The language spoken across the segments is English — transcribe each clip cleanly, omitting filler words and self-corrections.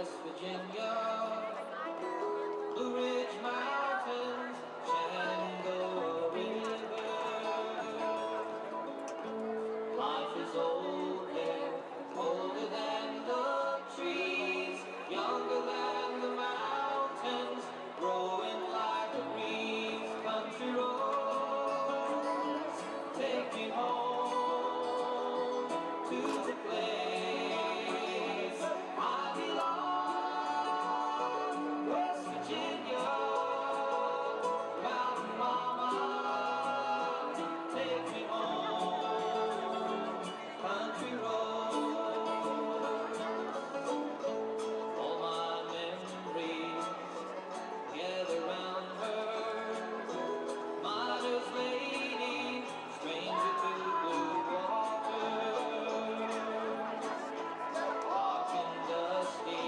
West Virginia, Blue Ridge Mountains, Shenandoah River. Life is old there, older than the trees, younger than the mountains, growing like a breeze. Country roads, take me home to the place I belong. West Virginia, Mountain Mama, take me home. Country roads, all my memories gather round her. Miner's lady, stranger to blue water. Dark and dusty,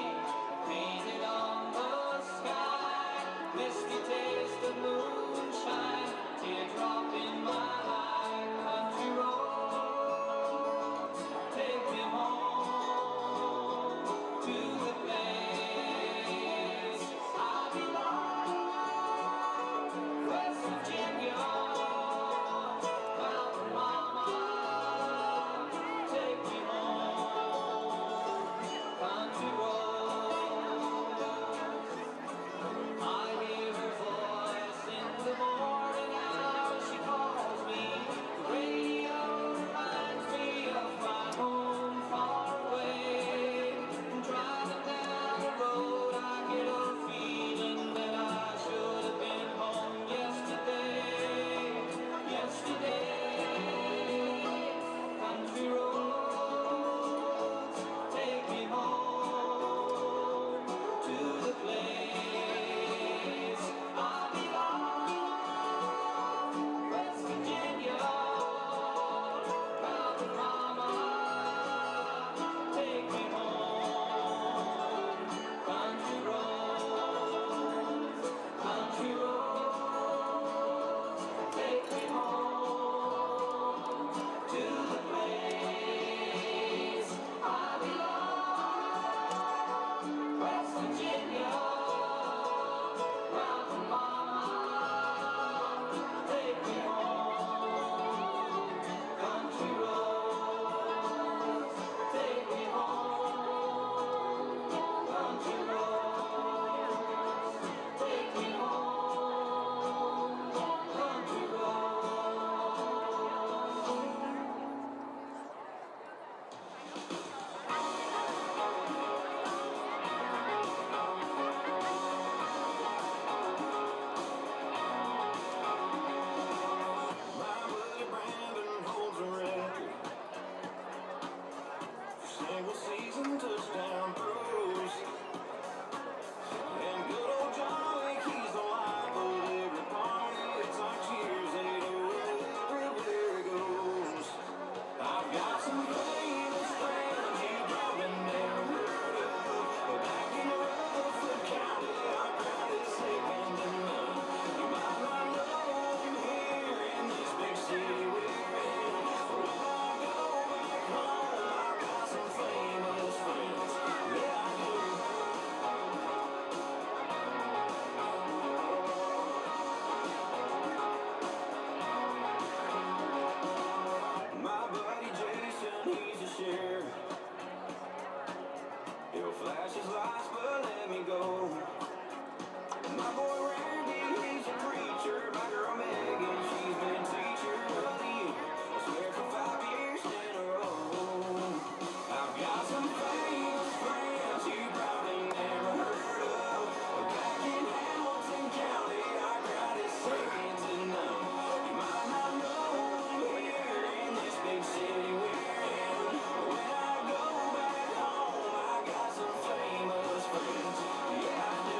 painted on the sky. Misty taste of moonshine, teardrop in my eye. Country roads, take me home to the place I belong. West Virginia, Mountain Mama, take me home. Country roads, I hear her voice in the morning hours. She calls me. The radio reminds me of my home far away. Driving down the road, I get a feeling that I should have been home yesterday. Country roads, take me home to the place I belong. West Virginia, Mountain Mama, take me home. Country roads, take me home to the place I belong. West Virginia, Mountain Mama, take me home. Country roads, take me home. Country roads, take me home. Country My buddy Brandon holds a record for single season touchdown throws. And good old Johnny, he's the life of every party. It's like cheers, 808, everywhere he goes. I've got some famous friends you probably never heard of, but back in Rutherford County, our crowd is second to none. You might not know them here in this big city we're in, but when I go back home, I've got some famous friends. Yeah, I do. My buddy Jason, he's a sheriff. He'll flash his lights, but let me go. My boy Randy, he's a preacher. My girl Megan, she's been teacher of the year, I swear, for 5 years in a row. I've got some famous friends you probably never heard of, but back in Hamilton County, our crowd is second to none. You might not know them here in this big city we're in, but when I go back home, I got some famous friends. Yeah, I do.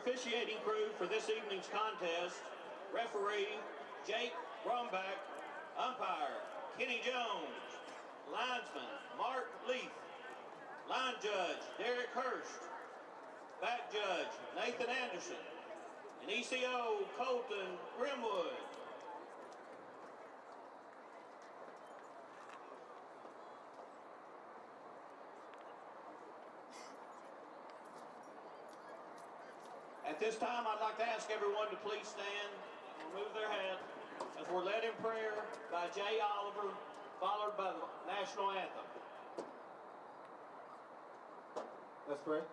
officiating crew for this evening's contest: referee Jake Bromback, umpire Kenny Jones, linesman Mark Leaf, line judge Derek Hurst, back judge Nathan Anderson, and ECO Colton Grimwood. At this time, I'd like to ask everyone to please stand and remove their hat as we're led in prayer by Jay Oliver, followed by the national anthem. Let's pray.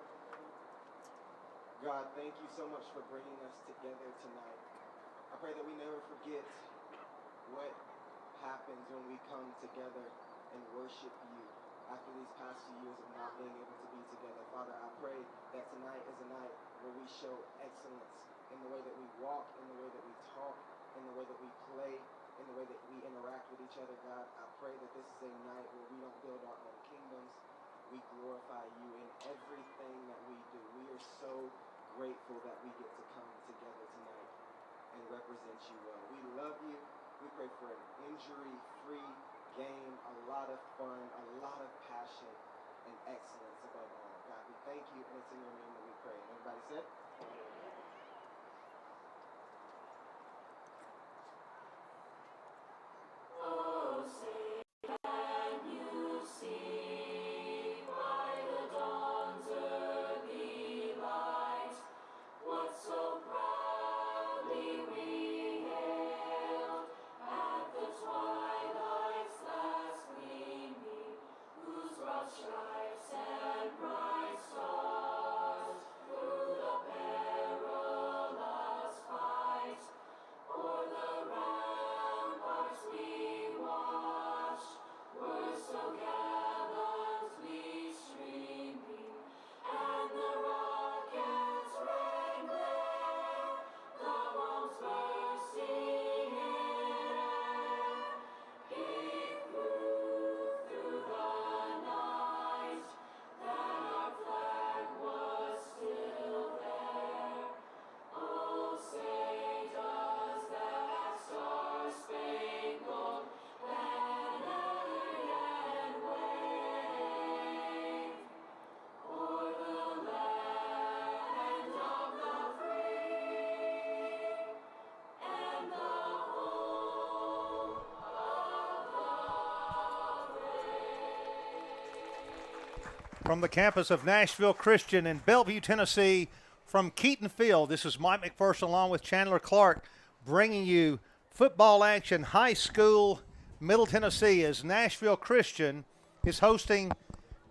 God, thank you so much for bringing us together tonight. I pray that we never forget what happens when we come together and worship you after these past few years of not being able to be together. Father, I pray that tonight is a night where we show excellence in the way that we walk, in the way that we talk, in the way that we play, in the way that we interact with each other. God, I pray that this is a night where we don't build our own kingdoms. We glorify you in everything that we do. We are so grateful that we get to come together tonight and represent you well. We love you. We pray for an injury-free game, a lot of fun, a lot of passion, and excellence above all. God, we thank you, and it's in your name that we pray. Everybody said? Oh, say can you see by the dawn's early light what so proudly we hailed at the twilight's last gleaming, whose broad stripes and bright stars through the perilous fight o'er the ramparts we watched were so gallantly streaming, and the rocket's red glare, the bombs bursting in air, gave proof through the night that our flag was still there. Oh, say does that star-spangled banner yet wave o'er the land of the free and the home of the brave? From the campus of Nashville Christian in Bellevue, Tennessee, from Keaton Field, this is Mike McPherson along with Chandler Clark bringing you football action, high school, Middle Tennessee, as Nashville Christian is hosting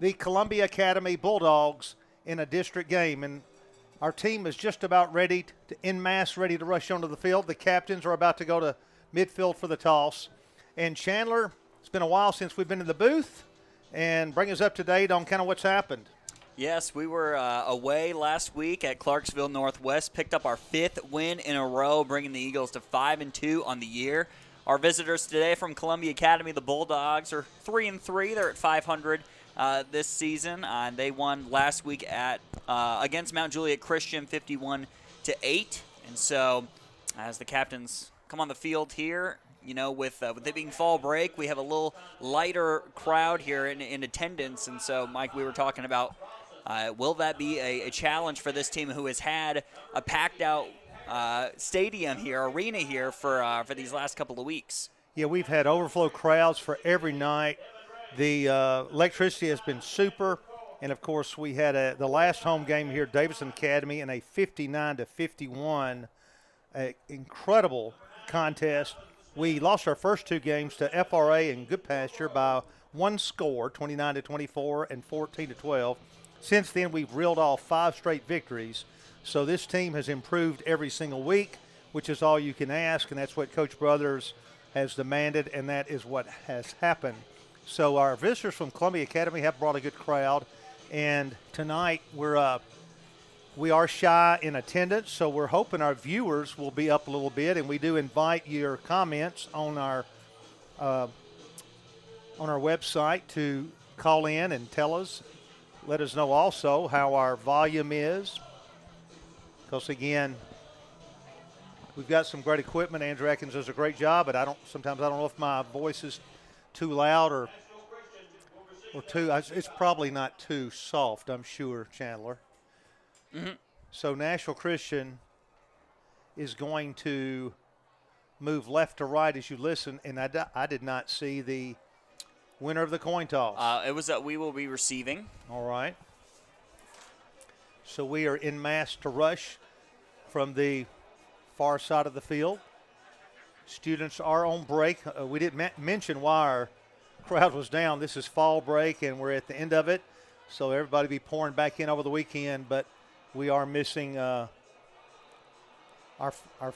the Columbia Academy Bulldogs in a district game. And our team is just about ready to en masse, ready to rush onto the field. The captains are about to go to midfield for the toss. And Chandler, it's been a while since we've been in the booth, and bring us up to date on kind of what's happened. Yes, we were away last week at Clarksville Northwest, picked up our 5th win in a row, bringing the Eagles to 5-2 on the year. Our visitors today from Columbia Academy, the Bulldogs, are 3-3. They're at 500 this season. They won last week at against Mount Juliet Christian 51-8. And so as the captains come on the field here, you know, with it being fall break, we have a little lighter crowd here in attendance. And so, Mike, we were talking about will that be a challenge for this team who has had a packed-out stadium here, arena here for these last couple of weeks? Yeah, we've had overflow crowds for every night. The electricity has been super. And, of course, we had the last home game here at Davidson Academy in a 59-51, incredible contest. We lost our first 2 games to FRA and Good Pasture by 1 score, 29-24 and 14-12. Since then, we've reeled off 5 straight victories. So this team has improved every single week, which is all you can ask, and that's what Coach Brothers has demanded, and that is what has happened. So our visitors from Columbia Academy have brought a good crowd, and tonight we are shy in attendance, so we're hoping our viewers will be up a little bit, and we do invite your comments on our website to call in and tell us. Let us know also how our volume is. because, again, we've got some great equipment. Andrew Atkins does a great job, but sometimes I don't know if my voice is too loud or too. It's probably not too soft, I'm sure, Chandler. Mm-hmm. So Nashville Christian is going to move left to right as you listen, and I did not see the winner of the coin toss. It was that we will be receiving. All right. So we are in mass to rush from the far side of the field. Students are on break. We didn't mention why our crowd was down. This is fall break, and we're at the end of it. So everybody be pouring back in over the weekend, but we are missing our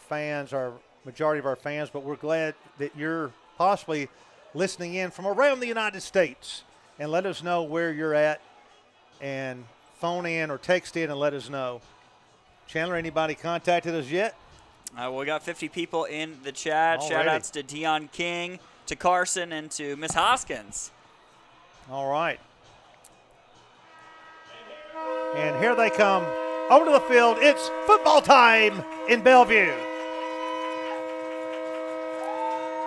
fans, our majority of our fans, but we're glad that you're possibly listening in from around the United States, and let us know where you're at and phone in or text in and let us know. Chandler, anybody contacted us yet? We got 50 people in the chat. Already. Shout outs to Dion King, to Carson, and to Miss Hoskins. All right. And here they come onto the field. It's football time in Bellevue.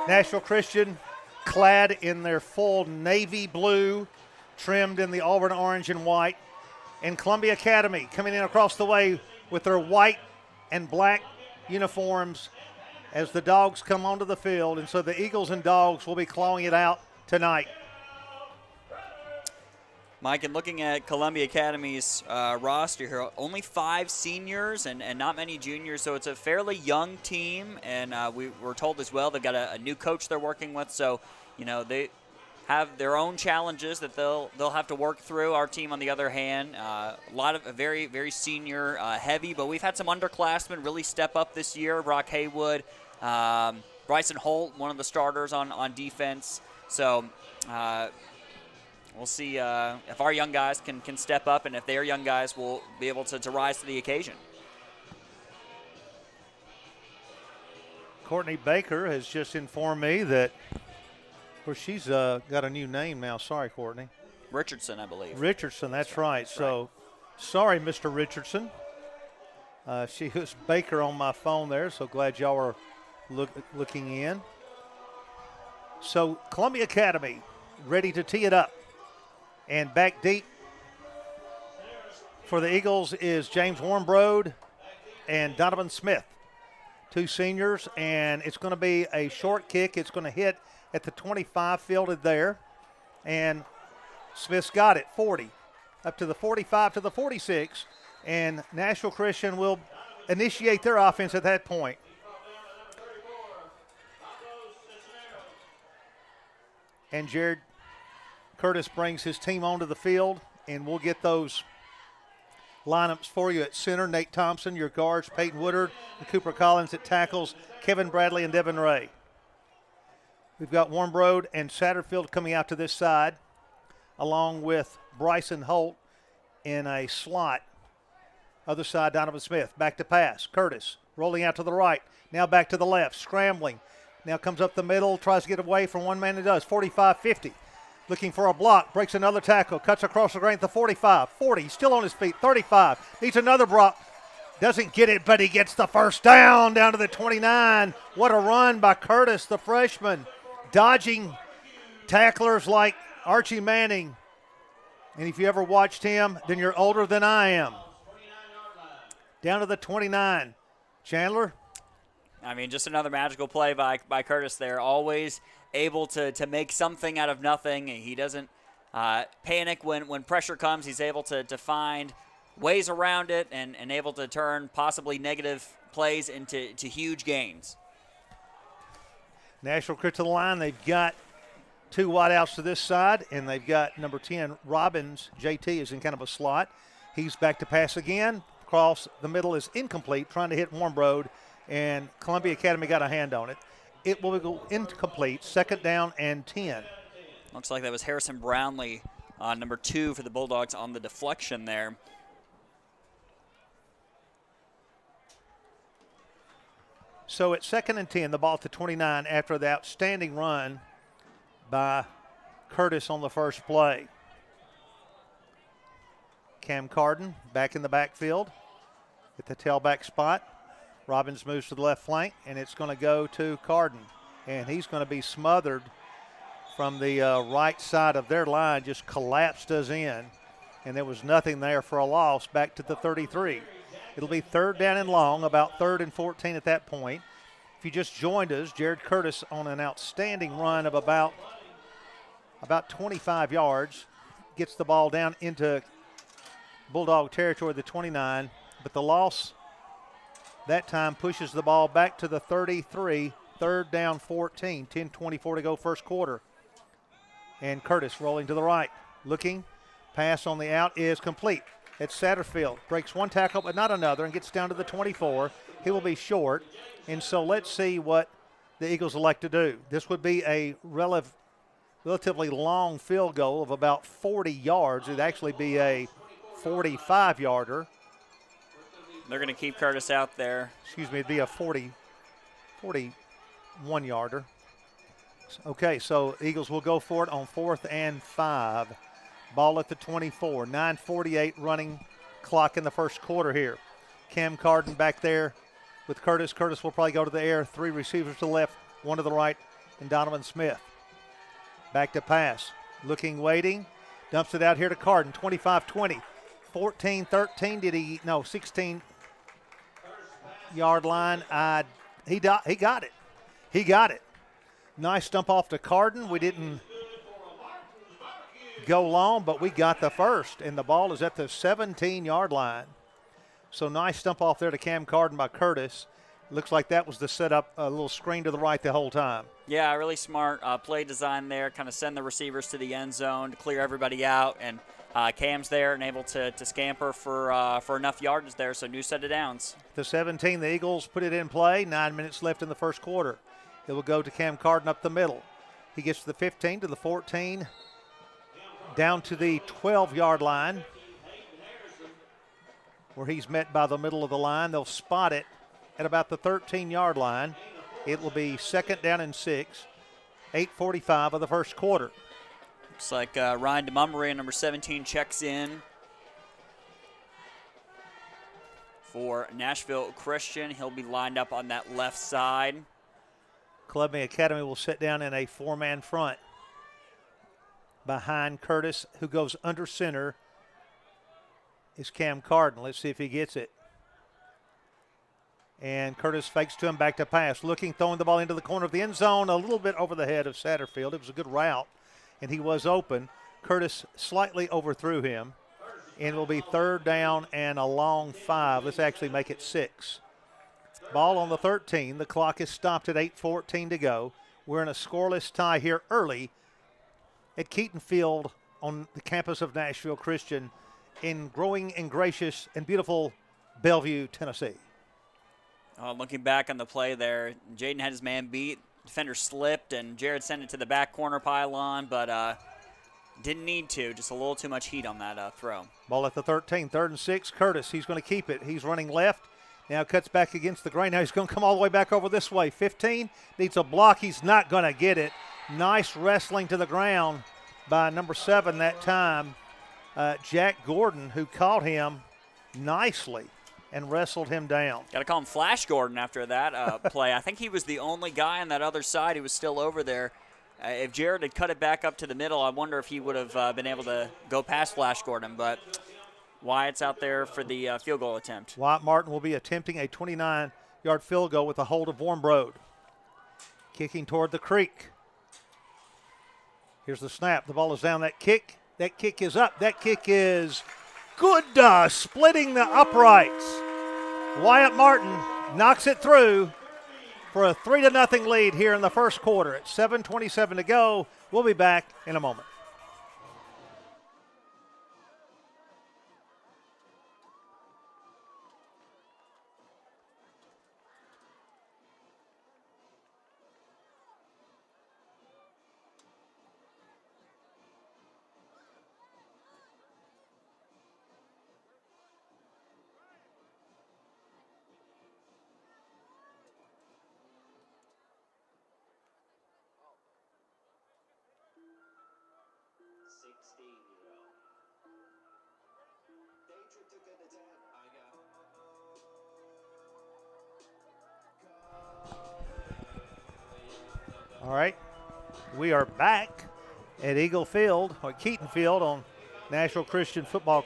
Nashville Christian clad in their full navy blue, trimmed in the Auburn orange and white. And Columbia Academy coming in across the way with their white and black uniforms as the Dogs come onto the field. And so the Eagles and Dogs will be clawing it out tonight. Mike, and looking at Columbia Academy's roster here, only 5 seniors and not many juniors, so it's a fairly young team. And we were told as well they've got a new coach they're working with, so they have their own challenges that they'll have to work through. Our team, on the other hand, a lot of very, very senior heavy, but we've had some underclassmen really step up this year. Brock Haywood, Bryson Holt, one of the starters on defense. So we'll see if our young guys can step up, and if their young guys will be able to rise to the occasion. Courtney Baker has just informed me that, well, she's got a new name now. Sorry, Courtney. Richardson, I believe. Richardson, that's right. So, sorry, Mr. Richardson. She was Baker on my phone there, so glad y'all are looking in. So, Columbia Academy ready to tee it up. And back deep for the Eagles is James Warmbrode and Donovan Smith, 2 seniors, and it's going to be a short kick. It's going to hit at the 25, fielded there, and Smith's got it, 40, up to the 45 to the 46, and Nashville Christian will initiate their offense at that point. And Jared Curtis brings his team onto the field, and we'll get those lineups for you at center. Nate Thompson, your guards, Peyton Woodard and Cooper Collins at tackles, Kevin Bradley and Devin Ray. We've got Warmbrode and Satterfield coming out to this side, along with Bryson Holt in a slot. Other side, Donovan Smith. Back to pass. Curtis rolling out to the right. Now back to the left, scrambling. Now comes up the middle, tries to get away from one man and does. 45-50. Looking for a block, breaks another tackle, cuts across the grain at the 45, 40, he's still on his feet, 35, needs another block, doesn't get it, but he gets the first down to the 29. What a run by Curtis, the freshman, dodging tacklers like Archie Manning. And if you ever watched him, then you're older than I am. Down to the 29. Chandler? I mean, just another magical play by Curtis there, always able to make something out of nothing. He doesn't panic when pressure comes. He's able to find ways around it and able to turn possibly negative plays into huge gains. Nashville Christian to the line. They've got 2 wideouts to this side, and they've got number 10, Robbins. JT is in kind of a slot. He's back to pass again. Cross the middle is incomplete, trying to hit Warmbrode, and Columbia Academy got a hand on it. It will go incomplete, 2nd down and 10. Looks like that was Harrison Brownlee, number 2 for the Bulldogs on the deflection there. So it's 2nd and 10, the ball to 29 after the outstanding run by Curtis on the first play. Cam Carden back in the backfield. at the tailback spot. Robbins moves to the left flank, and it's going to go to Carden. And he's going to be smothered from the right side of their line, just collapsed us in. And there was nothing there for a loss back to the 33. It'll be 3rd down and long, about 3rd and 14 at that point. If you just joined us, Jared Curtis on an outstanding run of about 25 yards, gets the ball down into Bulldog territory, the 29, but the loss that time pushes the ball back to the 33, 3rd down 14, 10:24 to go first quarter. And Curtis rolling to the right, looking, pass on the out is complete. It's Satterfield, breaks one tackle but not another and gets down to the 24. He will be short, and so let's see what the Eagles elect to do. This would be a relatively long field goal of about 40 yards. It'd actually be a 45-yarder. They're going to keep Curtis out there. Excuse me, it'd be a 41-yarder. Okay, so Eagles will go for it on 4th and 5. Ball at the 24. 9:48 running clock in the first quarter here. Cam Carden back there with Curtis. Curtis will probably go to the air. 3 receivers to the left, 1 to the right, and Donovan Smith. Back to pass. Looking, waiting. Dumps it out here to Carden. 25-20. 14-13. 16-yard line. He got it. He got it. Nice stump off to Carden. We didn't go long, but we got the first, and the ball is at the 17-yard line. So nice stump off there to Cam Carden by Curtis. Looks like that was the setup, a little screen to the right the whole time. Yeah, really smart play design there, kind of send the receivers to the end zone to clear everybody out, and Cam's there and able to scamper for enough yardage there, so new set of downs. The 17, the Eagles put it in play. 9 minutes left in the first quarter. It will go to Cam Carden up the middle. He gets to the 15, to the 14, down to the 12-yard line, where he's met by the middle of the line. They'll spot it at about the 13-yard line. It will be 2nd down and 6, 8:45 of the first quarter. Looks like Ryan DeMummery, number 17, checks in for Nashville Christian. He'll be lined up on that left side. Columbia Academy will sit down in a 4-man front behind Curtis, who goes under center, is Cam Carden. Let's see if he gets it. And Curtis fakes to him, back to pass. Looking, throwing the ball into the corner of the end zone, a little bit over the head of Satterfield. It was a good route, and he was open. Curtis slightly overthrew him, and it will be 3rd down and a long 5. Let's actually make it 6. Ball on the 13. The clock is stopped at 8:14 to go. We're in a scoreless tie here early at Keaton Field on the campus of Nashville Christian in growing and gracious and beautiful Bellevue, Tennessee. Looking back on the play there, Jaden had his man beat. Defender slipped, and Jared sent it to the back corner pylon, but didn't need to. Just a little too much heat on that throw. Ball at the 13, 3rd and 6. Curtis, he's going to keep it. He's running left. Now cuts back against the grain. Now he's going to come all the way back over this way. 15, needs a block. He's not going to get it. Nice wrestling to the ground by number 7 that time, Jack Gordon, who caught him nicely and wrestled him down. Got to call him Flash Gordon after that play. I think he was the only guy on that other side who was still over there. If Jared had cut it back up to the middle, I wonder if he would have been able to go past Flash Gordon, but Wyatt's out there for the field goal attempt. Wyatt Martin will be attempting a 29-yard field goal with a hold of Warmbrode. Kicking toward the creek. Here's the snap. The ball is down. That kick is up. That kick is good, splitting the uprights. Wyatt Martin knocks it through for a 3-0 lead here in the first quarter. At 7:27 to go. We'll be back in a moment. All right. We are back at Eagle Field, or Keaton Field on Nashville Christian Football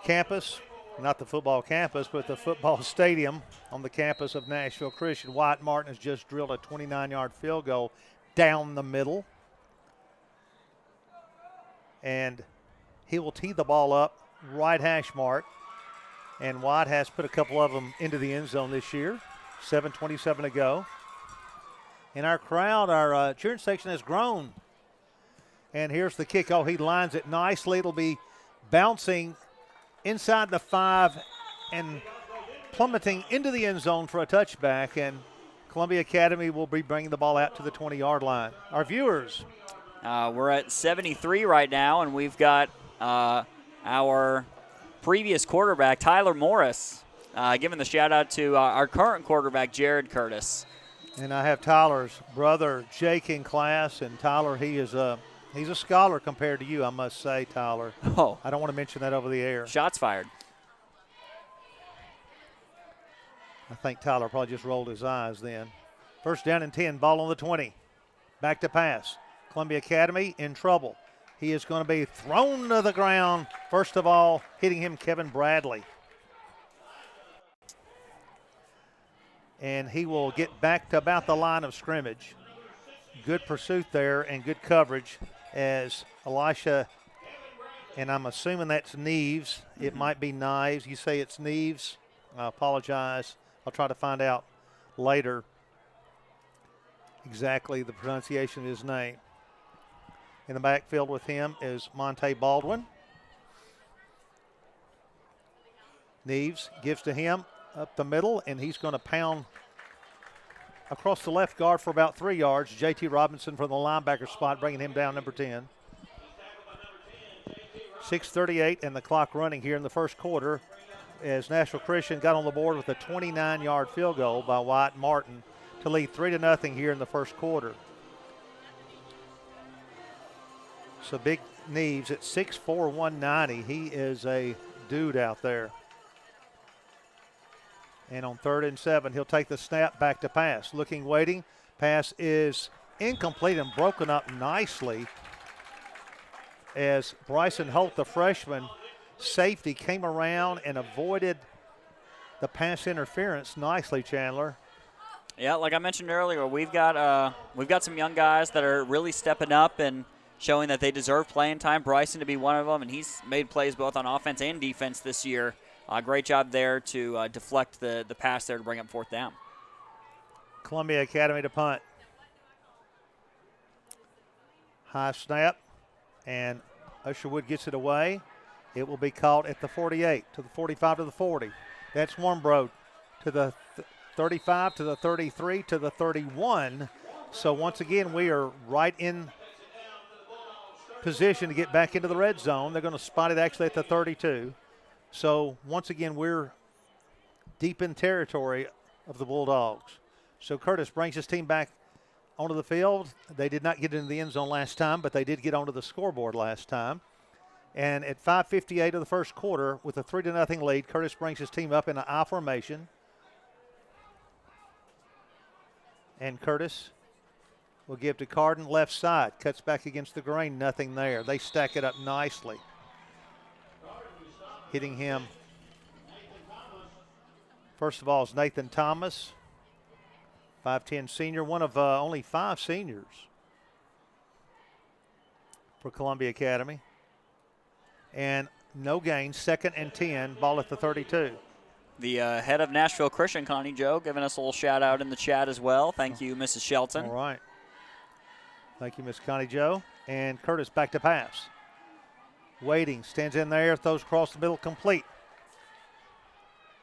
Campus. Not the football campus, but the football stadium on the campus of Nashville Christian. Wyatt Martin has just drilled a 29-yard field goal down the middle. And he will tee the ball up right hash mark. And Wyatt has put a couple of them into the end zone this year. 7:27 to go. And our crowd, our cheering section has grown. And here's the kickoff. He lines it nicely. It'll be bouncing inside the 5 and plummeting into the end zone for a touchback. And Columbia Academy will be bringing the ball out to the 20-yard line. Our viewers. We're at 73 right now, and we've got our previous quarterback, Tyler Morris, giving the shout-out to our current quarterback, Jared Curtis. And I have Tyler's brother, Jake, in class. And Tyler, he's a scholar compared to you, I must say, Tyler. Oh. I don't want to mention that over the air. Shots fired. I think Tyler probably just rolled his eyes then. First down and 10, ball on the 20. Back to pass. Columbia Academy in trouble. He is going to be thrown to the ground. First of all, hitting him, Kevin Bradley. And he will get back to about the line of scrimmage. Good pursuit there and good coverage as Elisha, and I'm assuming that's Neves. It might be Knives. You say it's Neves. I apologize. I'll try to find out later exactly the pronunciation of his name. In the backfield with him is Monte Baldwin. Neves gives to him up the middle, and he's going to pound across the left guard for about 3 yards. J.T. Robinson from the linebacker spot, bringing him down, number 10. 6:38 and the clock running here in the first quarter as Nashville Christian got on the board with a 29-yard field goal by Wyatt Martin to lead 3-0 here in the first quarter. So Big Neves at 6'4", 190. He is a dude out there. And on 3rd and 7, he'll take the snap, back to pass. Looking, waiting. Pass is incomplete and broken up nicely as Bryson Holt, the freshman safety, came around and avoided the pass interference nicely, Chandler. Yeah, like I mentioned earlier, we've got some young guys that are really stepping up and showing that they deserve playing time. Bryson to be one of them, and he's made plays both on offense and defense this year. Great job there to deflect the pass there to bring up 4th down. Columbia Academy to punt. High snap, and Usherwood gets it away. It will be caught at the 48, to the 45, to the 40. That's Warmbro to the 35, to the 33, to the 31. So once again, we are right in position to get back into the red zone. They're going to spot it actually at the 32. So once again, we're deep in territory of the Bulldogs. So Curtis brings his team back onto the field. They did not get into the end zone last time, but they did get onto the scoreboard last time. And at 5:58 of the first quarter, with a 3-0 lead, Curtis brings his team up in an I formation. And Curtis will give to Carden, left side. Cuts back against the grain, nothing there. They stack it up nicely. Hitting him, first of all, is Nathan Thomas, 5'10 senior, one of only 5 seniors for Columbia Academy. And no gain, 2nd and 10, ball at the 32. The head of Nashville Christian, Connie Joe, giving us a little shout-out in the chat as well. Thank you, Mrs. Shelton. All right. Thank you, Miss Connie Joe. And Curtis back to pass. Waiting, stands in there, throws across the middle, complete.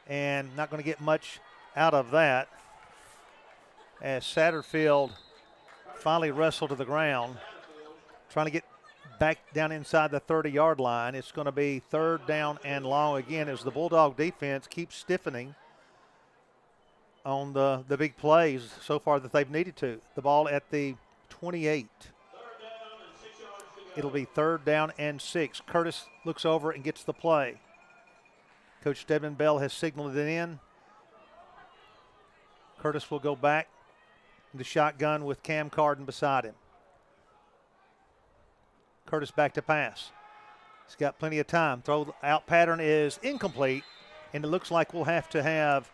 And not going to get much out of that as Satterfield finally wrestled to the ground, trying to get back down inside the 30-yard line. It's going to be 3rd down and long again as the Bulldog defense keeps stiffening on the big plays so far that they've needed to. The ball at the 28. It'll be 3rd down and 6. Curtis looks over and gets the play. Coach Devin Bell has signaled it in. Curtis will go back in the shotgun with Cam Carden beside him. Curtis back to pass. He's got plenty of time. Throw out pattern is incomplete, and it looks like we'll have to have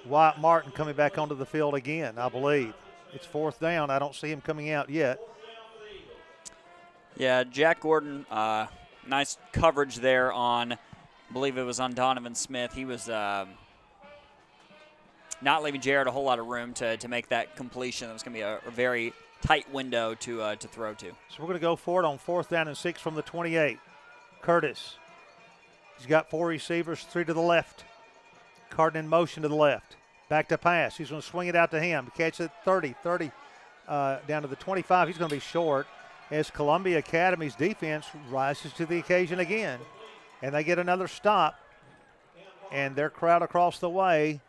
Wyatt Martin coming back onto the field again, I believe. It's 4th down. I don't see him coming out yet. Yeah, Jack Gordon, nice coverage there on, I believe it was on Donovan Smith. He was not leaving Jared a whole lot of room to make that completion. That was going to be a very tight window to throw to. So we're going to go for it on 4th down and 6 from the 28. Curtis. He's got 4 receivers, 3 to the left. Carden in motion to the left. Back to pass. He's going to swing it out to him. Catch it 30, down to the 25. He's going to be short as Columbia Academy's defense rises to the occasion again. And they get another stop. And their crowd across the way.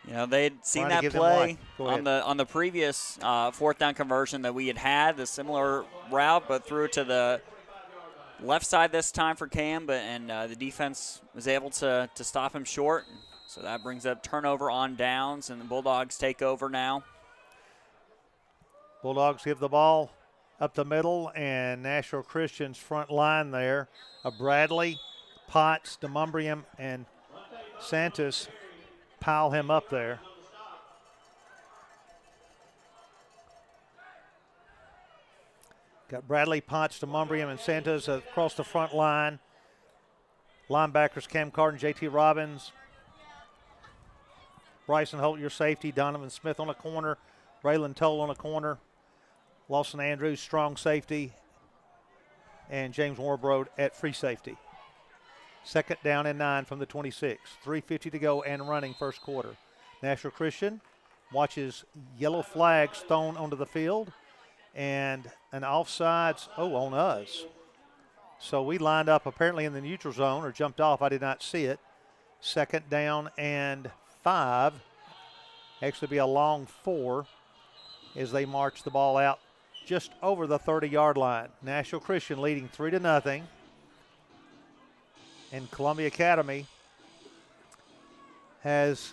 You know, they'd seen that play on the previous 4th down conversion that we had the similar route, but threw it to the left side this time for Cam, and the defense was able to stop him short. So that brings up turnover on downs, and the Bulldogs take over now. Bulldogs give the ball up the middle, and Nashville Christian's front line there of Bradley, Potts, DeMumbrium, and Santos pile him up there. Got Bradley, Potts, DeMumbrium, and Santos across the front line. Linebackers Cam Carden, JT Robbins, Bryson Holt, your safety, Donovan Smith on a corner, Braylon Toll on a corner, Lawson Andrews, strong safety, and James Warbrode at free safety. 2nd down and 9 from the 26. 3:50 to go and running first quarter. Nashville Christian watches yellow flags thrown onto the field and an offsides, on us. So we lined up apparently in the neutral zone or jumped off. I did not see it. 2nd down and 5. Actually be a long 4 as they march the ball out just over the 30-yard line. Nashville Christian leading 3-0. And Columbia Academy has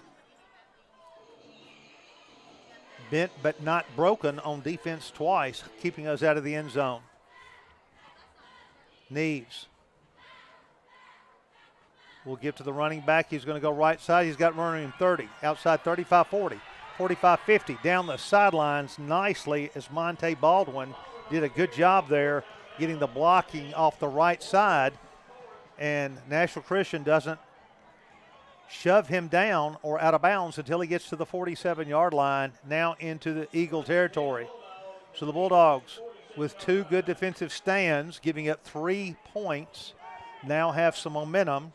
bent but not broken on defense twice, keeping us out of the end zone. Neves will give to the running back. He's going to go right side. He's got running 30, outside 35-40, 45-50, down the sidelines nicely as Monte Baldwin did a good job there getting the blocking off the right side. And Nashville Christian doesn't shove him down or out of bounds until he gets to the 47-yard line, now into the Eagle territory. So the Bulldogs, with 2 good defensive stands, giving up 3 points, now have some momentum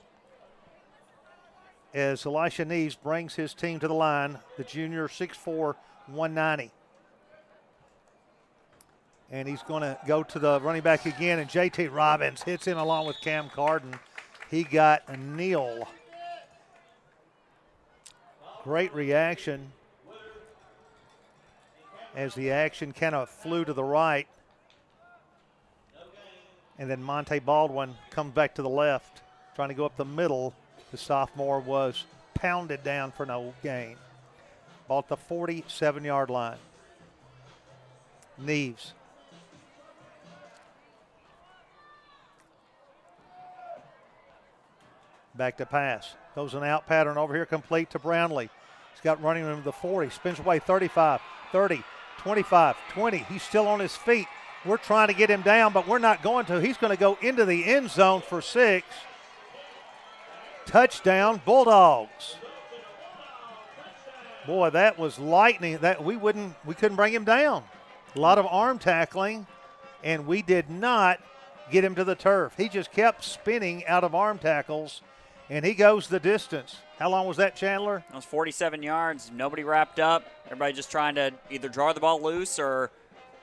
as Elisha Neves brings his team to the line, the junior, 6'4", 190. And he's going to go to the running back again, and J.T. Robbins hits him along with Cam Carden. He got a kneel. Great reaction as the action kind of flew to the right. And then Monte Baldwin comes back to the left, trying to go up the middle. The sophomore was pounded down for no gain. Ball at the 47-yard line. Neves. Back to pass. Goes an out pattern over here, complete to Brownlee. He's got running room to the 40. Spins away 35, 30, 25, 20. He's still on his feet. We're trying to get him down, but we're not going to. He's going to go into the end zone for 6. Touchdown, Bulldogs. Boy, that was lightning. That we couldn't bring him down. A lot of arm tackling, and we did not get him to the turf. He just kept spinning out of arm tackles, and he goes the distance. How long was that, Chandler? That was 47 yards. Nobody wrapped up. Everybody just trying to either draw the ball loose or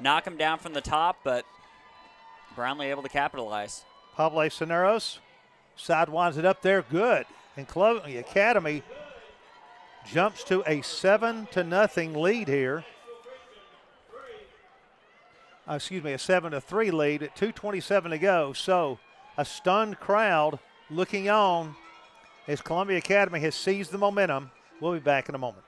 knock him down from the top, but Brownlee able to capitalize. Pablo Soneros sidewinds it up there. Good. And Columbia Academy jumps to a 7-0 lead here. A 7-3 lead at 2:27 to go. So a stunned crowd looking on as Columbia Academy has seized the momentum. We'll be back in a moment.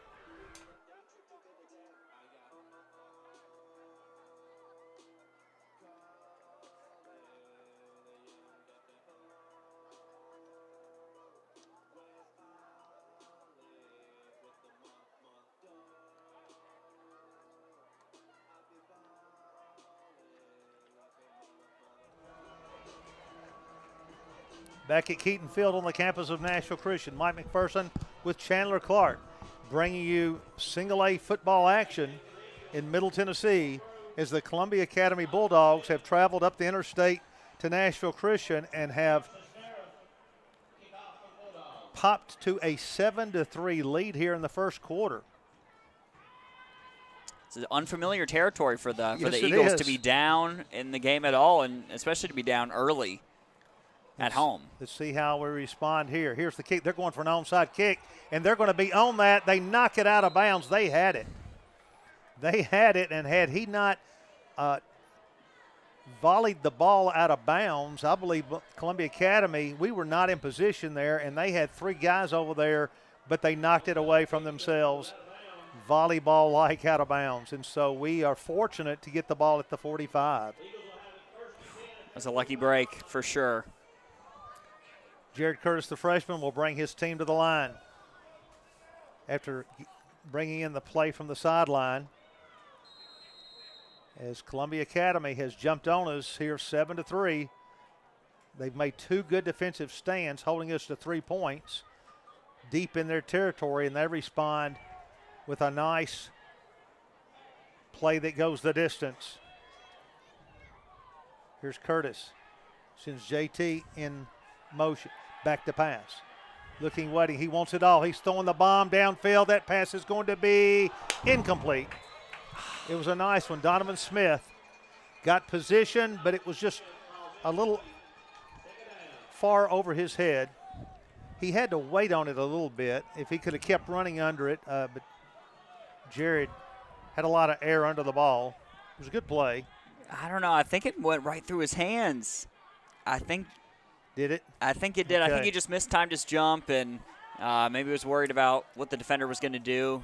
Back at Keaton Field on the campus of Nashville Christian, Mike McPherson with Chandler Clark, bringing you single A football action in Middle Tennessee as the Columbia Academy Bulldogs have traveled up the interstate to Nashville Christian and have popped to a 7-3 lead here in the first quarter. It's unfamiliar territory for the Yes, it Eagles is. to be down in the game at all, and especially to be down early at home. Let's see how we respond here. Here's the kick. They're going for an onside kick, and they're going to be on that. They knock it out of bounds. They had it. They had it, and had he not volleyed the ball out of bounds, I believe Columbia Academy, we were not in position there, and they had 3 guys over there, but they knocked it away from themselves, volleyball-like out of bounds. And so we are fortunate to get the ball at the 45. That's a lucky break for sure. Jared Curtis, the freshman, will bring his team to the line after bringing in the play from the sideline. As Columbia Academy has jumped on us here 7-3. They've made 2 good defensive stands, holding us to 3 points deep in their territory, and they respond with a nice play that goes the distance. Here's Curtis. Sends JT in motion. Back to pass. Looking, waiting. He wants it all. He's throwing the bomb downfield. That pass is going to be incomplete. It was a nice one. Donovan Smith got position, but it was just a little far over his head. He had to wait on it a little bit. If he could have kept running under it, but Jared had a lot of air under the ball. It was a good play. I don't know. I think it went right through his hands. Did it? I think it did. Okay. I think he just mistimed his jump and maybe was worried about what the defender was going to do.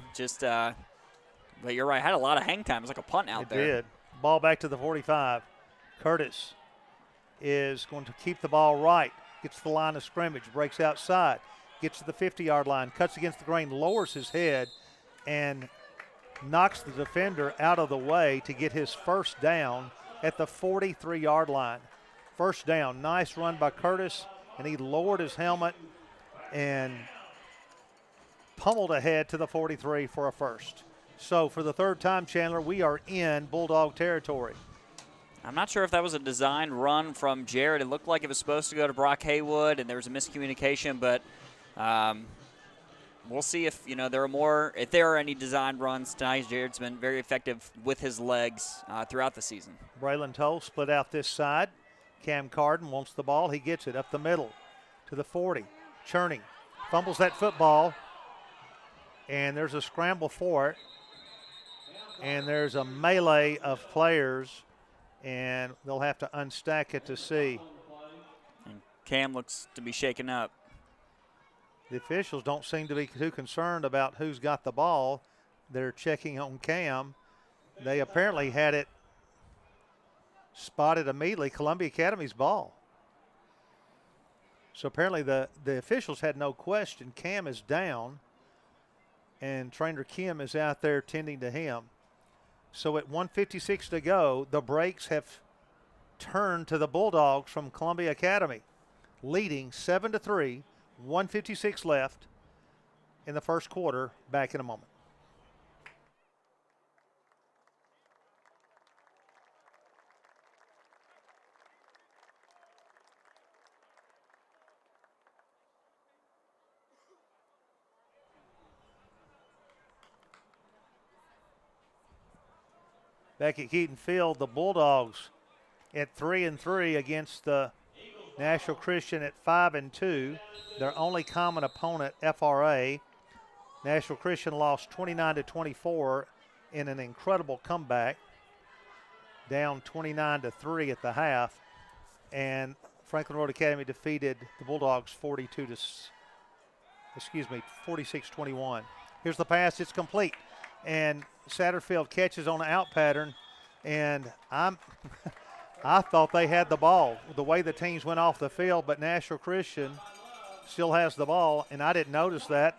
But you're right. Had a lot of hang time. It was like a punt out there. It did. Ball back to the 45. Curtis is going to keep the ball right. Gets to the line of scrimmage. Breaks outside. Gets to the 50-yard line. Cuts against the grain. Lowers his head and knocks the defender out of the way to get his first down at the 43-yard line. First down. Nice run by Curtis, and he lowered his helmet and pummeled ahead to the 43 for a first. So for the 3rd time, Chandler, we are in Bulldog territory. I'm not sure if that was a designed run from Jared. It looked like it was supposed to go to Brock Haywood, and there was a miscommunication, but we'll see if if there are any designed runs tonight. Jared's been very effective with his legs throughout the season. Braylon Toll split out this side. Cam Carden wants the ball. He gets it up the middle to the 40. Churning fumbles that football, and there's a scramble for it. And there's a melee of players, and they'll have to unstack it to see. And Cam looks to be shaken up. The officials don't seem to be too concerned about who's got the ball. They're checking on Cam. They apparently had it spotted immediately, Columbia Academy's ball. So apparently the officials had no question. Cam is down, and Trainer Kim is out there tending to him. So at 1:56 to go, the brakes have turned to the Bulldogs from Columbia Academy, leading 7-3, 1:56 left in the first quarter. Back in a moment. Back at Keaton Field, the Bulldogs at 3-3 against the Nashville Christian at 5-2. Their only common opponent, FRA. Nashville Christian lost 29-24 in an incredible comeback, down 29-3 at the half, and Franklin Road Academy defeated the Bulldogs 46-21. Here's the pass. It's complete, and Satterfield catches on an out pattern, and I thought they had the ball the way the teams went off the field, but Nashville Christian still has the ball, and I didn't notice that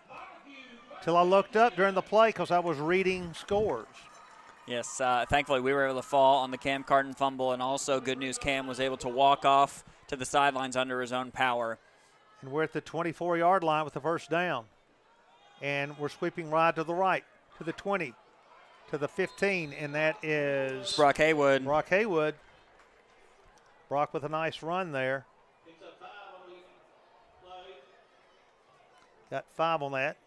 till I looked up during the play because I was reading scores. Yes, thankfully we were able to fall on the Cam Carden fumble, and also good news, Cam was able to walk off to the sidelines under his own power. And we're at the 24-yard line with the first down. And we're sweeping right to the right, to the 20, to the 15, and that is Brock Haywood. Brock Haywood. Brock with a nice run there. Got 5 on that.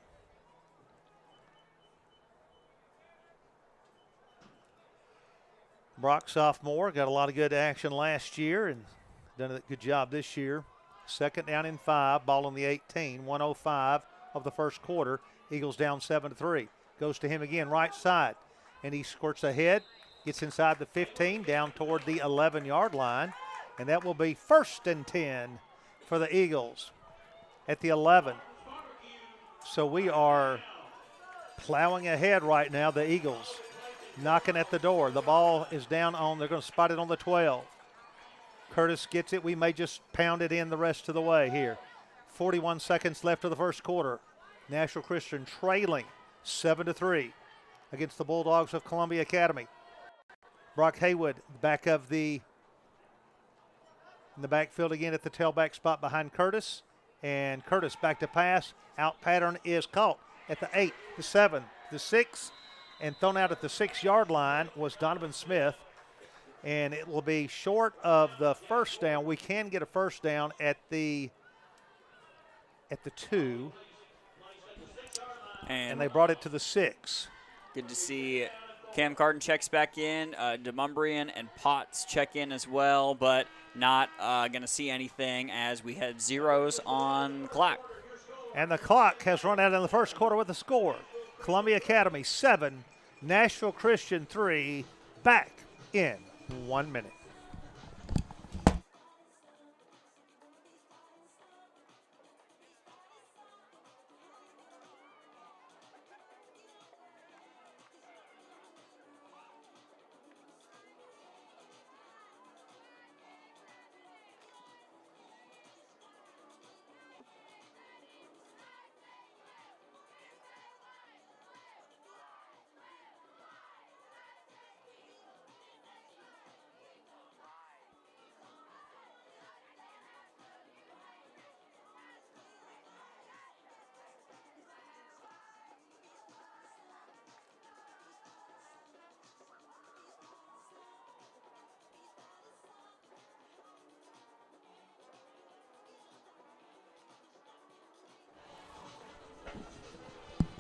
Brock, sophomore, got a lot of good action last year and done a good job this year. Second down and 5, ball on the 18, 1:05 of the first quarter. Eagles down 7-3. Goes to him again, right side, and he squirts ahead, gets inside the 15, down toward the 11-yard line, and that will be 1st and 10 for the Eagles at the 11. So we are plowing ahead right now, the Eagles. Knocking at the door. The ball is down on, they're going to spot it on the 12. Curtis gets it. We may just pound it in the rest of the way here. 41 seconds left of the first quarter. Nashville Christian trailing 7-3 against the Bulldogs of Columbia Academy. Brock Haywood, back of in the backfield again at the tailback spot behind Curtis. And Curtis back to pass. Out pattern is caught at the 8, the 7, the 6, and thrown out at the 6-yard line was Donovan Smith. And it will be short of the first down. We can get a first down at the 2. And they brought it to the 6. Good to see Cam Carton checks back in. DeMumbrian and Potts check in as well, but not going to see anything as we had zeros on the clock. And the clock has run out in the first quarter with a score. Columbia Academy 7, Nashville Christian 3, back in 1 minute.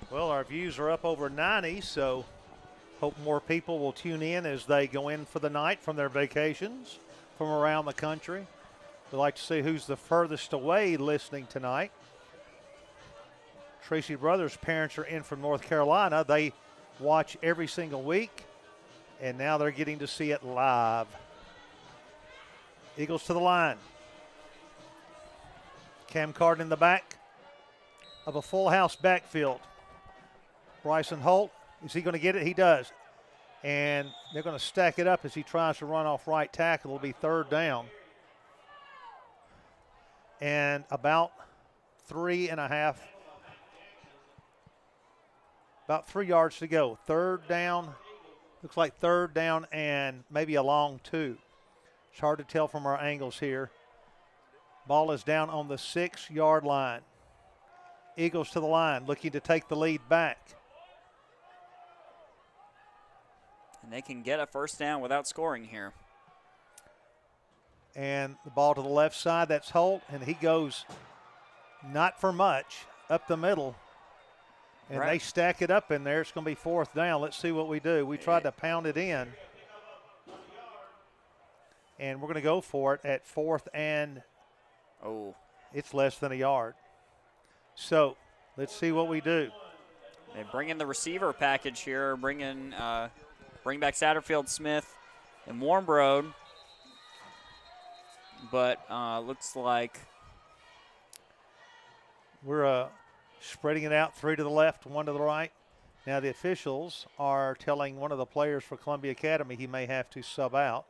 Well, our views are up over 90, so hope more people will tune in as they go in for the night from their vacations from around the country. We'd like to see who's the furthest away listening tonight. Tracy Brothers' parents are in from North Carolina. They watch every single week, and now they're getting to see it live. Eagles to the line. Cam Carden in the back of a full house backfield. Bryson Holt, is he going to get it? He does. And they're going to stack it up as he tries to run off right tackle. It'll be 3rd down. And about 3 yards to go. 3rd down. Looks like 3rd down and maybe a long 2. It's hard to tell from our angles here. Ball is down on the 6-yard line. Eagles to the line, looking to take the lead back. And they can get a first down without scoring here. And the ball to the left side, that's Holt, and he goes not for much up the middle. And They stack it up in there. It's going to be 4th down. Let's see what we do. We tried to pound it in. And we're going to go for it at 4th and it's less than a yard. So let's see what we do. They bring in the receiver package here, bring back Satterfield, Smith, and Warmbroad. But looks like we're spreading it out, 3 to the left, 1 to the right. Now the officials are telling one of the players for Columbia Academy he may have to sub out.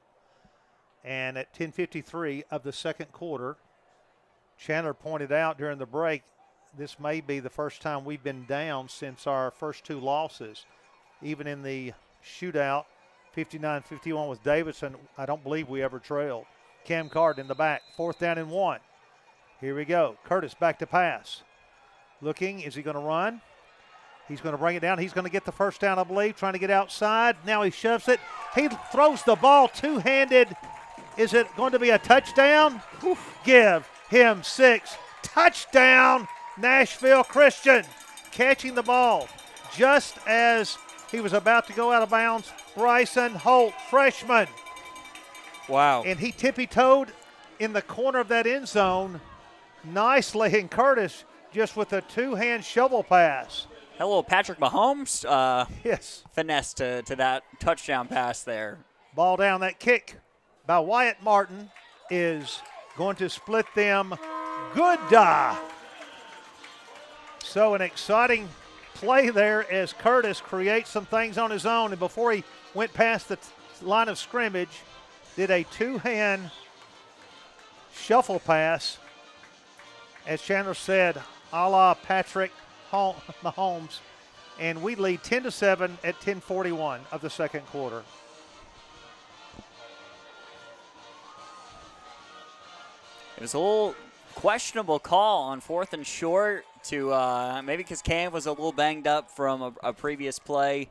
And at 10:53 of the second quarter, Chandler pointed out during the break, this may be the first time we've been down since our first 2 losses. Even in the shootout, 59-51 with Davidson, I don't believe we ever trailed. Cam Carden in the back, 4th down and 1. Here we go. Curtis back to pass. Looking, is he going to run? He's going to bring it down. He's going to get the first down, I believe, trying to get outside. Now he shoves it. He throws the ball two-handed. Is it going to be a touchdown? Give him 6. Touchdown, Nashville Christian. Catching the ball just as he was about to go out of bounds. Bryson Holt, freshman. Wow. And he tippy-toed in the corner of that end zone nicely. And Curtis just with a two-hand shovel pass. Hello, Patrick Mahomes. Yes. Finesse to that touchdown pass there. Ball down. That kick by Wyatt Martin is going to split them. Good die. So an exciting play there as Curtis creates some things on his own. And before he went past the line of scrimmage, did a two-hand shuffle pass, as Chandler said, a la Patrick Mahomes. And we lead 10-7 at 10:41 of the second quarter. It was a little questionable call on 4th and short to maybe because Cam was a little banged up from a previous play,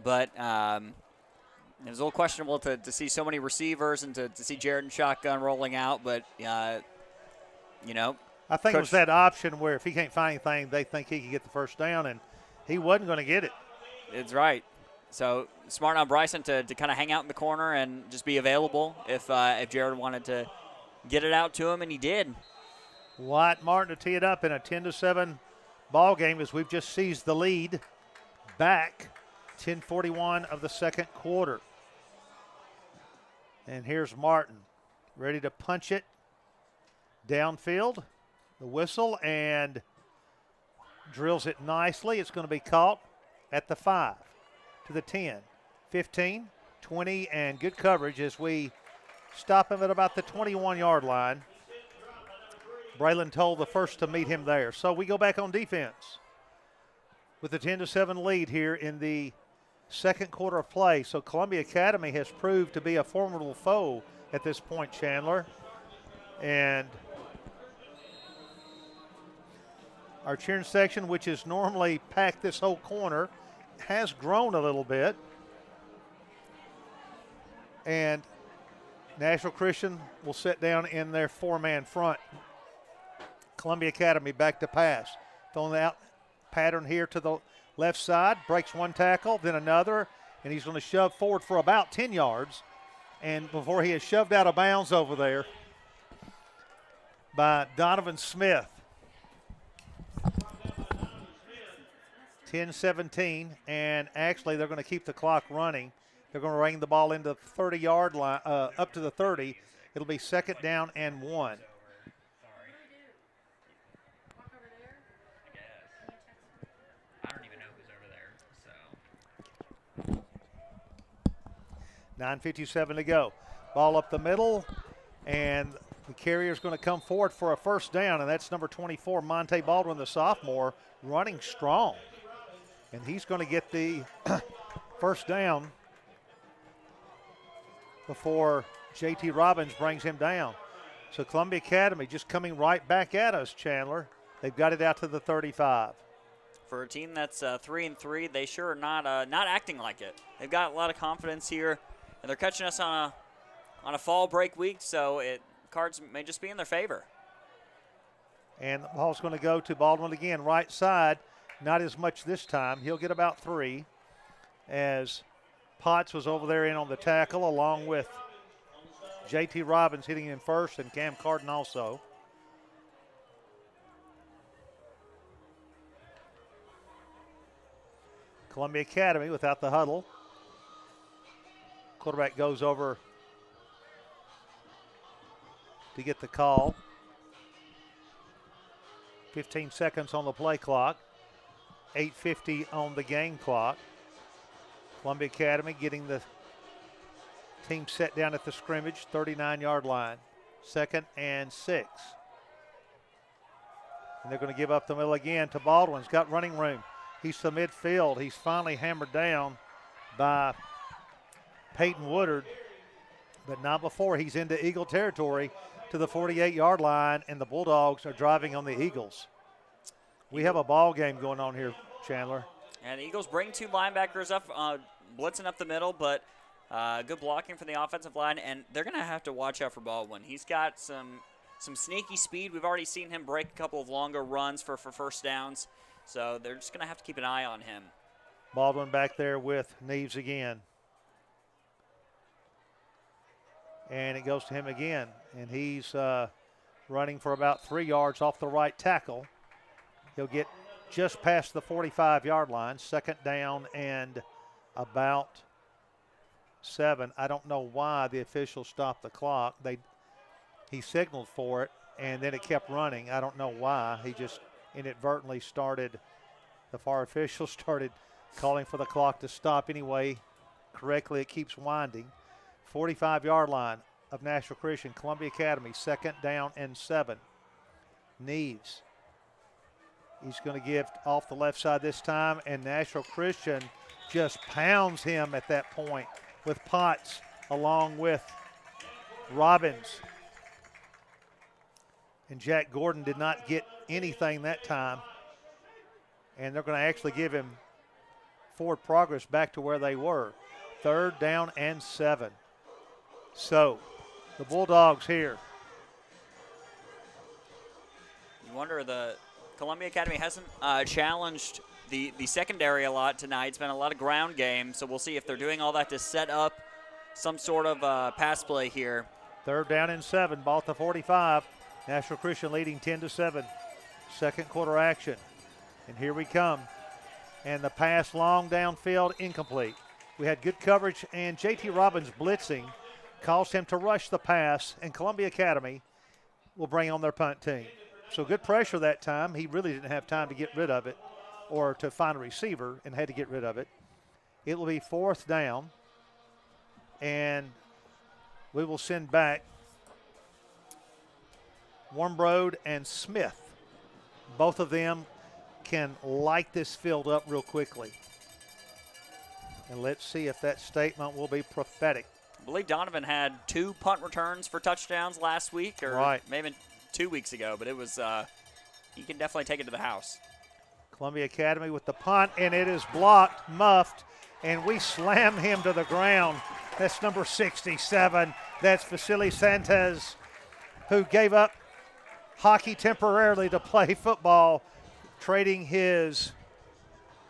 but it was a little questionable to see so many receivers and to see Jared and shotgun rolling out, but, you know. I think it was that option where if he can't find anything, they think he can get the first down, and he wasn't going to get it. It's right. So smart on Bryson to kind of hang out in the corner and just be available if Jared wanted to get it out to him, and he did. Wyatt Martin to tee it up in a 10-7 ball game as we've just seized the lead back. 10:41 of the second quarter. And here's Martin ready to punch it downfield. The whistle, and drills it nicely. It's going to be caught at the 5 to the 10, 15, 20, and good coverage as we stop him at about the 21-yard line. Braylon Toll the first to meet him there. So we go back on defense with the 10-7 lead here in the second quarter of play. So Columbia Academy has proved to be a formidable foe at this point, Chandler. And our cheering section, which is normally packed this whole corner, has grown a little bit. And Nashville Christian will sit down in their four-man front. Columbia Academy back to pass. Throwing the out pattern here to the left side. Breaks one tackle, then another, and he's going to shove forward for about 10 yards. And before he is shoved out of bounds over there by Donovan Smith. 10-17, and actually they're going to keep the clock running. They're going to ring the ball into the 30-yard line, up to the 30. It'll be second down and 1. 9:57 to go. Ball up the middle, and the carrier's going to come forward for a first down, and that's number 24, Monte Baldwin, the sophomore, running strong. And he's going to get the first down before J.T. Robbins brings him down. So Columbia Academy just coming right back at us, Chandler. They've got it out to the 35. For a team that's 3-3, they sure are not acting like it. They've got a lot of confidence here, and they're catching us on a fall break week, so cards may just be in their favor. And the ball's going to go to Baldwin again, right side. Not as much this time. He'll get about 3 as Potts was over there in on the tackle along with J.T. Robbins hitting him first and Cam Carden also. Columbia Academy without the huddle. Quarterback goes over to get the call. 15 seconds on the play clock. 8:50 on the game clock. Columbia Academy getting the team set down at the scrimmage, 39-yard line. 2nd and 6. And they're going to give up the middle again to Baldwin. He's got running room. He's to midfield. He's finally hammered down by Peyton Woodard. but not before he's into Eagle territory to the 48-yard line, and the Bulldogs are driving on the Eagles. We have a ball game going on here, Chandler. And the Eagles bring 2 linebackers up, blitzing up the middle, but good blocking from the offensive line, and they're going to have to watch out for Baldwin. He's got some sneaky speed. We've already seen him break a couple of longer runs for first downs, so they're just going to have to keep an eye on him. Baldwin back there with Neves again. And it goes to him again, and he's running for about 3 yards off the right tackle. He'll get just past the 45-yard line, 2nd down and about 7. I don't know why the officials stopped the clock. He signaled for it, and then it kept running. I don't know why. He just inadvertently started. The FAR officials started calling for the clock to stop anyway. Correctly, it keeps winding. 45-yard line of Nashville Christian, Columbia Academy, 2nd down and 7. Neves. He's going to give off the left side this time, and Nashville Christian just pounds him at that point with Potts along with Robbins. And Jack Gordon did not get anything that time, and they're going to actually give him forward progress back to where they were. 3rd down and 7. So the Bulldogs here. You wonder, the Columbia Academy hasn't challenged the secondary a lot tonight. It's been a lot of ground game, so we'll see if they're doing all that to set up some sort of pass play here. 3rd down and 7, ball at the 45. Nashville Christian leading 10-7. 2nd quarter action. And here we come. And the pass long downfield, incomplete. We had good coverage, and J.T. Robbins blitzing caused him to rush the pass, and Columbia Academy will bring on their punt team. So good pressure that time. He really didn't have time to get rid of it or to find a receiver and had to get rid of it. It will be 4th down, and we will send back Warmbrode and Smith. Both of them can light this field up real quickly. And let's see if that statement will be prophetic. I believe Donovan had 2 punt returns for touchdowns last week, or maybe 2 weeks ago, but it was he can definitely take it to the house. Columbia Academy with the punt, and it is blocked, muffed, and we slam him to the ground. That's number 67. That's Vasily Santes, who gave up hockey temporarily to play football, trading his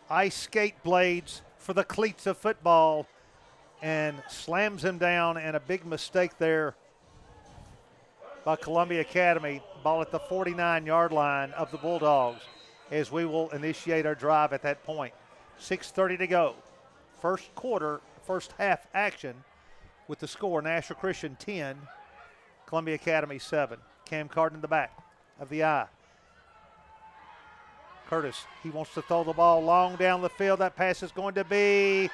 ice skate blades for the cleats of football, and slams him down, and a big mistake there by Columbia Academy. Ball at the 49-yard line of the Bulldogs as we will initiate our drive at that point. 6:30 to go. First quarter, first half action with the score, Nashville Christian 10, Columbia Academy 7. Cam Carden in the back of the eye. Curtis, he wants to throw the ball long down the field. That pass is going to be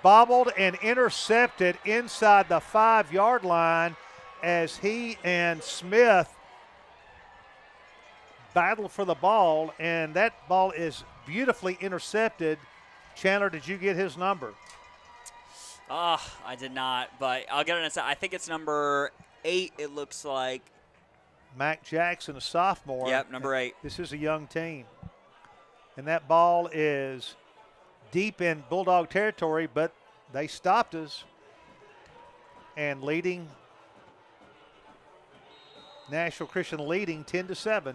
bobbled and intercepted inside the 5-yard line as he and Smith battle for the ball, and that ball is beautifully intercepted. Chandler, did you get his number? I did not, but I'll get it in a second. I think it's number 8, it looks like. Mac Jackson, a sophomore. Yep, number 8. This is a young team. And that ball is deep in Bulldog territory, but they stopped us. And leading, Nashville Christian leading 10-7.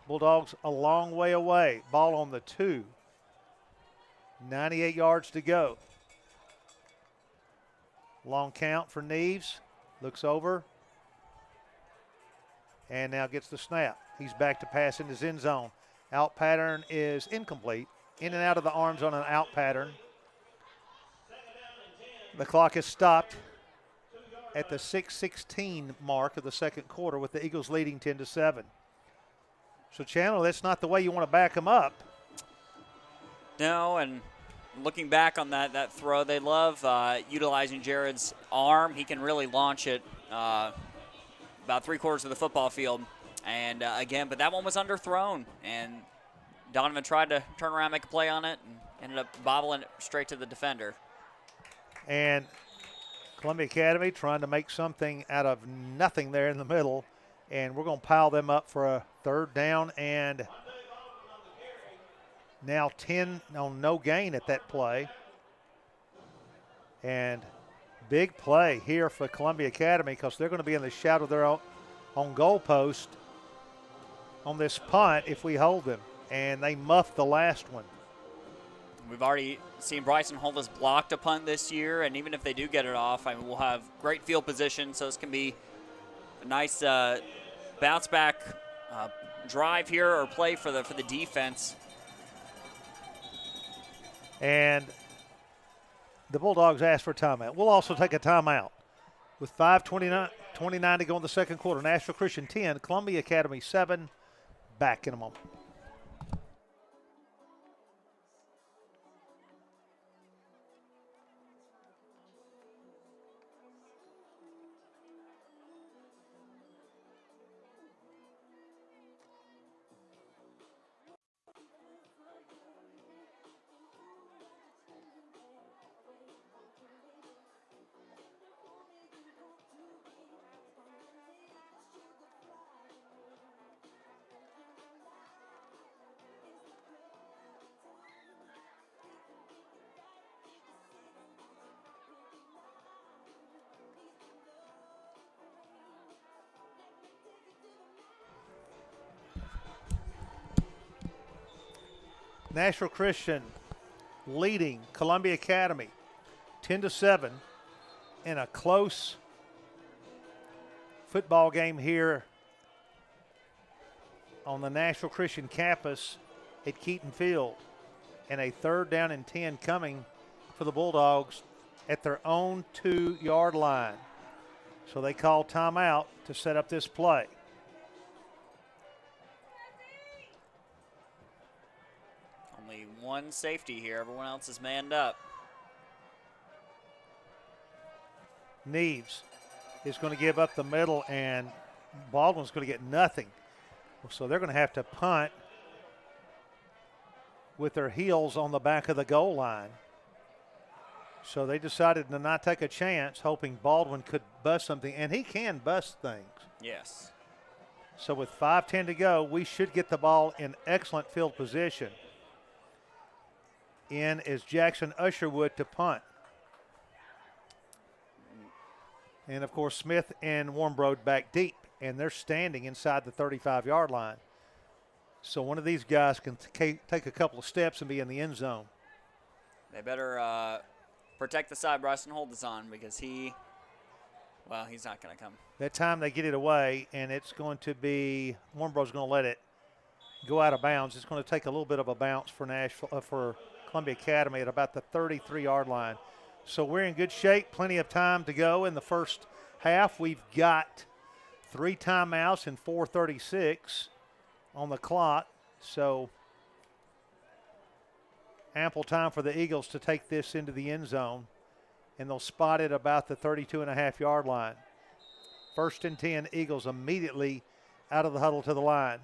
Bulldogs a long way away. Ball on the 2. 98 yards to go. Long count for Neves. Looks over. And now gets the snap. He's back to pass in his end zone. Out pattern is incomplete. In and out of the arms on an out pattern. The clock is stopped at the 6:16 mark of the second quarter with the Eagles leading 10-7. So, Chandler, that's not the way you want to back them up. No, and looking back on that throw, they love utilizing Jared's arm. He can really launch it about 3/4 of the football field. And, again, but that one was underthrown. And Donovan tried to turn around, make a play on it, and ended up bobbling it straight to the defender. And Columbia Academy trying to make something out of nothing there in the middle. And we're going to pile them up for a third down and now 10 on no gain at that play. And big play here for Columbia Academy because they're going to be in the shadow there on goal post on this punt if we hold them. And they muffed the last one. We've already seen Bryson Holtis blocked a punt this year, and even if they do get it off, I mean, we'll have great field position, so this can be a nice bounce back drive here or play for the defense. And the Bulldogs asked for a timeout. We'll also take a timeout. With 5:29 to go in the second quarter, Nashville Christian 10, Columbia Academy 7. Back in a moment. Nashville Christian leading Columbia Academy 10-7 in a close football game here on the Nashville Christian campus at Keaton Field. And a third down and 10 coming for the Bulldogs at their own 2-yard line. So they call timeout to set up this play. Only one safety here. Everyone else is manned up. Neves is going to give up the middle, and Baldwin's going to get nothing. So they're going to have to punt with their heels on the back of the goal line. So they decided to not take a chance, hoping Baldwin could bust something, and he can bust things. Yes. So with 5:10 to go, we should get the ball in excellent field position. In is Jackson Usherwood to punt. And, of course, Smith and Warmbroad back deep, and they're standing inside the 35-yard line. So one of these guys can take a couple of steps and be in the end zone. They better protect the side Bryson Holt is on because he's not going to come. That time they get it away, and it's going to be Warmbroad's going to let it go out of bounds. It's going to take a little bit of a bounce for for Columbia Academy at about the 33-yard line. So we're in good shape, plenty of time to go in the first half. We've got 3 timeouts and 4:36 on the clock. So ample time for the Eagles to take this into the end zone, and they'll spot it about the 32.5-yard line. 1st and 10, Eagles immediately out of the huddle to the line.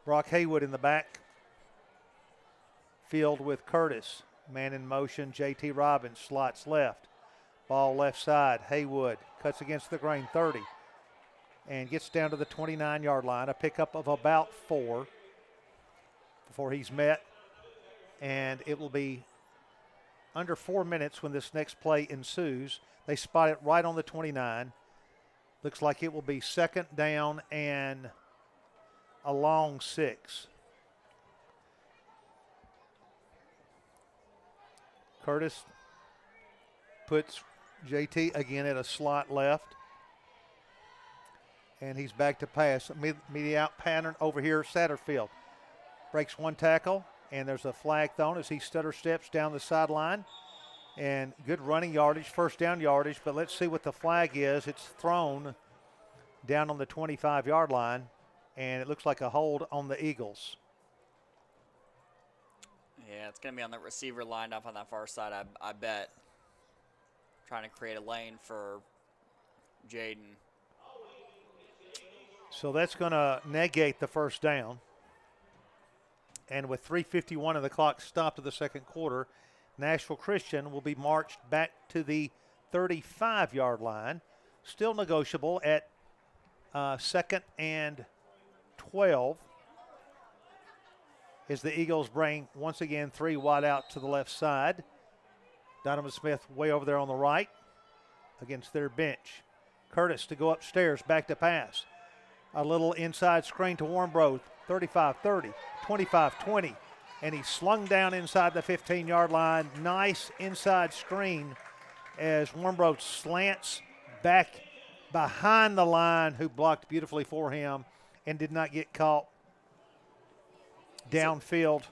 Brock Haywood in the back field with Curtis. Man in motion, J.T. Robbins slots left. Ball left side. Haywood cuts against the grain, 30, and gets down to the 29-yard line. A pickup of about 4 before he's met. And it will be under 4 minutes when this next play ensues. They spot it right on the 29. Looks like it will be 2nd down and a long 6. Curtis puts JT again at a slot left. And he's back to pass. Media out pattern over here, Satterfield. Breaks one tackle, and there's a flag thrown as he stutter steps down the sideline. And good running yardage, 1st down yardage, but let's see what the flag is. It's thrown down on the 25-yard line, and it looks like a hold on the Eagles. Yeah, it's going to be on the receiver lined up on that far side, I bet. Trying to create a lane for Jaden. So that's going to negate the 1st down. And with 3:51 of the clock stopped of the second quarter, Nashville Christian will be marched back to the 35-yard line. Still negotiable at 2nd and 12. As the Eagles bring, once again, 3 wide out to the left side. Donovan Smith way over there on the right against their bench. Curtis to go upstairs, back to pass. A little inside screen to Warnbro, 35-30, 25-20. And he slung down inside the 15-yard line. Nice inside screen as Warnbro slants back behind the line, who blocked beautifully for him and did not get caught downfield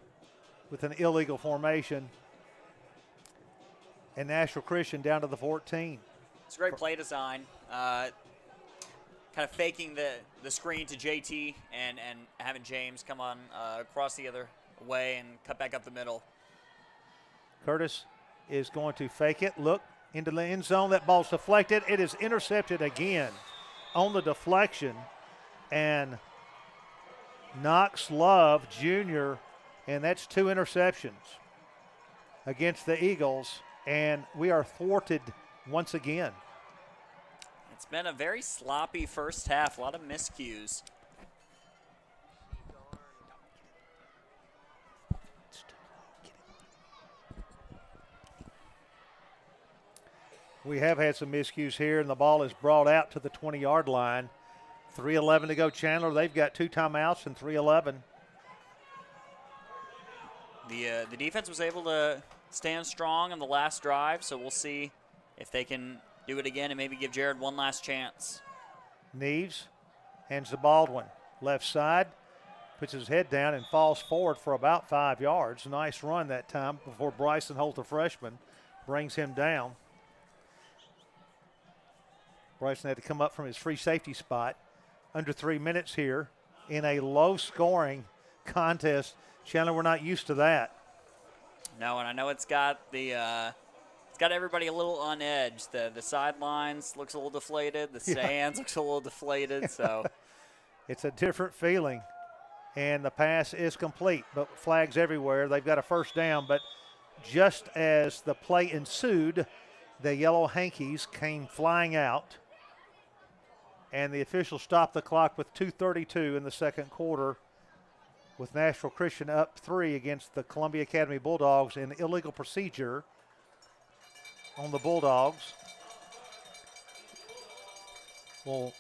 with an illegal formation. And Nashville Christian down to the 14. It's a great play design. Kind of faking the screen to JT and having James come on across the other way and cut back up the middle. Curtis is going to fake it, look into the end zone. That ball's deflected. It is intercepted again on the deflection. And Knox Love Jr., and that's 2 interceptions against the Eagles, and we are thwarted once again. It's been a very sloppy first half, a lot of miscues. We have had some miscues here, and the ball is brought out to the 20-yard line. 3:11 to go, Chandler. They've got 2 timeouts and 3:11. The defense was able to stand strong on the last drive, so we'll see if they can do it again and maybe give Jared one last chance. Neves hands to Baldwin. Left side, puts his head down and falls forward for about 5 yards. Nice run that time before Bryson Holt, the freshman, brings him down. Bryson had to come up from his free safety spot. Under 3 minutes here in a low-scoring contest. Chandler, we're not used to that. No, and I know it's got everybody a little on edge. The sidelines looks a little deflated. The stands looks a little deflated. So it's a different feeling. And the pass is complete, but flags everywhere. They've got a first down, but just as the play ensued, the yellow hankies came flying out. And the official stopped the clock with 2:32 in the second quarter, with Nashville Christian up 3 against the Columbia Academy Bulldogs in illegal procedure on the Bulldogs. Well,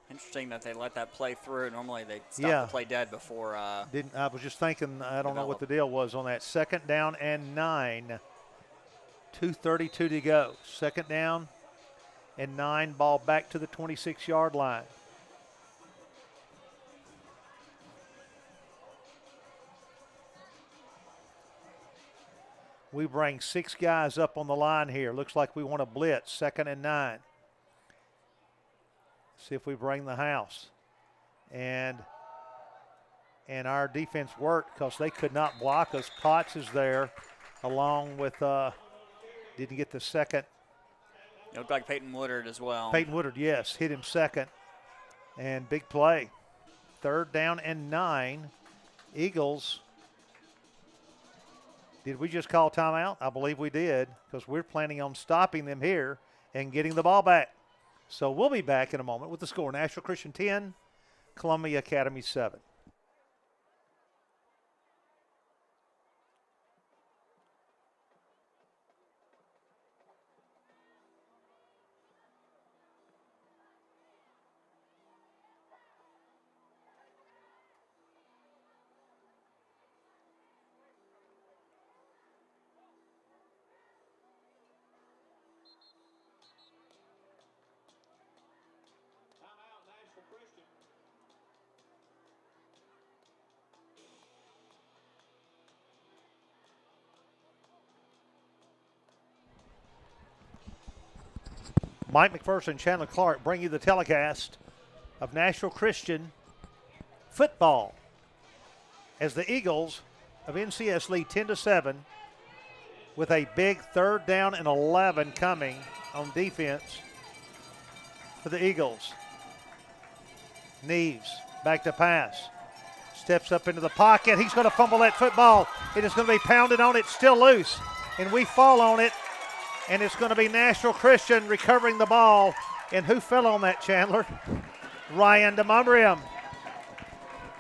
interesting that they let that play through. Normally they stop the play dead before. I was just thinking, I don't know what the deal was on that. 2nd down and 9. 2:32 to go. 2nd down and 9, ball back to the 26-yard line. We bring 6 guys up on the line here. Looks like we want to blitz, 2nd and 9. See if we bring the house. And our defense worked because they could not block us. Potts is there along with, didn't get the second. It looked like Peyton Woodard as well. Peyton Woodard, yes, hit him second. And big play. 3rd down and 9. Eagles. Did we just call timeout? I believe we did, because we're planning on stopping them here and getting the ball back. So we'll be back in a moment with the score. Nashville Christian 10, Columbia Academy 7. Timeout, Nashville Christian. Mike McPherson and Chandler Clark bring you the telecast of Nashville Christian football as the Eagles of NCS lead 10-7 with a big 3rd down and 11 coming on defense for the Eagles. Neves back to pass. Steps up into the pocket. He's going to fumble that football. It is going to be pounded on. It's still loose. And we fall on it. And it's going to be Nashville Christian recovering the ball. And who fell on that, Chandler? Ryan DeMumriam.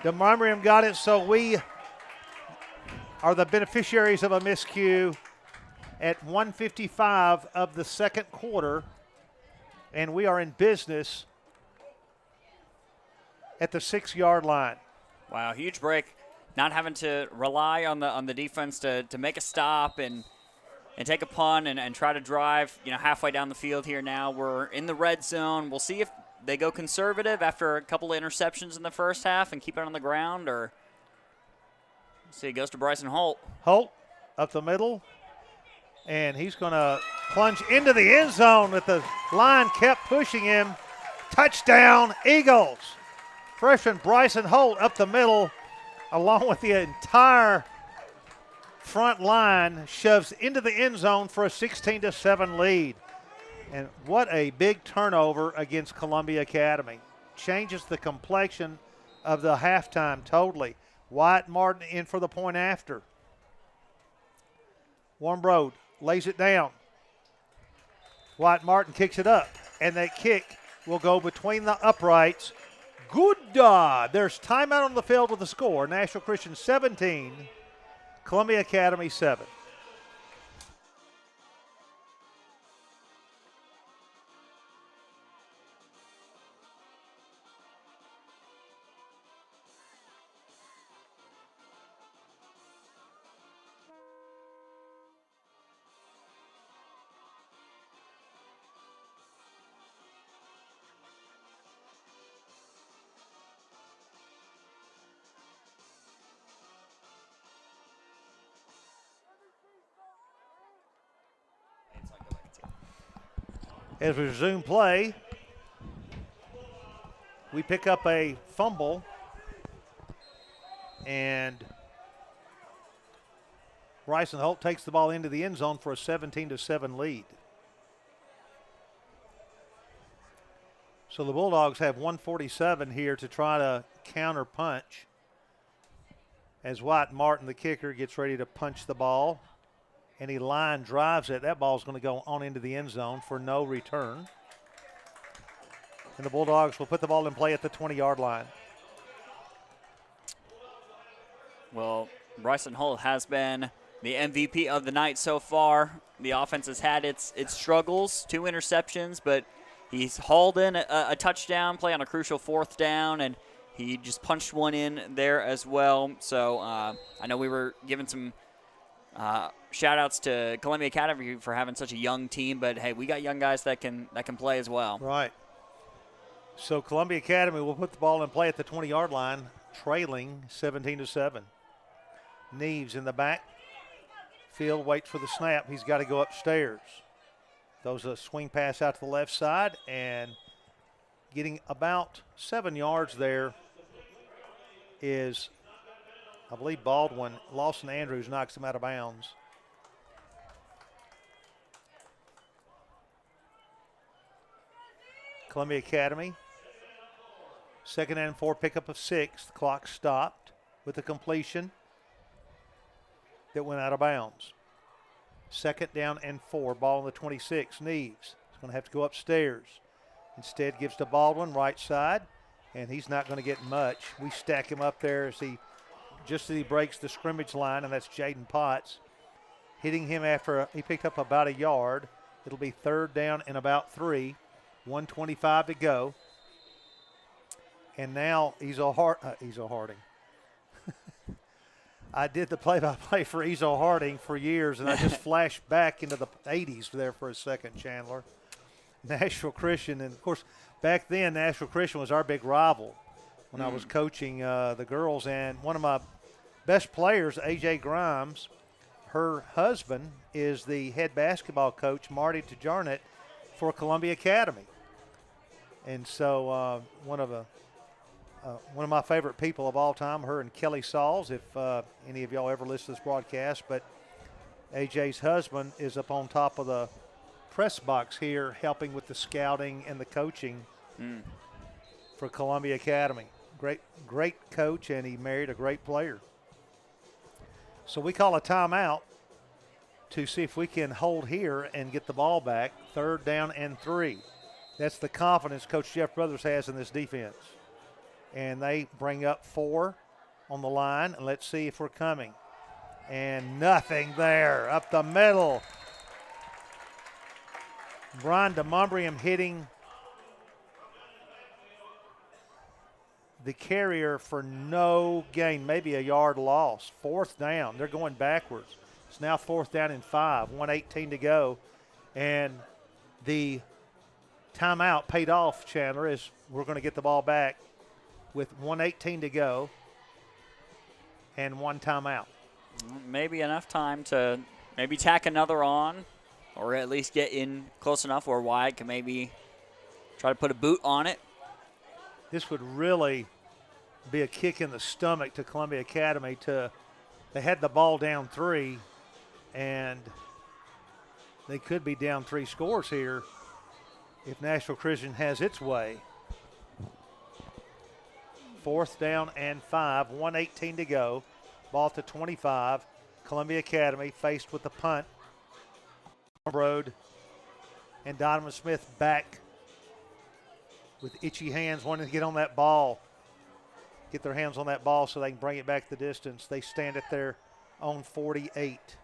DeMumriam got it, so we are the beneficiaries of a miscue at 1:55 of the second quarter. And we are in business at the 6-yard line. Wow, huge break. Not having to rely on the defense to make a stop and take a punt and try to drive, halfway down the field here now. We're in the red zone. We'll see if they go conservative after a couple of interceptions in the first half and keep it on the ground, or see, it goes to Bryson Holt. Holt up the middle, and he's going to plunge into the end zone with the line kept pushing him. Touchdown, Eagles. Freshman Bryson Holt up the middle, along with the entire front line, shoves into the end zone for a 16-7 lead. And what a big turnover against Columbia Academy. Changes the complexion of the halftime totally. Wyatt Martin in for the point after. Warmbroad lays it down. Wyatt Martin kicks it up, and that kick will go between the uprights. Good. There's timeout on the field with the score. Nashville Christian 17, Columbia Academy 7. As we resume play, we pick up a fumble, and Bryson Holt takes the ball into the end zone for a 17-7 lead. So the Bulldogs have 1:47 here to try to counter punch as Wyatt Martin, the kicker, gets ready to punch the ball. And he line drives it. That ball's going to go on into the end zone for no return. And the Bulldogs will put the ball in play at the 20-yard line. Well, Bryson Holt has been the MVP of the night so far. The offense has had its struggles, 2 interceptions, but he's hauled in a touchdown play on a crucial 4th down, and he just punched one in there as well. So I know we were giving some shout-outs to Columbia Academy for having such a young team, but, hey, we got young guys that can play as well. Right. So Columbia Academy will put the ball in play at the 20-yard line, trailing 17-7. Neves in the back field, waits for the snap. He's got to go upstairs. Throws a swing pass out to the left side, and getting about 7 yards there is, I believe, Baldwin. Lawson Andrews knocks him out of bounds. Columbia Academy, 2nd and 4, pickup of 6. The clock stopped with a completion that went out of bounds. 2nd down and 4, ball on the 26. Neves is going to have to go upstairs. Instead gives to Baldwin, right side, and he's not going to get much. We stack him up there as he breaks the scrimmage line, and that's Jaden Potts. Hitting him after he picked up about a yard. It'll be 3rd down and about 3. 1:25 to go. And now Ezel Harding. I did the play-by-play for Ezel Harding for years, and I just flashed back into the 80s there for a second, Chandler. Nashville Christian, and, of course, back then Nashville Christian was our big rival when I was coaching the girls. And one of my best players, A.J. Grimes, her husband is the head basketball coach, Marty Tjarnett, for Columbia Academy. And so one of my favorite people of all time, her and Kelly Sauls, if any of y'all ever listen to this broadcast. But AJ's husband is up on top of the press box here helping with the scouting and the coaching for Columbia Academy. great coach, and he married a great player. So we call a timeout to see if we can hold here and get the ball back. 3rd down and 3. That's the confidence Coach Jeff Brothers has in this defense. And they bring up 4 on the line, and let's see if we're coming. And nothing there, up the middle. Brian DeMumbrium hitting the carrier for no gain, maybe a yard loss. 4th down, they're going backwards. It's now 4th down and 5, 1:18 to go. And the timeout paid off, Chandler, as we're going to get the ball back with 1:18 to go and 1 timeout. Maybe enough time to maybe tack another on, or at least get in close enough where Wyatt can maybe try to put a boot on it. This would really be a kick in the stomach to Columbia Academy. They had the ball down 3, and they could be down 3 scores here if Nashville Christian has its way. 4th down and 5, 1:18 to go. Ball to 25. Columbia Academy faced with the punt. Road and Donovan Smith back with itchy hands, wanting to get on that ball, get their hands on that ball so they can bring it back the distance. They stand at their own 48.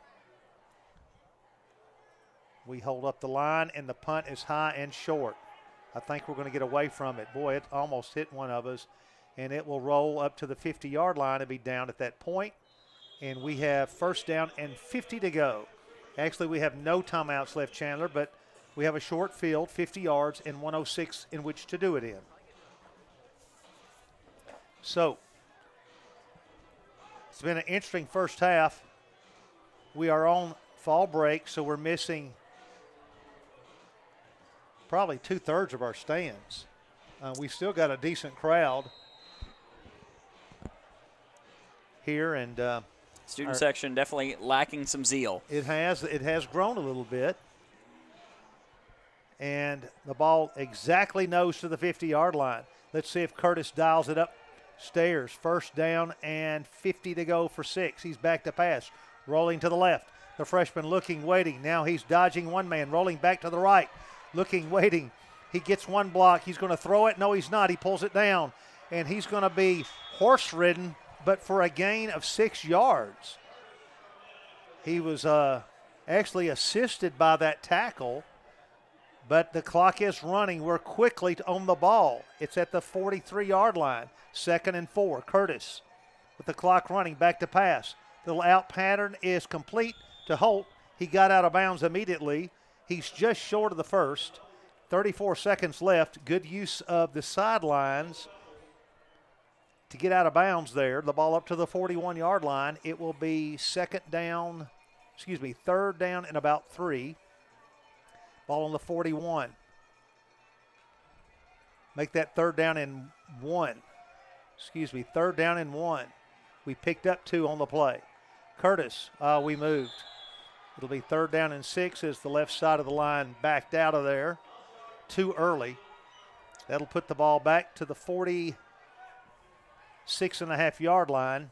We hold up the line, and the punt is high and short. I think we're going to get away from it. Boy, it almost hit one of us, and it will roll up to the 50-yard line and be down at that point. And we have 1st down and 50 to go. Actually, we have no timeouts left, Chandler, but we have a short field, 50 yards, and 106 in which to do it in. So, it's been an interesting first half. We are on fall break, so we're missing probably 2/3 of our stands. We still got a decent crowd here, and Student section definitely lacking some zeal. It has grown a little bit. And the ball exactly nose to the 50-yard line. Let's see if Curtis dials it upstairs. 1st down and 50 to go for 6. He's back to pass, rolling to the left. The freshman looking, waiting. Now he's dodging one man, rolling back to the right, looking, waiting. He gets one block. He's going to throw it. No, he's not. He pulls it down, and he's going to be horse-ridden, but for a gain of 6 yards. He was actually assisted by that tackle, but the clock is running. We're quickly on the ball. It's at the 43-yard line. 2nd and 4. Curtis with the clock running, back to pass. The out pattern is complete to Holt. He got out of bounds immediately. He's just short of the first. 34 seconds left. Good use of the sidelines to get out of bounds there. The ball up to the 41-yard line. It will be 3rd down and about 3. Ball on the 41. Make that 3rd down and 1. 3rd down and 1. We picked up 2 on the play. Curtis, we moved. It'll be 3rd down and 6 as the left side of the line backed out of there too early. That'll put the ball back to the 46.5-yard line.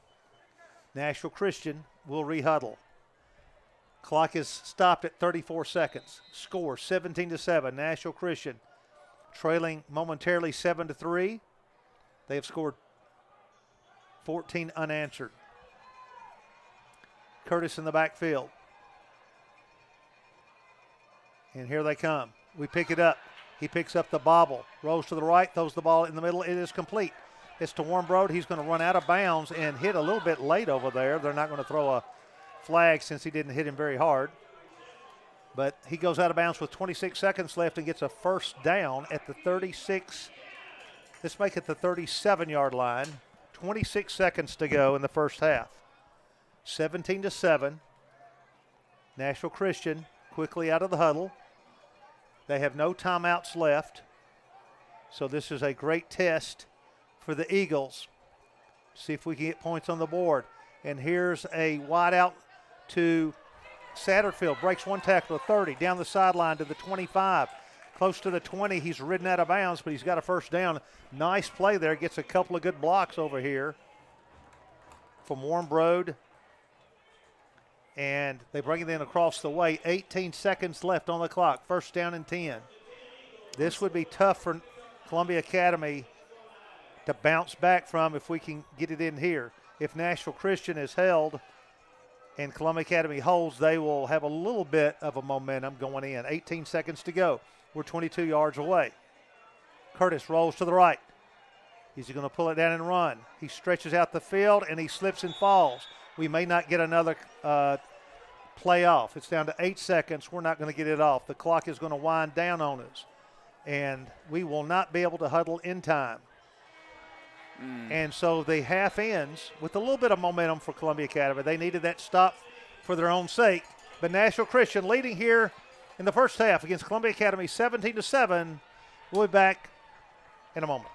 Nashville Christian will rehuddle. Clock is stopped at 34 seconds. Score 17-7. Nashville Christian trailing momentarily 7-3. They have scored 14 unanswered. Curtis in the backfield. And here they come. We pick it up. He picks up the bobble, rolls to the right, throws the ball in the middle. It is complete. It's to Warmbroad. He's going to run out of bounds and hit a little bit late over there. They're not going to throw a flag since he didn't hit him very hard. But he goes out of bounds with 26 seconds left and gets a 1st down at the 36. Let's make it the 37-yard line. 26 seconds to go in the first half. 17-7. Nashville Christian quickly out of the huddle. They have no timeouts left. So this is a great test for the Eagles. See if we can get points on the board. And here's a wide out to Satterfield. Breaks one tackle to 30. Down the sideline to the 25. close to the 20. He's ridden out of bounds, but he's got a first down. Nice play there. Gets a couple of good blocks over here from Warmbroad. And they bring it in across the way. 18 seconds left on the clock. First down and 10. This would be tough for Columbia Academy to bounce back from if we can get it in here. If Nashville Christian is held and Columbia Academy holds, they will have a little bit of a momentum going in. 18 seconds to go. We're 22 yards away. Curtis rolls to the right. He's going to pull it down and run. He stretches out the field, and he slips and falls. We may not get another play off. It's down to 8 seconds. We're not going to get it off. The clock is going to wind down on us, and we will not be able to huddle in time. And so the half ends with a little bit of momentum for Columbia Academy. They needed that stop for their own sake. But Nashville Christian leading here in the first half against Columbia Academy 17-7. We'll be back in a moment.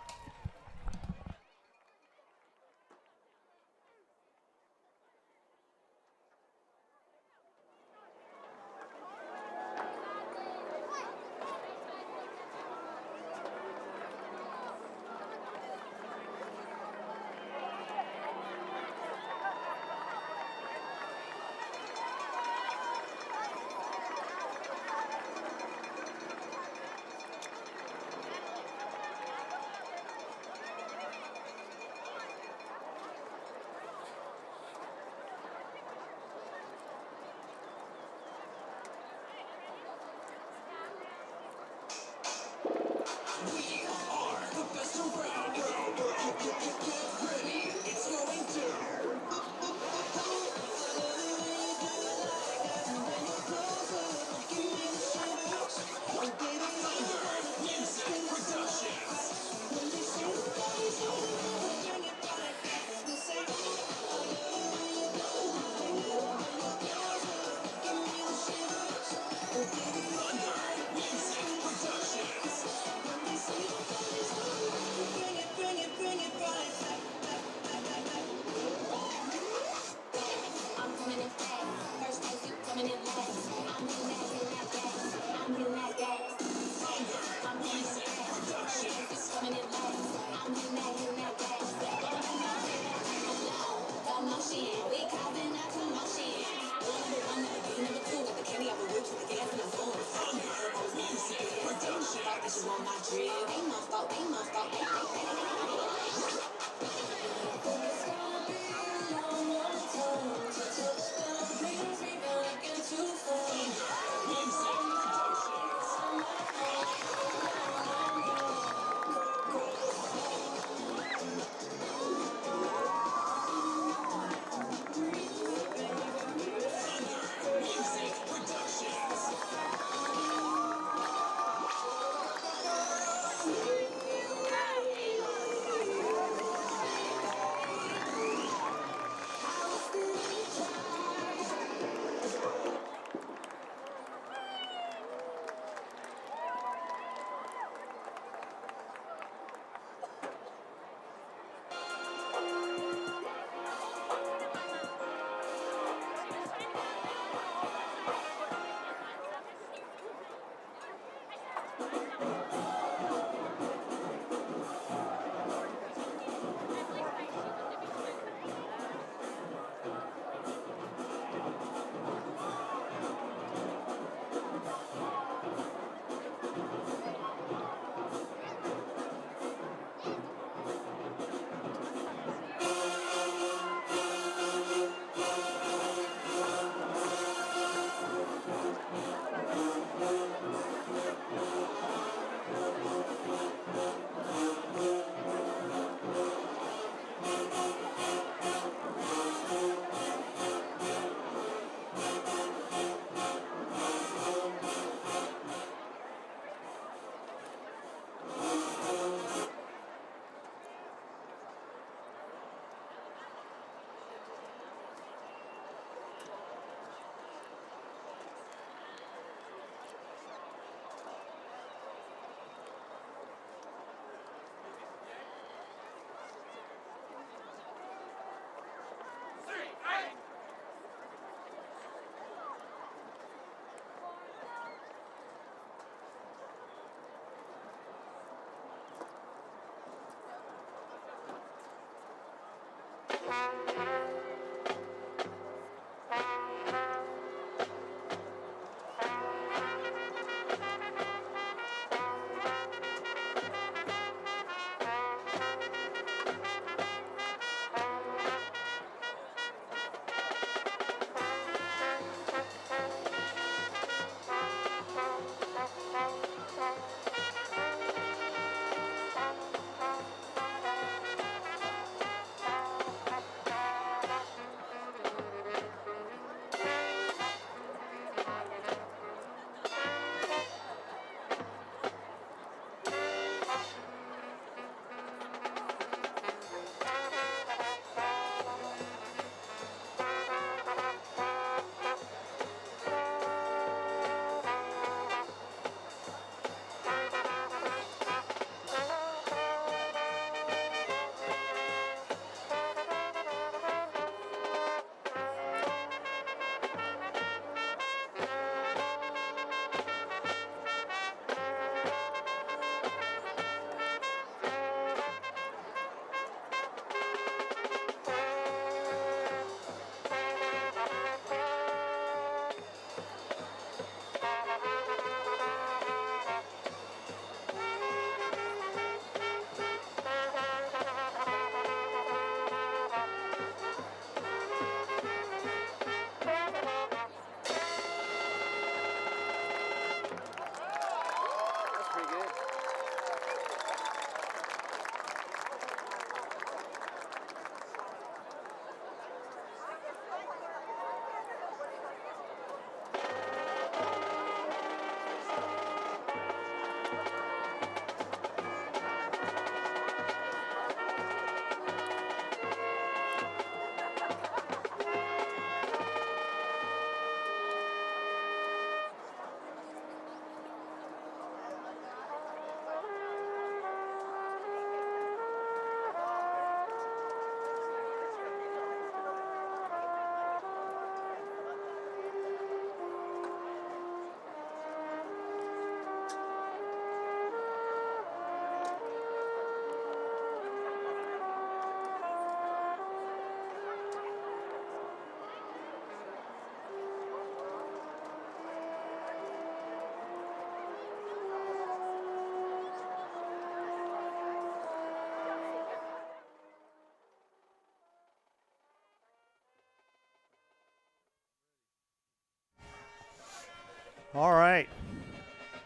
All right.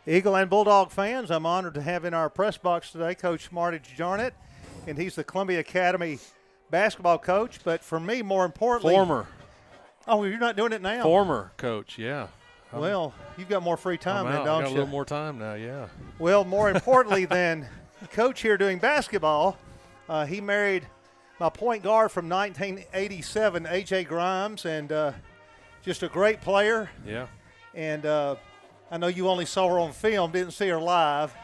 Eagle and Bulldog fans, I'm honored to have in our press box today Coach Marty Jarnett, and he's the Columbia Academy basketball coach. But for me, more importantly, Former. Oh, you're not doing it now. Former coach, yeah. Well, you've got more free time I'm then, out. don't I got you? a little more time now, yeah. Well, more importantly than coach here doing basketball, he married my point guard from 1987, A.J. Grimes, and just a great player. Yeah. And I know you only saw her on film, didn't see her live.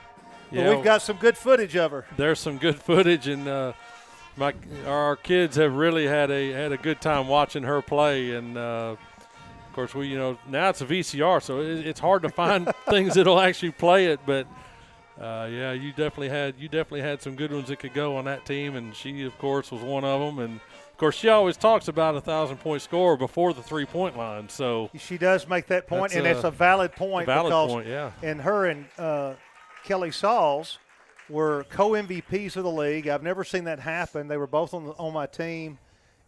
But Yeah, we've got some good footage of her. There's some good footage, and our kids have really had a good time watching her play. And of course, now it's a VCR, so it's hard to find things that'll actually play it. But yeah, you definitely had some good ones that could go on that team, and she, of course, was one of them. And of course, she always talks about a 1,000-point score before the 3-point line. So she does make that point, and it's a valid point. Yeah. And her and Kelly Sauls were co-MVPs of the league. I've never seen that happen. They were both on my team,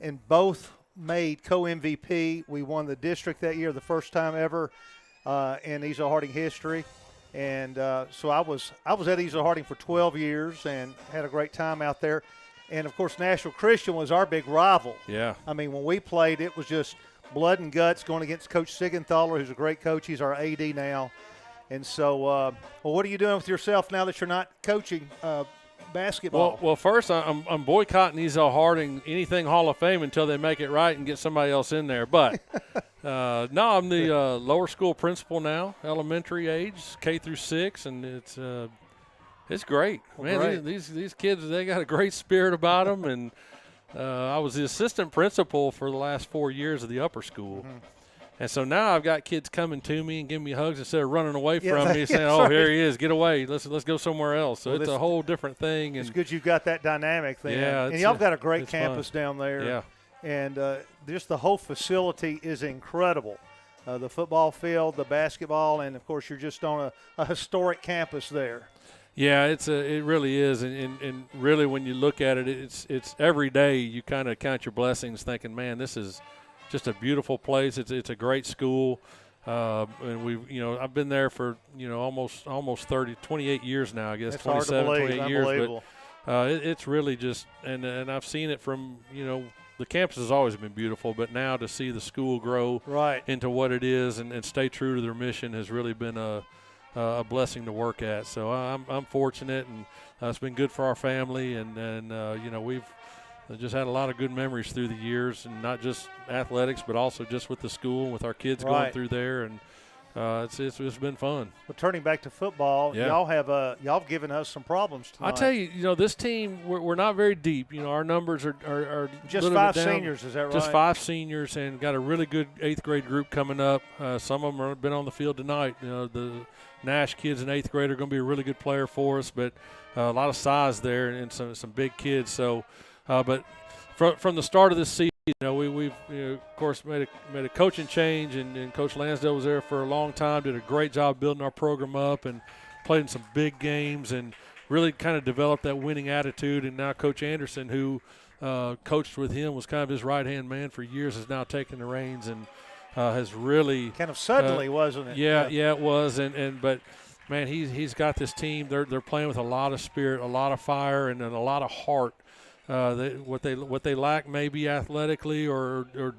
and both made co-MVP. We won the district that year, the first time ever in Easel Harding history. And so I was at Easel Harding for 12 years and had a great time out there. And, of course, Nashville Christian was our big rival. Yeah. I mean, when we played, it was just blood and guts going against Coach Sigenthaler, who's a great coach. He's our AD now. And so, well, what are you doing with yourself now that you're not coaching basketball? Well, first, I'm boycotting Easel Harding anything Hall of Fame until they make it right and get somebody else in there. But, no, I'm the lower school principal now, elementary age, K through 6, and it's great. Man, great. These kids, they got a great spirit about them. And I was the assistant principal for the last 4 years of the upper school. Mm-hmm. And so now I've got kids coming to me and giving me hugs instead of running away from me saying, oh, here he is, get away, let's go somewhere else. So it's a whole different thing. And it's good you've got that dynamic there. Yeah, and y'all got a great campus fun. down there. Yeah. And just the whole facility is incredible. The football field, the basketball, and, of course, you're just on a historic campus there. Yeah, it really is, and really when you look at it, it's every day you kind of count your blessings, thinking, man, this is just a beautiful place. It's a great school, and I've been there for almost 28 years now, I guess. That's 27, hard to believe. 28 years, but it's really just and I've seen it from the campus has always been beautiful, but now to see the school grow into what it is and stay true to their mission has really been a blessing to work at. So I'm fortunate, and it's been good for our family, and we've just had a lot of good memories through the years, and not just athletics, but also just with the school and with our kids going through there, and it's been fun. Well, turning back to football, y'all have given us some problems tonight. I tell you, this team we're not very deep. Our numbers are just 5 seniors. Is that right? Just 5 seniors, and got a really good 8th grade group coming up. Some of them have been on the field tonight. The Nash kids in 8th grade are going to be a really good player for us, but a lot of size there and some big kids. So, but from the start of this season, we've of course made a coaching change, and Coach Lansdale was there for a long time. Did a great job building our program up and played in some big games and really kind of developed that winning attitude. And now Coach Anderson, who coached with him, was kind of his right-hand man for years, has now taken the reins and has really kind of suddenly, wasn't it? Yeah, it was. But man, he's got this team. They're playing with a lot of spirit, a lot of fire, and a lot of heart. What they lack maybe athletically or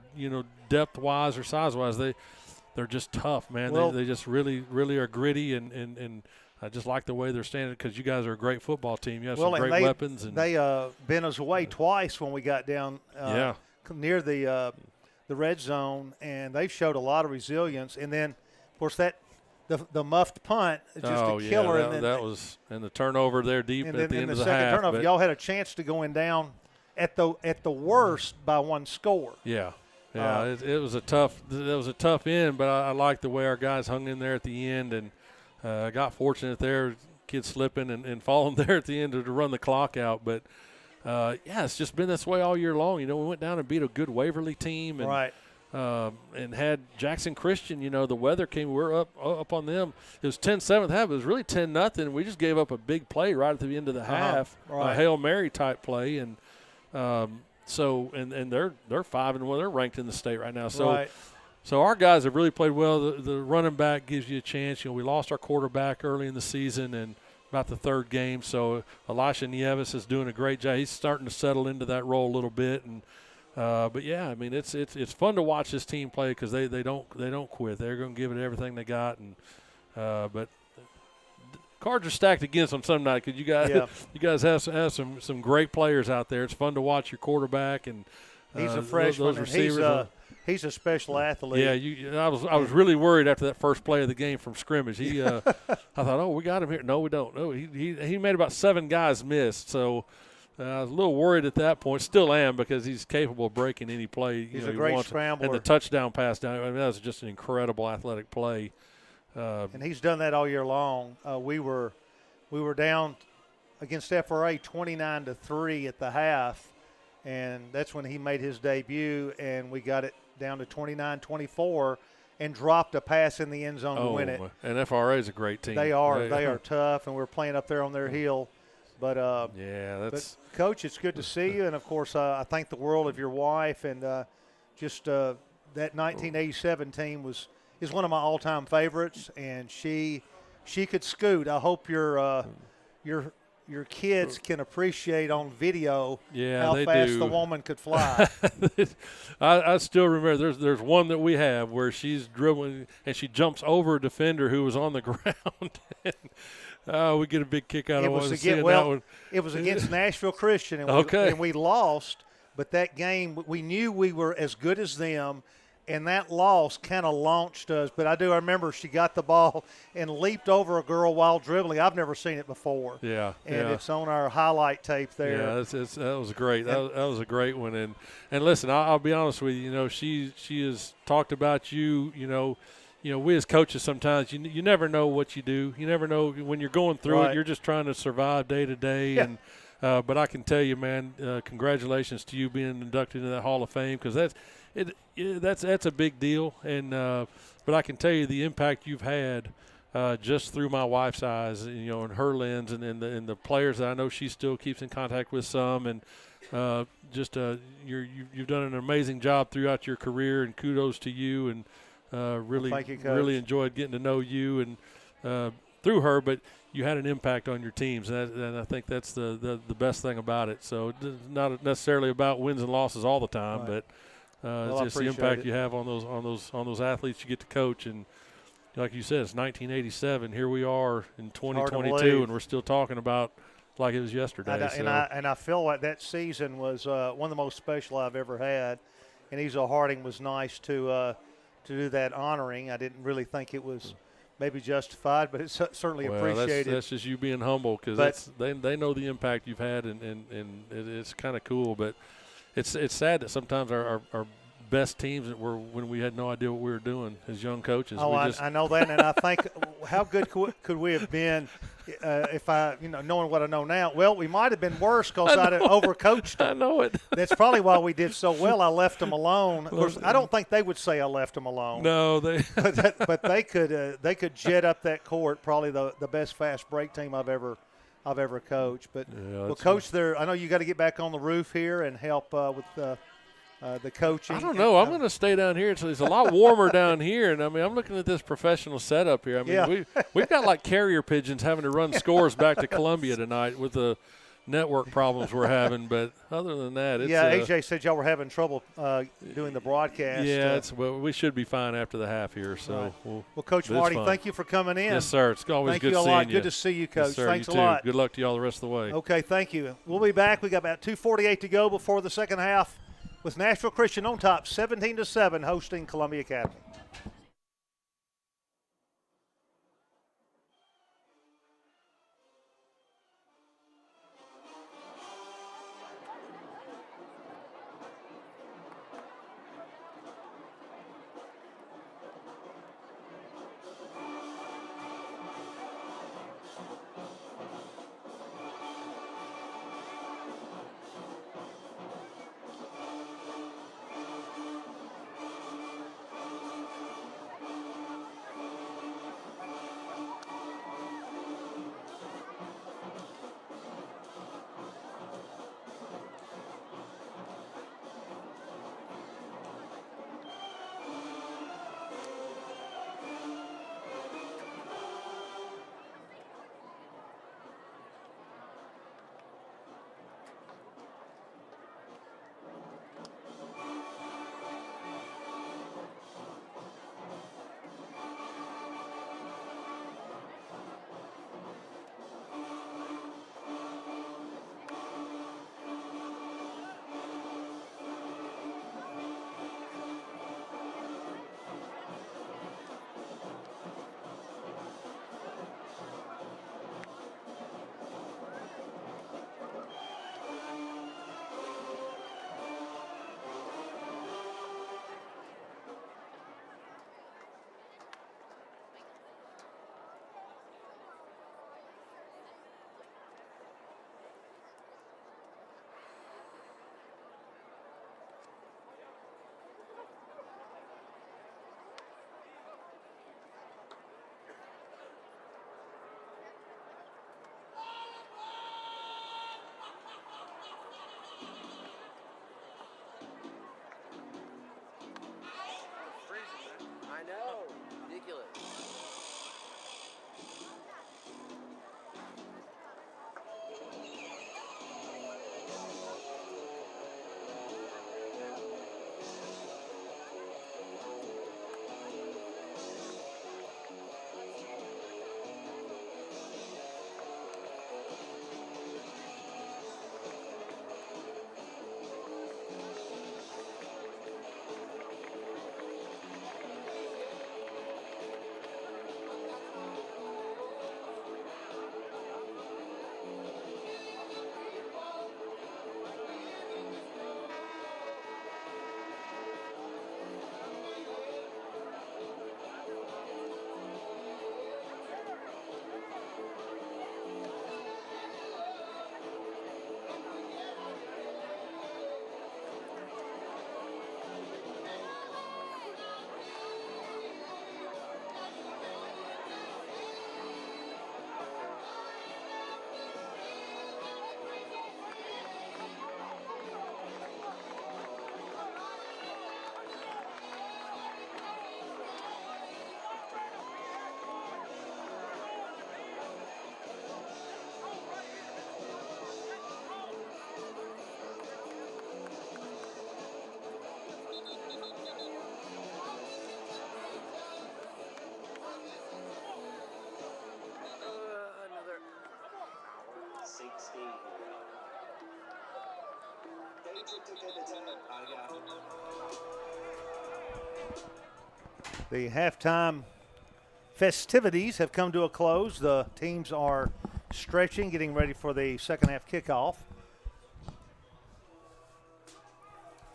depth wise or size wise, they're just tough, man. Well, they just really are gritty, and I just like the way they're standing, because you guys are a great football team. You have some great weapons. And they bent us away twice when we got down near the red zone, and they've showed a lot of resilience. And then, of course, the muffed punt is just a killer. And the turnover there deep at the end of the second half. Turnover, y'all had a chance to going down at the worst by 1 score. Yeah. It was a tough end, but I like the way our guys hung in there at the end, and got fortunate there, kids slipping and falling there at the end to run the clock out. But it's just been this way all year long. We went down and beat a good Waverly team, and and had Jackson Christian. The weather came. We were up on them. It was 10-7 half. It was really 10-0. We just gave up a big play right at the end of the half, a Hail Mary type play, and so they're 5-1. They're ranked in the state right now. So So our guys have really played well. The running back gives you a chance. We lost our quarterback early in the season and about the third game. So Elisha Nieves is doing a great job. He's starting to settle into that role a little bit. And but yeah, I mean it's fun to watch this team play because they don't quit. They're going to give it everything they got. And but cards are stacked against them some night because you guys have some great players out there. It's fun to watch your quarterback and he's a freshman. Those receivers. He's a special athlete. Yeah, I was really worried after that first play of the game from scrimmage. I thought, oh, we got him here. No, we don't. No, he made about 7 guys miss. So I was a little worried at that point. Still am because he's capable of breaking any play. He's a great scrambler. And the touchdown pass down. I mean, that was just an incredible athletic play. And he's done that all year long. We were down against FRA 29-3 at the half, and that's when he made his debut, and we got it down to 29-24 and dropped a pass in the end zone to win it. And FRA is a great team. They are tough, and we're playing up there on their heel. But that's but Coach, it's good to see you, and of course I thank the world of your wife, and that 1987 team is one of my all-time favorites, and she could scoot. I hope your kids can appreciate on video how fast the woman could fly. I still remember there's one that we have where she's dribbling and she jumps over a defender who was on the ground. We get a big kick out of it. It was against Nashville Christian, and we lost. But that game, we knew we were as good as them, and that loss kind of launched us. But I remember she got the ball and leaped over a girl while dribbling. I've never seen it before. Yeah. And it's on our highlight tape there. Yeah, that was great. That was a great one. And listen, I'll be honest with you. She has talked about you. We as coaches sometimes you never know what you do. You never know when you're going through it. You're just trying to survive day to day. Yeah. And but I can tell you, man, congratulations to you being inducted into that Hall of Fame because that's a big deal. And but I can tell you the impact you've had just through my wife's eyes, and her lens, and the players that I know she still keeps in contact with some, and you've done an amazing job throughout your career, and kudos to you. And really enjoyed getting to know you and through her, but you had an impact on your teams, and I think that's the best thing about it. So it's not necessarily about wins and losses all the time, but it's just the impact you have on those athletes you get to coach. And like you said, it's 1987. Here we are in 2022, and we're still talking about like it was yesterday. And I feel like that season was one of the most special I've ever had. And Ezo Harding was nice to do that honoring. I didn't really think it was maybe justified, but it's certainly appreciated. That's just you being humble because they know the impact you've had, and it's kind of cool. But it's sad that sometimes our best teams that were when we had no idea what we were doing as young coaches. I know that, and I think how good could we have been if knowing what I know now. Well, we might have been worse because I'd have overcoached them. I know it. That's probably why we did so well. I left them alone. Of course, I don't think they would say I left them alone. No, but they could jet up that court. Probably the best fast break team I've ever coached. But Coach, I know you got to get back on the roof here and help with the coaching. I don't know. I'm going to stay down here. It's a lot warmer down here, and I'm looking at this professional setup here. We've got like carrier pigeons having to run scores back to Columbia tonight with the network problems we're having. But other than that, it's AJ said y'all were having trouble doing the broadcast. Yeah, we should be fine after the half here. So well, Coach Marty, thank you for coming in. Yes, sir. It's always good seeing you. Thank you a lot. Good to see you, Coach. Yes, sir. Thanks you a too. lot. Good luck to y'all the rest of the way. Okay, thank you. We'll be back. We got about 2:48 to go before the second half, with Nashville Christian on top, 17-7, hosting Columbia Academy. The halftime festivities have come to a close. The teams are stretching, getting ready for the second half kickoff.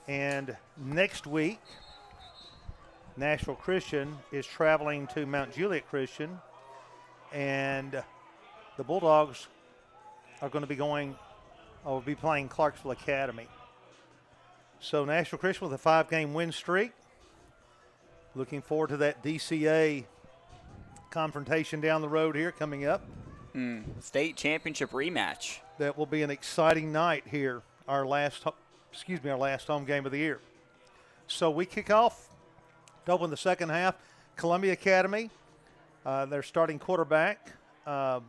And next week, Nashville Christian is traveling to Mount Juliet Christian, and the Bulldogs are going to be playing Clarksville Academy. So Nashville Christian with a 5-game win streak. Looking forward to that DCA confrontation down the road here coming up. State championship rematch. That will be an exciting night here, our last home game of the year. So we kick off to open the second half. Columbia Academy, their starting quarterback toward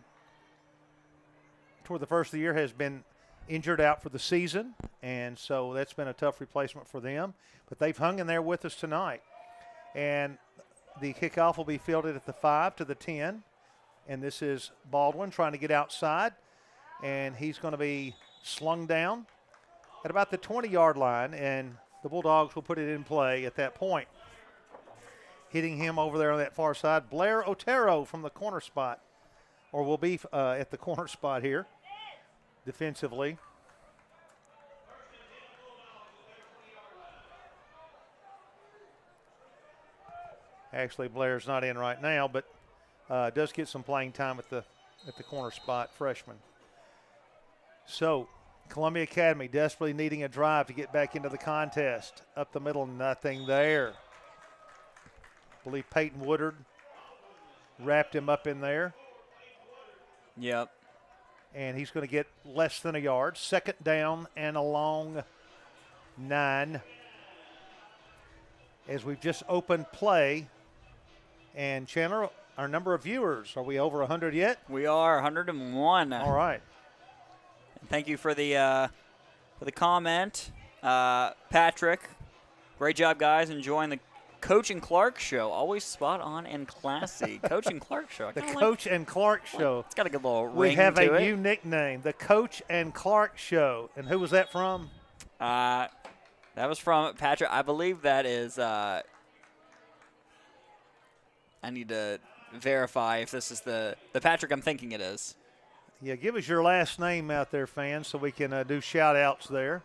the first of the year has been injured out for the season, and so that's been a tough replacement for them. But they've hung in there with us tonight. And the kickoff will be fielded at the 5 to the 10. And this is Baldwin trying to get outside. And he's going to be slung down at about the 20-yard line. And the Bulldogs will put it in play at that point. Hitting him over there on that far side, Blair Otero from the corner spot. Or will be at the corner spot here defensively. Actually, Blair's not in right now, but does get some playing time at the corner spot, freshman. So, Columbia Academy desperately needing a drive to get back into the contest. Up the middle, nothing there. I believe Peyton Woodard wrapped him up in there. Yep. And he's going to get less than a yard. Second down and a long 9. As we've just opened play. And Chandler, our number of viewers, are we over 100 yet? We are 101. All right. Thank you for the comment, Patrick. Great job, guys. Enjoying the Coach and Clark show. Always spot on and classy. Coach and Clark show. The Coach and Clark show. It's got a good little ring to it. We have a new nickname, the Coach and Clark show. And who was that from? That was from Patrick. I believe that is. I need to verify if this is the Patrick I'm thinking it is. Yeah, give us your last name out there, fans, so we can do shout-outs there.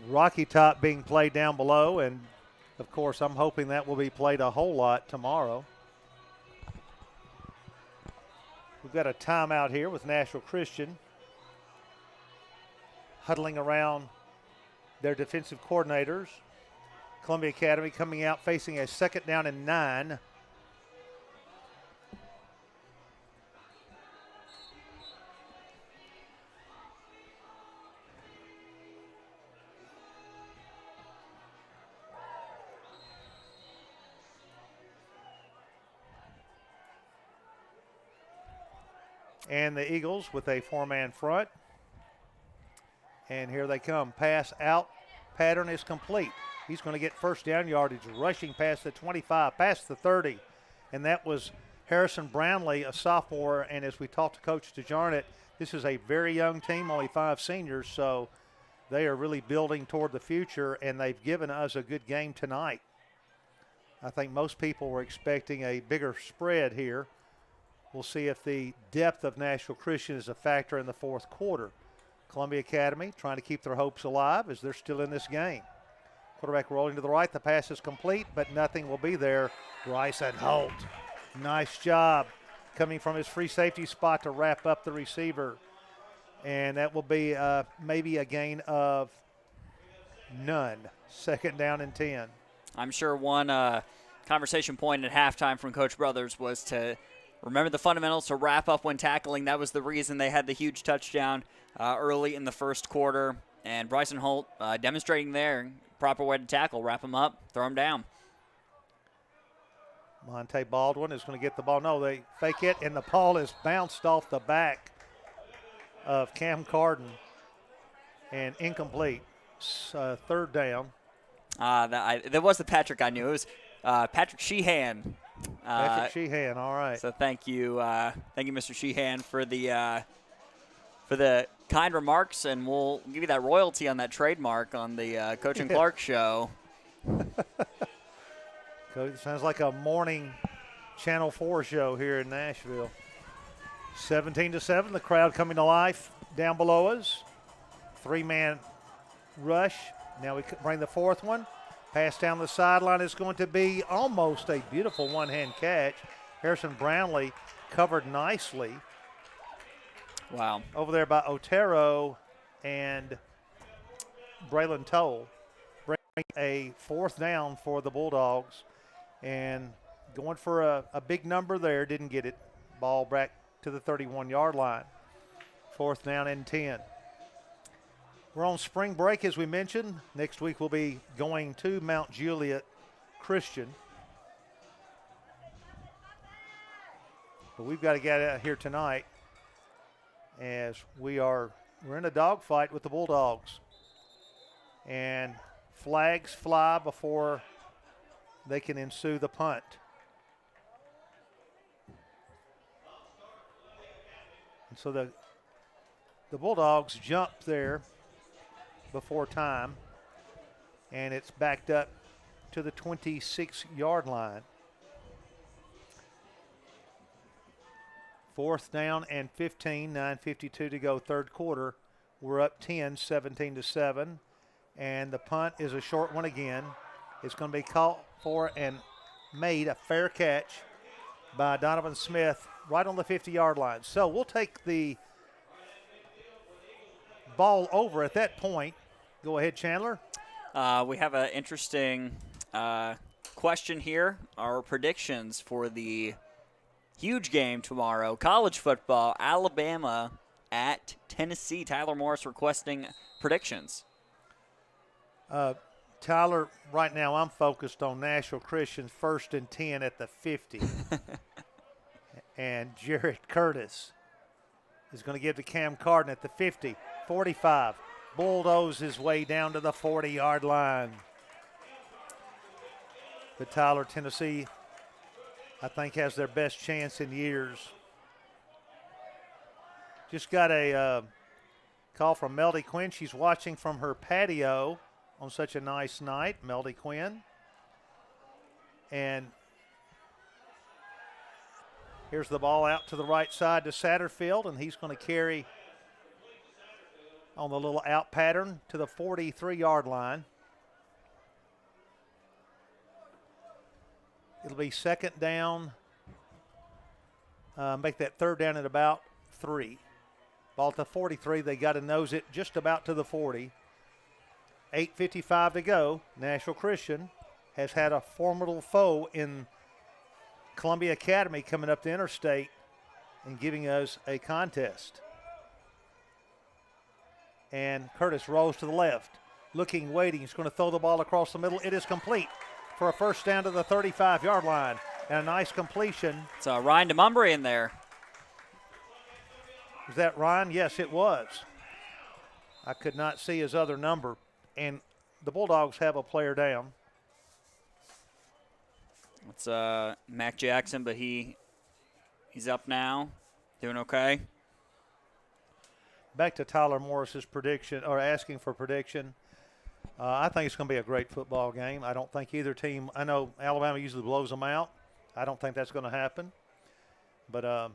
Rocky Top being played down below, and, of course, I'm hoping that will be played a whole lot tomorrow. We've got a timeout here with Nashville Christian huddling around their defensive coordinators. Columbia Academy coming out facing a second down and 9. And the Eagles with a 4-man front. And here they come. Pass out. Pattern is complete. He's going to get first down yardage, rushing past the 25, past the 30. And that was Harrison Brownlee, a sophomore. And as we talked to Coach DeJarnett, this is a very young team, only 5 seniors. So they are really building toward the future, and they've given us a good game tonight. I think most people were expecting a bigger spread here. We'll see if the depth of Nashville Christian is a factor in the fourth quarter. Columbia Academy trying to keep their hopes alive as they're still in this game. Quarterback rolling to the right. The pass is complete, but nothing will be there. Bryson Holt, nice job coming from his free safety spot to wrap up the receiver. And that will be maybe a gain of none. Second down and 10. I'm sure one conversation point at halftime from Coach Brothers was to remember the fundamentals to wrap up when tackling. That was the reason they had the huge touchdown early in the first quarter. And Bryson Holt demonstrating there, proper way to tackle, wrap him up, throw him down. Monte Baldwin is going to get the ball. No, they fake it, and the ball is bounced off the back of Cam Carden and incomplete. Third down. That was the Patrick I knew. It was Patrick Sheehan Patrick Sheehan, all right. So thank you, Mr. Sheehan, for the kind remarks, and we'll give you that royalty on that trademark on the Coach and Clark show. Coach, sounds like a morning Channel 4 show here in Nashville. 17-7, the crowd coming to life down below us. 3-man rush. Now we bring the fourth one. Pass down the sideline is going to be almost a beautiful one-hand catch. Harrison Brownlee covered nicely. Wow. Over there by Otero and Braylon Toll. Bring a fourth down for the Bulldogs. And going for a big number there, didn't get it. Ball back to the 31-yard line. Fourth down and 10. We're on spring break, as we mentioned. Next week we'll be going to Mount Juliet Christian. But we've got to get out here tonight as we're in a dogfight with the Bulldogs. And flags fly before they can ensue the punt. And so the Bulldogs jumped there before time, and it's backed up to the 26-yard line. Fourth down and 15, 9:52 to go, third quarter. We're up 10, 17-7, and the punt is a short one again. It's going to be caught for and made a fair catch by Donovan Smith right on the 50-yard line. So we'll take the ball over at that point. Go ahead, Chandler. We have an interesting question here. Our predictions for the huge game tomorrow. College football, Alabama at Tennessee. Tyler Morris requesting predictions. Tyler, right now I'm focused on Nashville Christian's 1st and 10 at the 50. And Jared Curtis is going to give to Cam Carden at the 50, 45. Bulldoze his way down to the 40-yard line. But Tyler, Tennessee, I think, has their best chance in years. Just got a call from Melody Quinn. She's watching from her patio on such a nice night, Melody Quinn. And here's the ball out to the right side to Satterfield, and he's going to carry on the little out pattern to the 43-yard line. It'll be second down. Make that third down at about 3. Ball at the 43. They got to nose it just about to the 40. 8:55 to go. Nashville Christian has had a formidable foe in Columbia Academy coming up the interstate and giving us a contest. And Curtis rolls to the left, looking, waiting. He's going to throw the ball across the middle. It is complete for a first down to the 35-yard line. And a nice completion. It's Ryan DeMumbry in there. Was that Ryan? Yes, it was. I could not see his other number. And the Bulldogs have a player down. It's Mac Jackson, but he's up now, doing okay. Back to Tyler Morris's prediction, or asking for prediction. I think it's going to be a great football game. I don't think either team, I know Alabama usually blows them out. I don't think that's going to happen. But I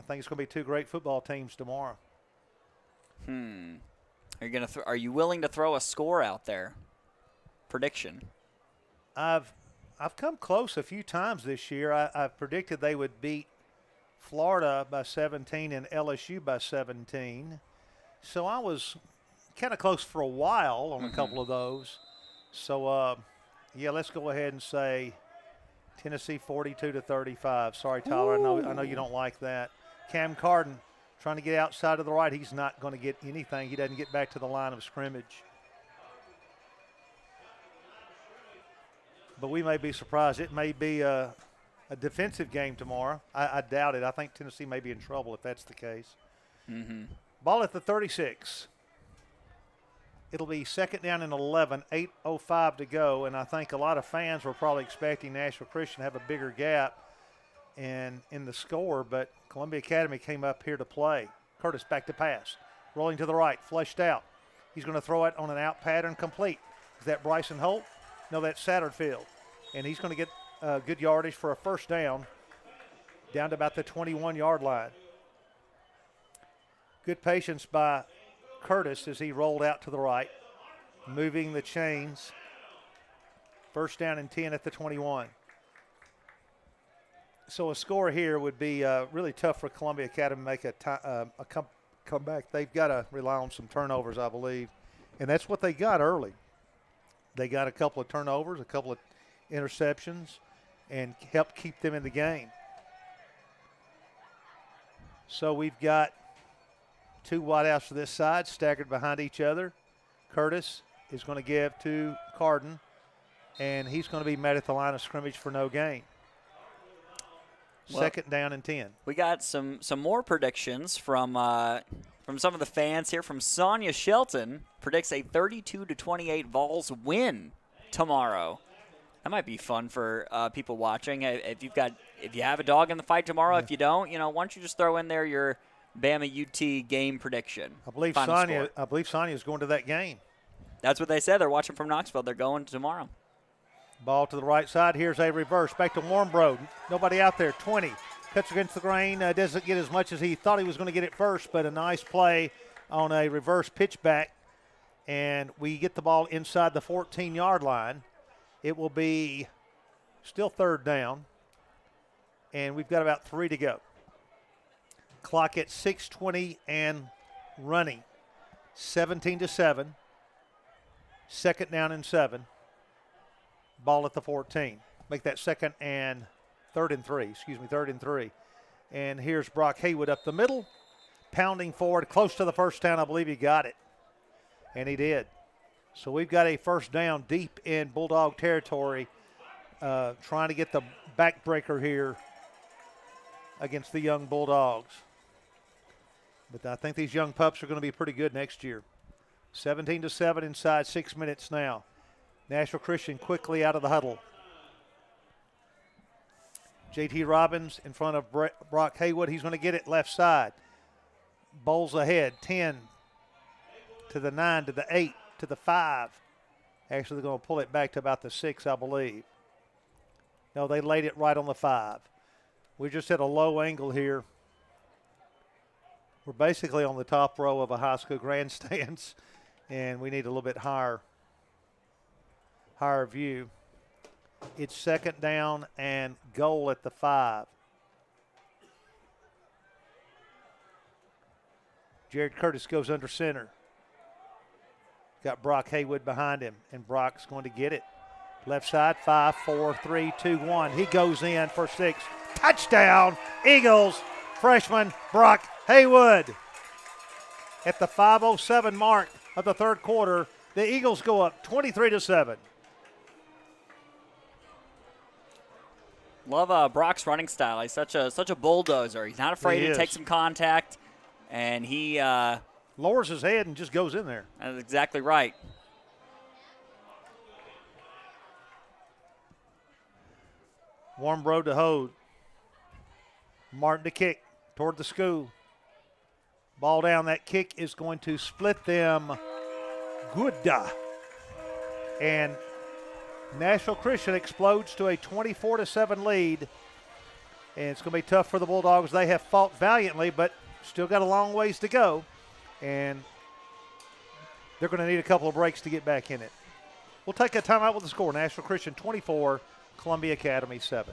think it's going to be two great football teams tomorrow. Are you willing to throw a score out there? Prediction. I've come close a few times this year. I've predicted they would beat Florida by 17 and LSU by 17. So I was kind of close for a while on a couple of those. So, yeah, let's go ahead and say Tennessee 42-35. Sorry, Tyler, I know you don't like that. Cam Carden trying to get outside to the right. He's not going to get anything. He doesn't get back to the line of scrimmage. But we may be surprised. It may be a defensive game tomorrow. I doubt it. I think Tennessee may be in trouble if that's the case. Ball at the 36. It'll be second down and 11, 8:05 to go, and I think a lot of fans were probably expecting Nashville Christian to have a bigger gap in the score, but Columbia Academy came up here to play. Curtis back to pass, rolling to the right, flushed out. He's going to throw it on an out pattern, complete. Is that Bryson Holt? No, that's Satterfield, and he's going to get good yardage for a first down to about the 21-yard line. Good patience by Curtis as he rolled out to the right, moving the chains. First down and 10 at the 21. So a score here would be really tough for Columbia Academy to make a comeback. They've got to rely on some turnovers, I believe, and that's what they got early. They got a couple of turnovers, a couple of interceptions, and helped keep them in the game. So we've got two wideouts to this side, staggered behind each other. Curtis is going to give to Carden, and he's going to be met at the line of scrimmage for no gain. Second down and 10. We got some more predictions from some of the fans here. From Sonia Shelton, predicts a 32-28 Vols win tomorrow. That might be fun for people watching. If you have a dog in the fight tomorrow, if you don't, why don't you just throw in there your Bama UT game prediction? I believe Sonia is going to that game. That's what they said. They're watching from Knoxville. They're going tomorrow. Ball to the right side. Here's a reverse. Back to Warmbro. Nobody out there. 20. Cuts against the grain. Doesn't get as much as he thought he was going to get it first, but a nice play on a reverse pitch back. And we get the ball inside the 14-yard line. It will be still third down. And we've got about 3 to go. Clock at 6:20 and running. 17-7. Second down and 7. Ball at the 14. Make that third and three. And here's Brock Haywood up the middle, pounding forward, close to the first down. I believe he got it, and he did. So we've got a first down deep in Bulldog territory, trying to get the backbreaker here against the young Bulldogs. But I think these young pups are going to be pretty good next year. 17-7 inside 6 minutes now. Nashville Christian quickly out of the huddle. J.T. Robbins in front of Brock Haywood. He's going to get it left side. Bowles ahead. 10 to the 9 to the 8 to the 5. Actually, they're going to pull it back to about the 6, I believe. No, they laid it right on the 5. We're just at a low angle here. We're basically on the top row of a high school grandstands, and we need a little bit higher view. It's second down and goal at the 5. Jared Curtis goes under center. Got Brock Haywood behind him, and Brock's going to get it. Left side, 5, 4, 3, 2, 1. He goes in for 6. Touchdown, Eagles, freshman Brock Haywood. At the 5:07 mark of the third quarter, the Eagles go up 23-7. Love Brock's running style. He's such a bulldozer. He's not afraid to take some contact, and he lowers his head and just goes in there. That's exactly right. Warmbro to Hode. Martin to kick toward the school. Ball down. That kick is going to split them. Good. And Nashville Christian explodes to a 24-7 lead. And it's going to be tough for the Bulldogs. They have fought valiantly, but still got a long ways to go. And they're going to need a couple of breaks to get back in it. We'll take a timeout with the score. Nashville Christian 24, Columbia Academy 7.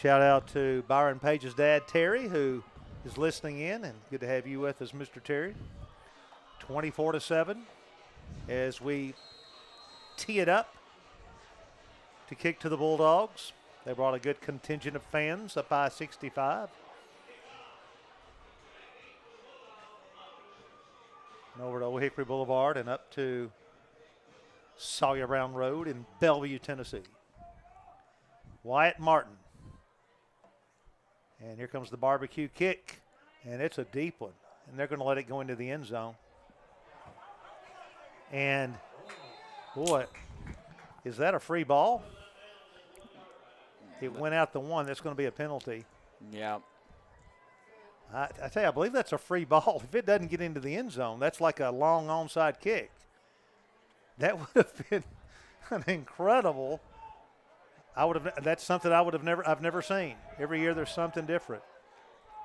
Shout out to Byron Page's dad, Terry, who is listening in, and good to have you with us, Mr. Terry. 24-7 as we tee it up to kick to the Bulldogs. They brought a good contingent of fans up I-65. And over to Old Hickory Boulevard and up to Sawyer Brown Road in Bellevue, Tennessee. Wyatt Martin. And here comes the barbecue kick, and it's a deep one. And they're going to let it go into the end zone. And, boy, is that a free ball? It went out the one. That's going to be a penalty. Yeah. I tell you, I believe that's a free ball. If it doesn't get into the end zone, that's like a long onside kick. That would have been an incredible. That's something I've never seen. Every year there's something different.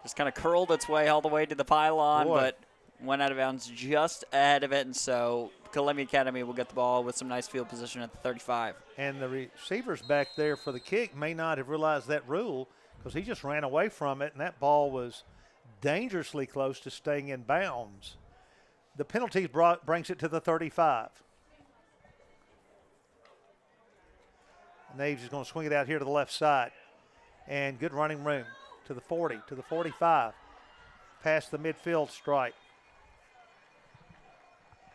Just kind of curled its way all the way to the pylon, Boy. but went out of bounds just ahead of it, and so Columbia Academy will get the ball with some nice field position at the 35. And the receivers back there for the kick may not have realized that rule because he just ran away from it, and that ball was dangerously close to staying in bounds. The penalty brings it to the 35. Naves is going to swing it out here to the left side. And good running room to the 40, to the 45. Past the midfield stripe.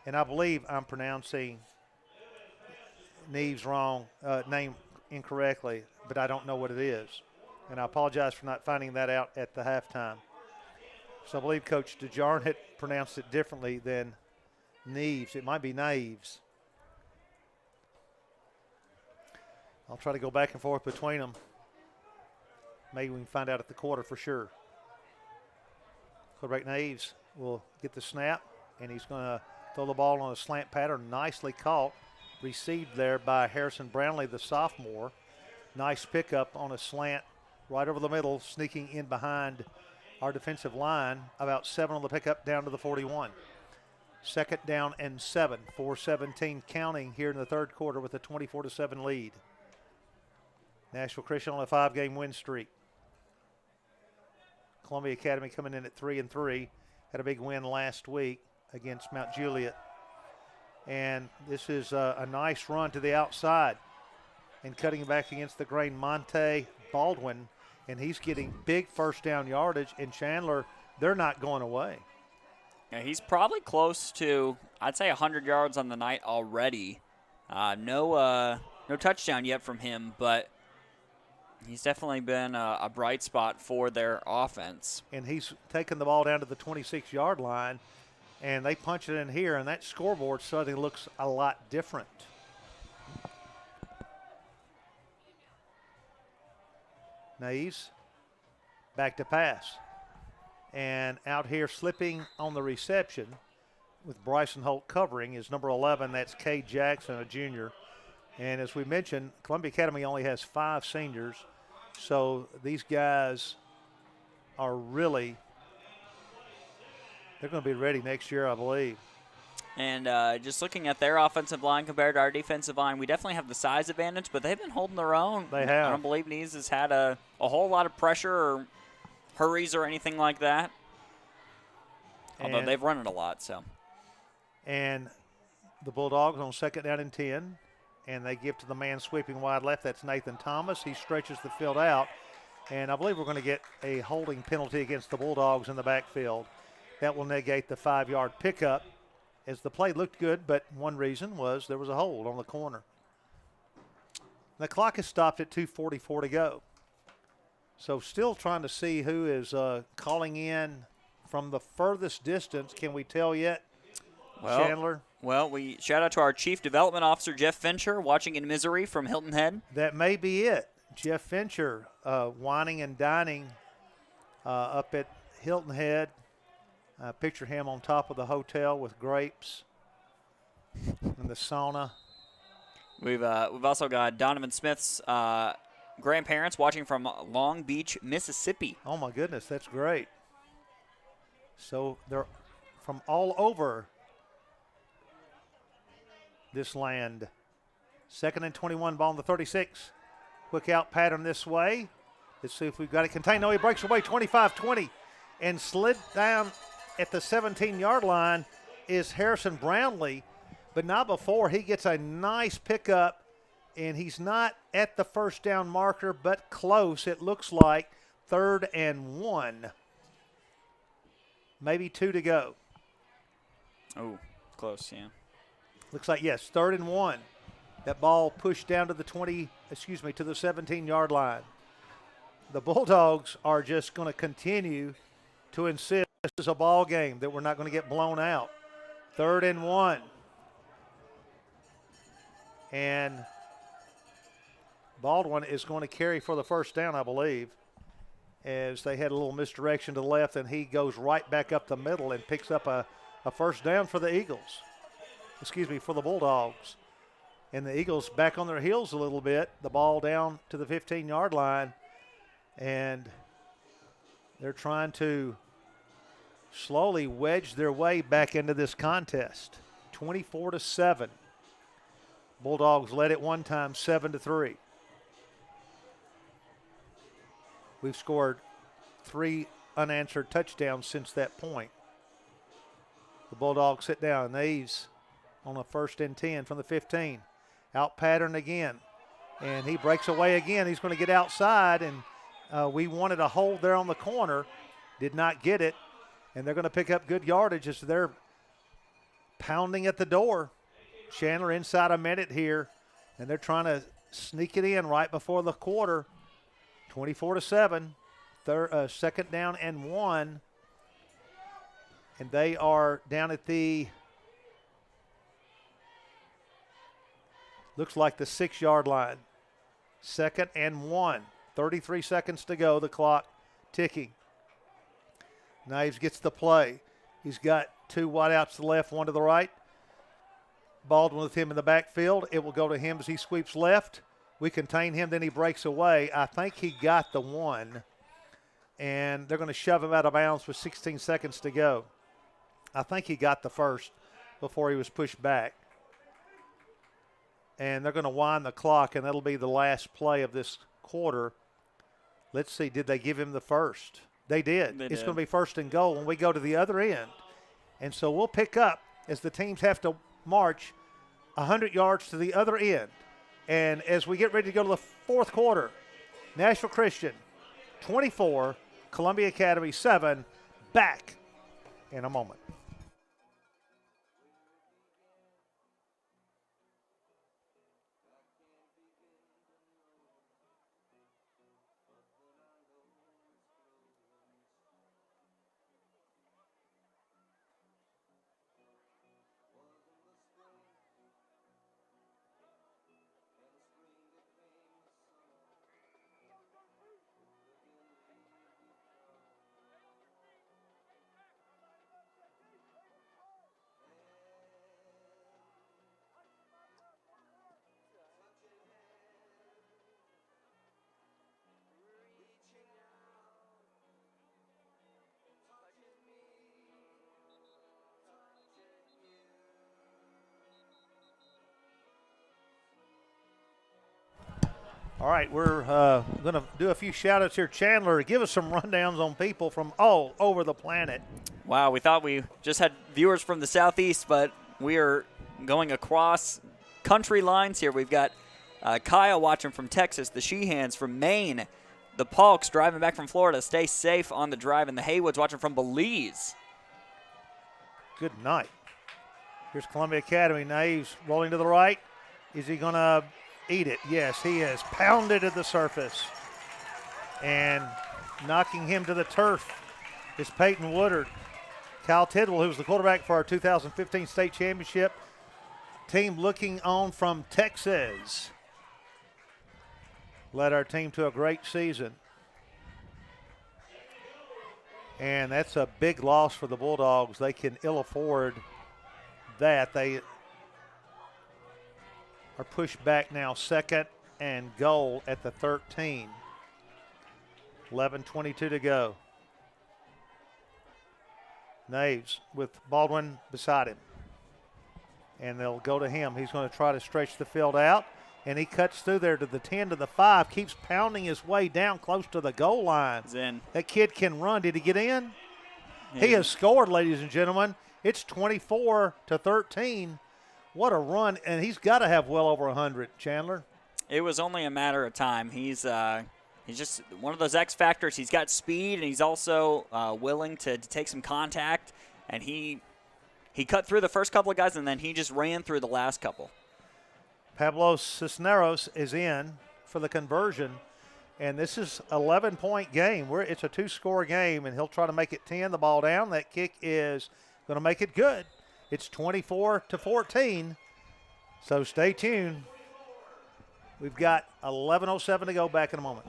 And I believe I'm pronouncing Neves' name incorrectly, but I don't know what it is. And I apologize for not finding that out at the halftime. So I believe Coach DeJarn had pronounced it differently than Neves. It might be Naves. I'll try to go back and forth between them. Maybe we can find out at the quarter for sure. Quarterback Naves will get the snap, and he's going to throw the ball on a slant pattern. Nicely caught. Received there by Harrison Brownlee, the sophomore. Nice pickup on a slant right over the middle, sneaking in behind our defensive line. About 7 on the pickup down to the 41. Second down and 7. 4:17 counting here in the third quarter with a 24-7 lead. Nashville Christian on a 5-game win streak. Columbia Academy coming in at 3-3. Had a big win last week against Mount Juliet. And this is a nice run to the outside. And cutting back against the grain, Monte Baldwin. And he's getting big first down yardage. And Chandler, they're not going away. Yeah, he's probably close to, I'd say, 100 yards on the night already. No touchdown yet from him, but he's definitely been a bright spot for their offense. And he's taken the ball down to the 26-yard line, and they punch it in here, and that scoreboard suddenly looks a lot different. Nays back to pass. And out here slipping on the reception with Bryson Holt covering is number 11. That's Cade Jackson, a junior. And as we mentioned, Columbia Academy only has 5 seniors. So these guys are really, they're going to be ready next year, I believe. And just looking at their offensive line compared to our defensive line, we definitely have the size advantage, but they've been holding their own. They have. I don't believe Neves has had a whole lot of pressure or hurries or anything like that. Although they've run it a lot, so. And the Bulldogs on second down and 10. And they give to the man sweeping wide left. That's Nathan Thomas. He stretches the field out. And I believe we're going to get a holding penalty against the Bulldogs in the backfield. That will negate the 5-yard pickup as the play looked good, but one reason was there was a hold on the corner. The clock is stopped at 2:44 to go. So still trying to see who is calling in from the furthest distance. Can we tell yet, Chandler? Well, we shout out to our Chief Development Officer, Jeff Fincher, watching in misery from Hilton Head. That may be it. Jeff Fincher whining and dining up at Hilton Head. Picture him on top of the hotel with grapes and the sauna. We've also got Donovan Smith's grandparents watching from Long Beach, Mississippi. Oh, my goodness, that's great. So they're from all over this land. Second and 21, ball on the 36. Quick out pattern this way. Let's see if we've got it contained. No, he breaks away 25-20 and slid down at the 17-yard line is Harrison Brownlee, but not before. He gets a nice pickup, and he's not at the first down marker, but close. It looks like 3rd and 1. Maybe 2 to go. Oh, close, yeah. Looks like, yes, 3rd and 1. That ball pushed down to the to the 17-yard line. The Bulldogs are just going to continue to insist this is a ball game, that we're not going to get blown out. 3rd and 1. And Baldwin is going to carry for the first down, I believe, as they had a little misdirection to the left, and he goes right back up the middle and picks up a first down for the Eagles. For the Bulldogs. And the Eagles back on their heels a little bit. The ball down to the 15-yard line. And they're trying to slowly wedge their way back into this contest. 24-7. Bulldogs led it one time, 7-3. We've scored 3 unanswered touchdowns since that point. The Bulldogs sit down. Naves on a 1st and 10 from the 15. Out pattern again. And he breaks away again. He's going to get outside, and we wanted a hold there on the corner. Did not get it. And they're going to pick up good yardage as they're pounding at the door. Chandler inside a minute here, and they're trying to sneak it in right before the quarter. 24-7, 2nd down and 1. And they are down at the, looks like the 6-yard line. 2nd and 1, 33 seconds to go, the clock ticking. Knives gets the play. He's got 2 wideouts to the left, 1 to the right. Baldwin with him in the backfield. It will go to him as he sweeps left. We contain him, then he breaks away. I think he got the 1, and they're going to shove him out of bounds with 16 seconds to go. I think he got the first before he was pushed back. And they're going to wind the clock, and that'll be the last play of this quarter. Let's see, did they give him the first? They did. It's going to be 1st and goal when we go to the other end. And so we'll pick up as the teams have to march 100 yards to the other end. And as we get ready to go to the 4th quarter, Nashville Christian 24, Columbia Academy 7, back in a moment. All right, we're going to do a few shout-outs here. Chandler, give us some rundowns on people from all over the planet. Wow, we thought we just had viewers from the southeast, but we are going across country lines here. We've got Kyle watching from Texas, the Sheehans from Maine, the Polks driving back from Florida. Stay safe on the drive, and the Haywoods watching from Belize. Good night. Here's Columbia Academy. Naves rolling to the right. Is he going to eat it? Yes, he is. Pounded at the surface. And knocking him to the turf is Peyton Woodard. Kyle Tidwell, who was the quarterback for our 2015 state championship team, looking on from Texas, led our team to a great season. And that's a big loss for the Bulldogs. They can ill afford that. They are pushed back now, 2nd and goal at the 13. 11:22 to go. Naves with Baldwin beside him. And they'll go to him. He's going to try to stretch the field out. and he cuts through there to the 10 to the 5, keeps pounding his way down close to the goal line. He's in. That kid can run. Did he get in? Yeah. He has scored, ladies and gentlemen. It's 24-13. What a run, and he's got to have well over 100, Chandler. It was only a matter of time. He's just one of those X factors. He's got speed, and he's also willing to take some contact. And he cut through the first couple of guys, and then he just ran through the last couple. Pablo Cisneros is in for the conversion, and this is 11-point game. It's a 2-score game, and he'll try to make it 10. The ball down. That kick is going to make it good. It's 24-14, so stay tuned. We've got 11:07 to go. Back in a moment.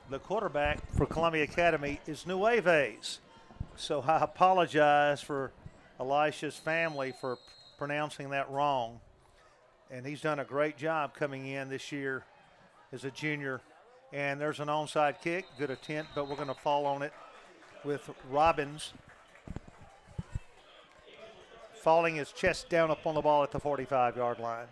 The quarterback for Columbia Academy is Nueves. So I apologize for Elisha's family for pronouncing that wrong. And he's done a great job coming in this year as a junior. And there's an onside kick, good attempt, but we're going to fall on it with Robbins falling his chest down up on the ball at the 45-yard line.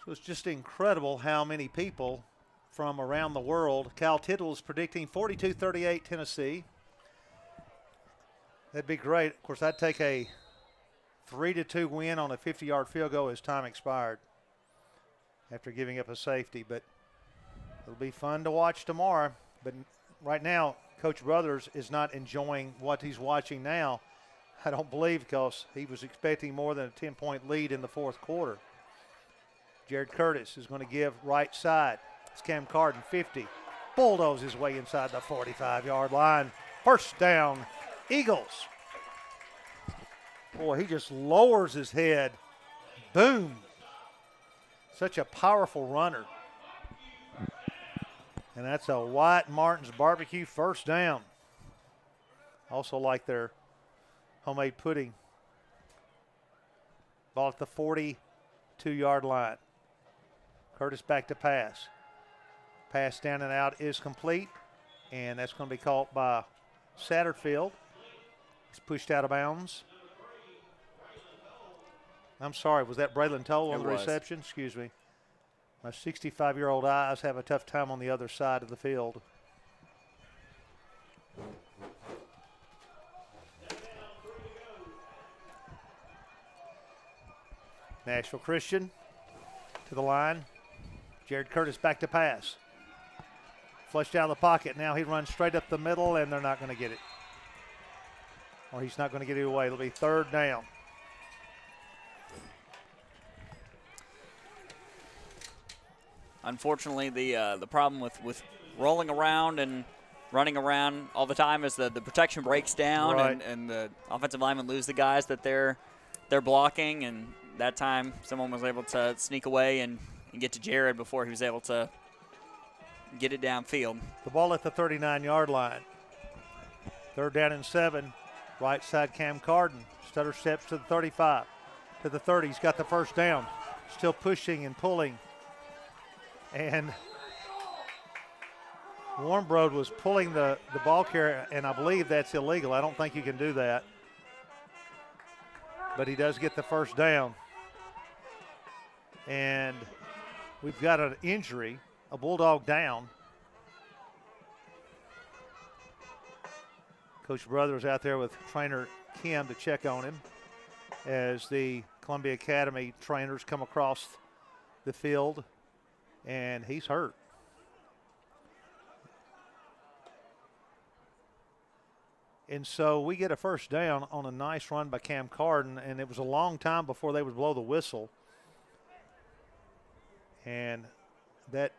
So it's just incredible how many people from around the world. Cal Tittle is predicting 42-38 Tennessee. That'd be great. Of course, I'd take a 3-2 win on a 50-yard field goal as time expired after giving up a safety. But it'll be fun to watch tomorrow. But right now, Coach Brothers is not enjoying what he's watching now. I don't believe, because he was expecting more than a 10-point lead in the fourth quarter. Jared Curtis is going to give right side. It's Cam Carden, 50. Bulldoze his way inside the 45-yard line. First down, Eagles. Boy, he just lowers his head. Boom. Such a powerful runner. And that's a White Martin's Barbecue first down. Also like their homemade pudding. Ball at the 42-yard line. Curtis back to pass. Pass down and out is complete, and that's going to be caught by Satterfield. He's pushed out of bounds. I'm sorry, was that Braylon Toll on the reception? Excuse me. My 65-year-old eyes have a tough time on the other side of the field. Nashville Christian to the line. Jared Curtis back to pass. Flushed out of the pocket. Now he runs straight up the middle, and they're not going to get it. Or he's not going to get it away. It'll be third down. Unfortunately, the problem with rolling around and running around all the time is the protection breaks down, right, and the offensive linemen lose the guys that they're blocking. And that time, someone was able to sneak away and get to Jared before he was able to get it downfield. The ball at the 39-yard line. Third down and 7. Right side Cam Carden. Stutter steps to the 35. To the 30. He's got the first down. Still pushing and pulling. And Warmbrode was pulling the ball carrier, and I believe that's illegal. I don't think you can do that. But he does get the first down. And we've got an injury. A Bulldog down. Coach Brothers out there with trainer Kim to check on him as the Columbia Academy trainers come across the field, and he's hurt. And so we get a first down on a nice run by Cam Carden, and it was a long time before they would blow the whistle. And that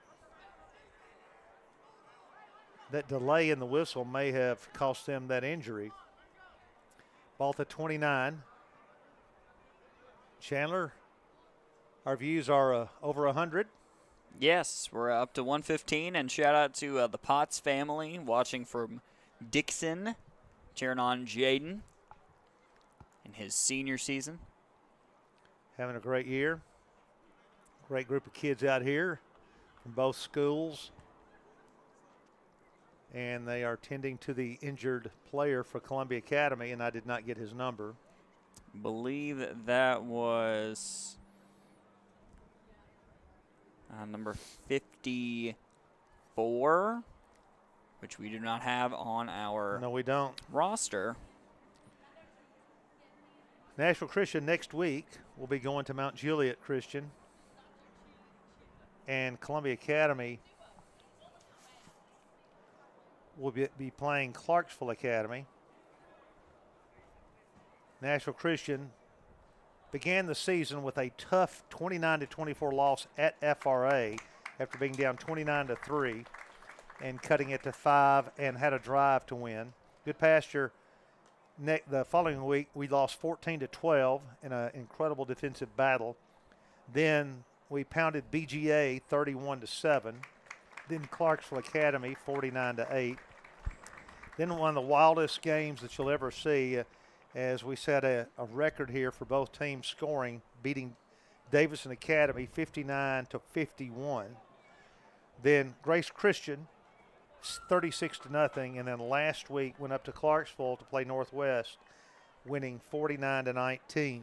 delay in the whistle may have cost them that injury. Ball at the 29. Chandler, our views are over 100. Yes, we're up to 115, and shout out to the Potts family watching from Dixon, cheering on Jaden in his senior season. Having a great year. Great group of kids out here from both schools. And they are tending to the injured player for Columbia Academy, and I did not get his number. Believe that was number 54, which we do not have on our No, we don't. roster. Nashville Christian next week will be going to Mount Juliet Christian. And Columbia Academy will be playing Clarksville Academy. Nashville Christian began the season with a tough 29-24 loss at FRA after being down 29-3 and cutting it to 5 and had a drive to win. Good pasture. The following week, we lost 14-12 in an incredible defensive battle. Then we pounded BGA 31-7. Then Clarksville Academy 49-8. Then one of the wildest games that you'll ever see, as we set a record here for both teams scoring, beating Davidson Academy 59-51. Then Grace Christian 36-0, and then last week went up to Clarksville to play Northwest, winning 49-19.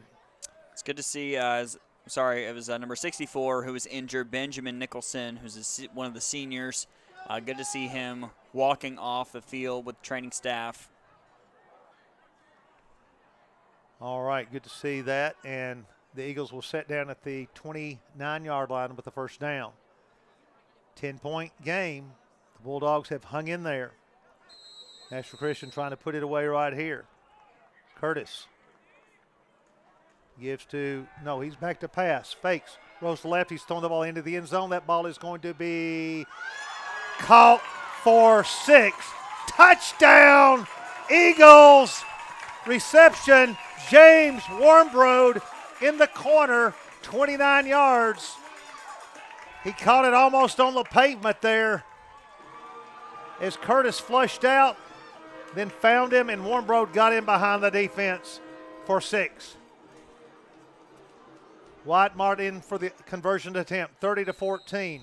It's good to see. It was number 64 who was injured, Benjamin Nicholson, who's one of the seniors. Good to see him walking off the field with training staff. All right, good to see that. And the Eagles will set down at the 29-yard line with the first down. 10-point game. The Bulldogs have hung in there. Nashville Christian trying to put it away right here. Curtis gives to, no, he's back to pass. Fakes, rolls to left. He's thrown the ball into the end zone. That ball is going to be caught for 6. Touchdown, Eagles. Reception, James Warmbrode in the corner, 29 yards. He caught it almost on the pavement there as Curtis flushed out, then found him, and Warmbrode got in behind the defense for 6. White Martin for the conversion attempt, 30-14.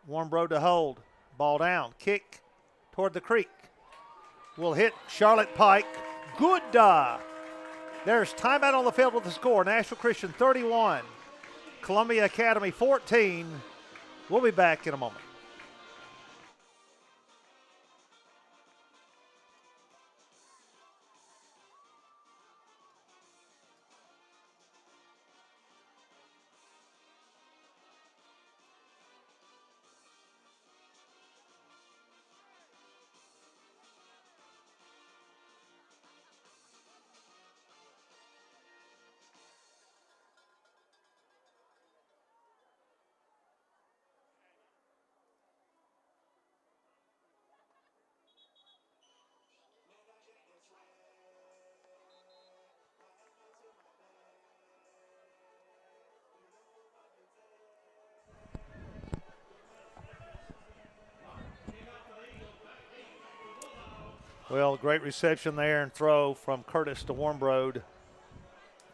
Warmbrode to hold, ball down, kick toward the creek. Will hit Charlotte Pike. Good. There's timeout on the field with the score. Nashville Christian 31, Columbia Academy 14. We'll be back in a moment. Well, great reception there and throw from Curtis to Warmbrode.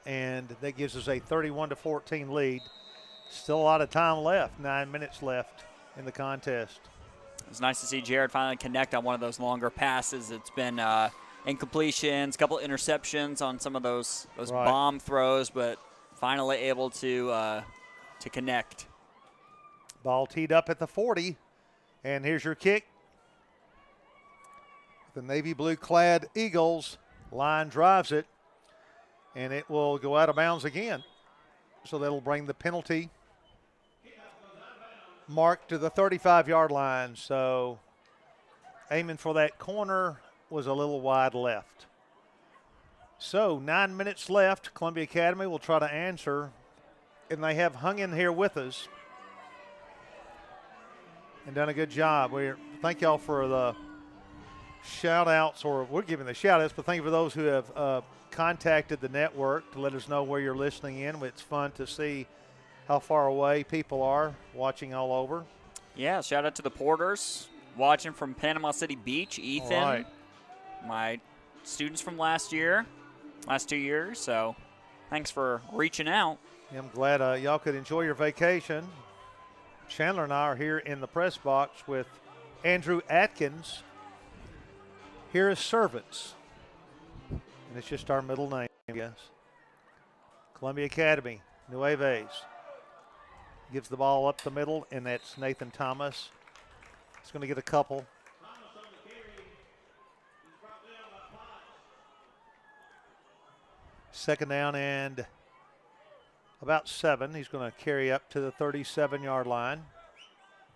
And that gives us a 31-14 lead. Still a lot of time left, 9 minutes left in the contest. It's nice to see Jared finally connect on one of those longer passes. It's been incompletions, a couple interceptions on some of those Right. bomb throws, but finally able to connect. Ball teed up at the 40. And here's your kick. The navy blue clad Eagles line drives it, and it will go out of bounds again. So that'll bring the penalty mark to the 35-yard line. So aiming for that corner, was a little wide left. So 9 minutes left. Columbia Academy will try to answer, and they have hung in here with us and done a good job. We thank y'all for the shout outs, or we're giving the shout outs, but thank you for those who have contacted the network to let us know where you're listening in. It's fun to see how far away people are watching all over. Yeah, shout out to the Porters watching from Panama City Beach. Ethan, my students from last 2 years. So thanks for reaching out. Yeah, I'm glad y'all could enjoy your vacation. Chandler and I are here in the press box with Andrew Atkins. Here is Servants. And it's just our middle name, I guess. Columbia Academy, Nueves. Gives the ball up the middle, and that's Nathan Thomas. He's going to get a couple. Second down and about 7. He's going to carry up to the 37-yard line.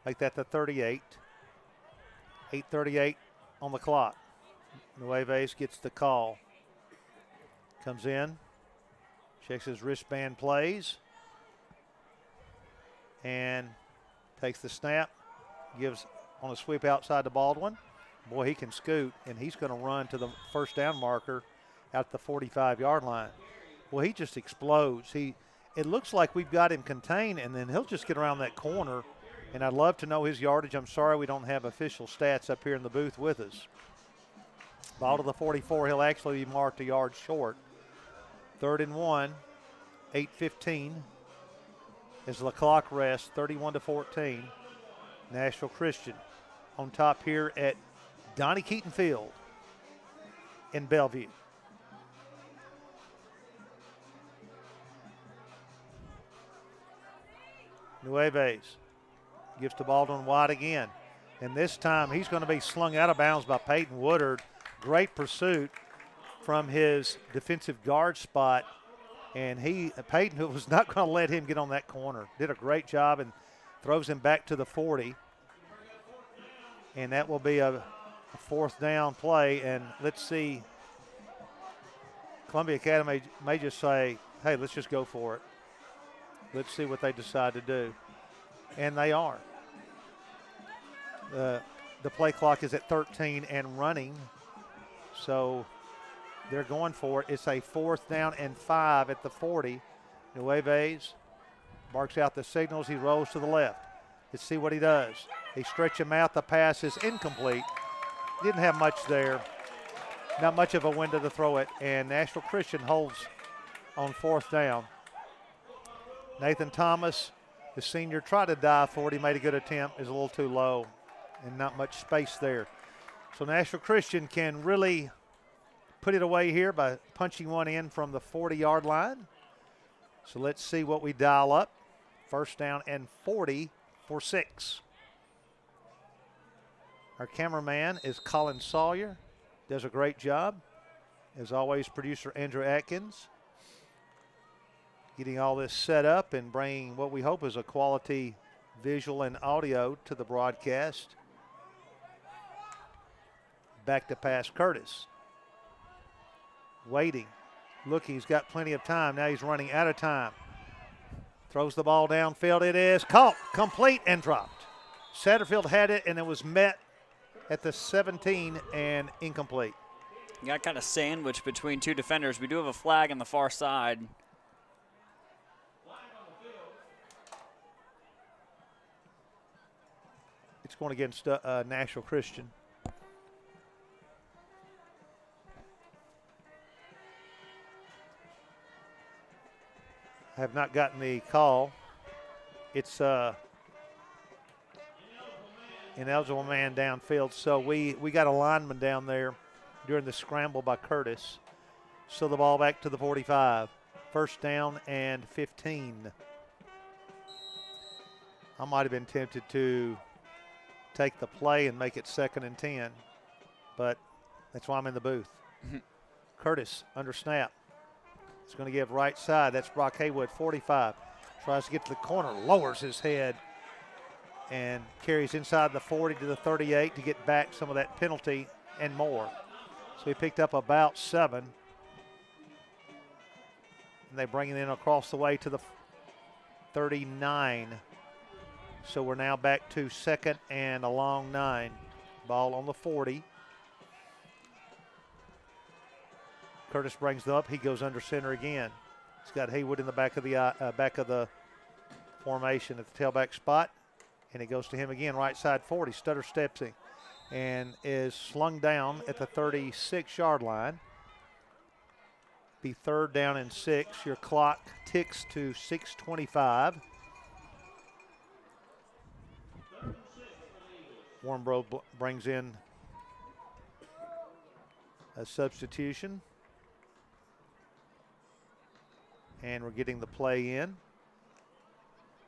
Make that the 38. 8:38 on the clock. Nueves gets the call. Comes in. Checks his wristband plays. And takes the snap. Gives on a sweep outside to Baldwin. Boy, he can scoot, and he's going to run to the first down marker at the 45-yard line. Well, he just explodes. It looks like we've got him contained, and then he'll just get around that corner, and I'd love to know his yardage. I'm sorry we don't have official stats up here in the booth with us. Ball to the 44. He'll actually be marked a yard short. 3rd and 1, 8:15 as the clock rests, 31-14. Nashville Christian on top here at Donnie Keaton Field in Bellevue. Nueves gives to Baldwin wide again. And this time he's going to be slung out of bounds by Peyton Woodard. Great pursuit from his defensive guard spot. And Peyton was not going to let him get on that corner. Did a great job and throws him back to the 40. And that will be a 4th down play. And let's see. Columbia Academy may just say, hey, let's just go for it. Let's see what they decide to do. And they are. The play clock is at 13 and running. So they're going for it. It's a 4th down and 5 at the 40. Nueves marks out the signals. He rolls to the left. Let's see what he does. They stretch him out. The pass is incomplete. Didn't have much there. Not much of a window to throw it. And Nashville Christian holds on 4th down. Nathan Thomas, the senior, tried to dive for it. He made a good attempt. Is a little too low and not much space there. So Nashville Christian can really put it away here by punching one in from the 40-yard line. So let's see what we dial up. 1st down and 40 for 6. Our cameraman is Colin Sawyer. Does a great job. As always, producer Andrew Atkins. Getting all this set up and bringing what we hope is a quality visual and audio to the broadcast. Back to pass Curtis. Waiting, looking, he's got plenty of time. Now he's running out of time. Throws the ball downfield. It is caught, complete, and dropped. Satterfield had it, and it was met at the 17 and incomplete. Got kind of sandwiched between 2 defenders. We do have a flag on the far side. It's going against Nashville Christian. I have not gotten the call. It's ineligible man downfield. So we got a lineman down there during the scramble by Curtis. So the ball back to the 45. 1st down and 15. I might have been tempted to take the play and make it 2nd and 10, but that's why I'm in the booth. Curtis under snap. It's going to give right side. That's Brock Haywood, 45. Tries to get to the corner, lowers his head, and carries inside the 40 to the 38 to get back some of that penalty and more. So he picked up about 7. And they bring it in across the way to the 39. So we're now back to 2nd and a long 9. Ball on the 40. Curtis brings it up. He goes under center again. He's got Haywood in the back of the formation at the tailback spot. And it goes to him again, right side 40. Stutter steps in and is slung down at the 36-yard line. Be 3rd down and 6. Your clock ticks to 6:25. Warnbro brings in a substitution. And we're getting the play in.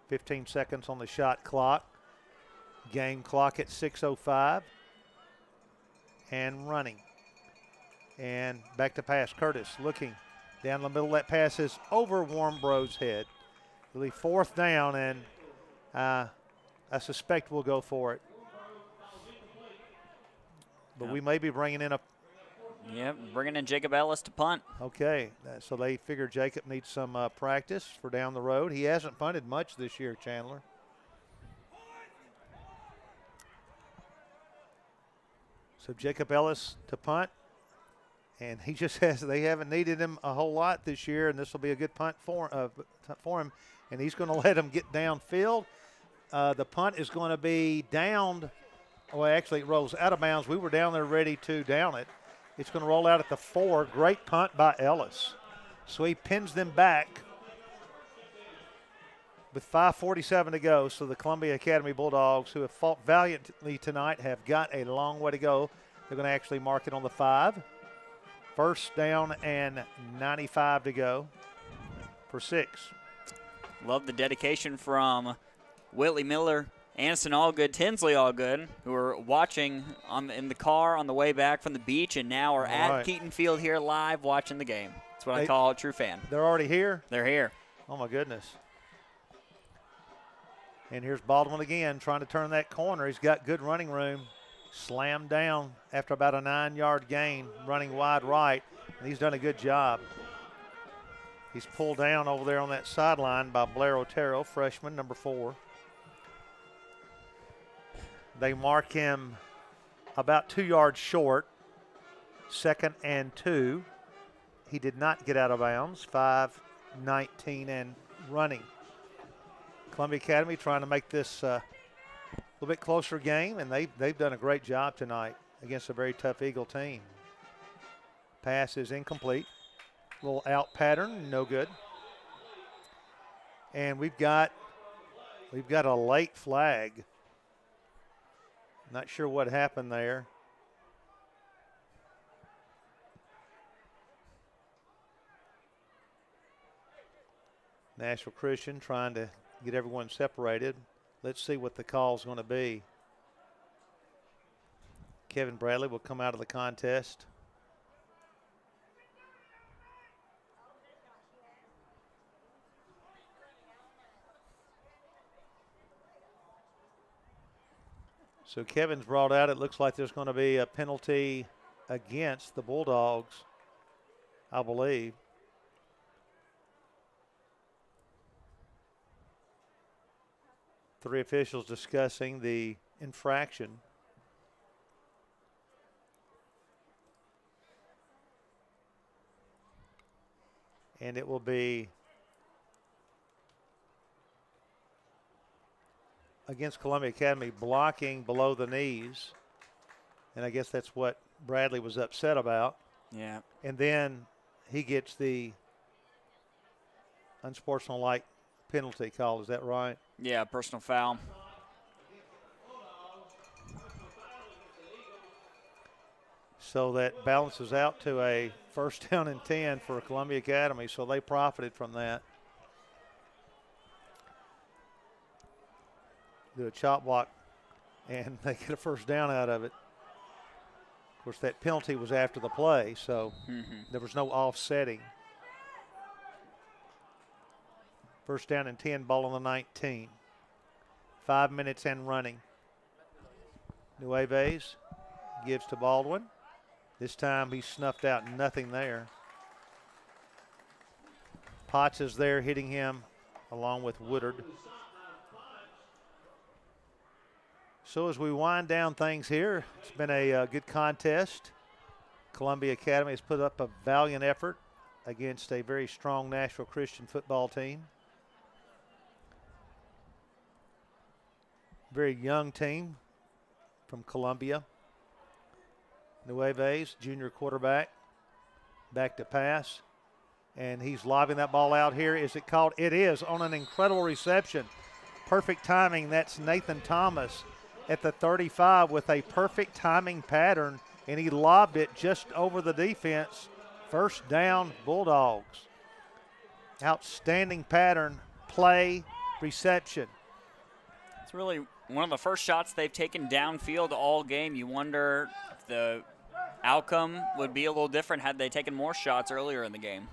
15 seconds on the shot clock. Game clock at 6:05. And running. And back to pass. Curtis looking down the middle. That pass is over Warnbro's head. It'll be 4th down, and I suspect we'll go for it. But we may be bringing in a. Yep, bringing in Jacob Ellis to punt. Okay, so they figure Jacob needs some practice for down the road. He hasn't punted much this year, Chandler. So Jacob Ellis to punt. And he just they haven't needed him a whole lot this year, and this will be a good punt for him. And he's going to let him get downfield. The punt is going to be downed. Well, actually, it rolls out of bounds. We were down there ready to down it. It's going to roll out at the 4. Great punt by Ellis. So he pins them back with 5:47 to go. So the Columbia Academy Bulldogs, who have fought valiantly tonight, have got a long way to go. They're going to actually mark it on the 5. 1st down and 95 to go for 6. Love the dedication from Whitley Miller, Anderson Allgood, Tinsley Allgood, who are watching in the car on the way back from the beach and now are at Keaton Field here live watching the game. That's what I call a true fan. They're already here? They're here. Oh, my goodness. And here's Baldwin again trying to turn that corner. He's got good running room. Slammed down after about a 9-yard gain, running wide right, and he's done a good job. He's pulled down over there on that sideline by Blair Otero, freshman, number 4. They mark him about 2 yards short, 2nd and 2. He did not get out of bounds, 5:19 and running. Columbia Academy trying to make this a little bit closer game, and they've done a great job tonight against a very tough Eagle team. Pass is incomplete. Little out pattern, no good. And we've got a late flag. Not sure what happened there. Nashville Christian trying to get everyone separated. Let's see what the call's going to be. Kevin Bradley will come out of the contest. So Kevin's brought out. It looks like there's going to be a penalty against the Bulldogs, I believe. Three officials discussing the infraction. And it will be against Columbia Academy, blocking below the knees. And I guess that's what Bradley was upset about. Yeah. And then he gets the unsportsmanlike penalty call. Is that right? Yeah, personal foul. So that balances out to a 1st down and 10 for Columbia Academy. So they profited from that. Do a chop block, and they get a 1st down out of it. Of course, that penalty was after the play, so there was no offsetting. 1st down and 10, ball on the 19. 5 minutes and running. Nueves gives to Baldwin. This time he snuffed out nothing there. Potts is there hitting him along with Woodard. So as we wind down things here, it's been a good contest. Columbia Academy has put up a valiant effort against a very strong Nashville Christian football team. Very young team from Columbia. Nueves, junior quarterback, back to pass. And he's lobbing that ball out here. Is it called? It is, on an incredible reception. Perfect timing. That's Nathan Thomas at the 35 with a perfect timing pattern, and he lobbed it just over the defense. First down, Bulldogs. Outstanding pattern, play, reception. It's really one of the first shots they've taken downfield all game. You wonder if the outcome would be a little different had they taken more shots earlier in the game.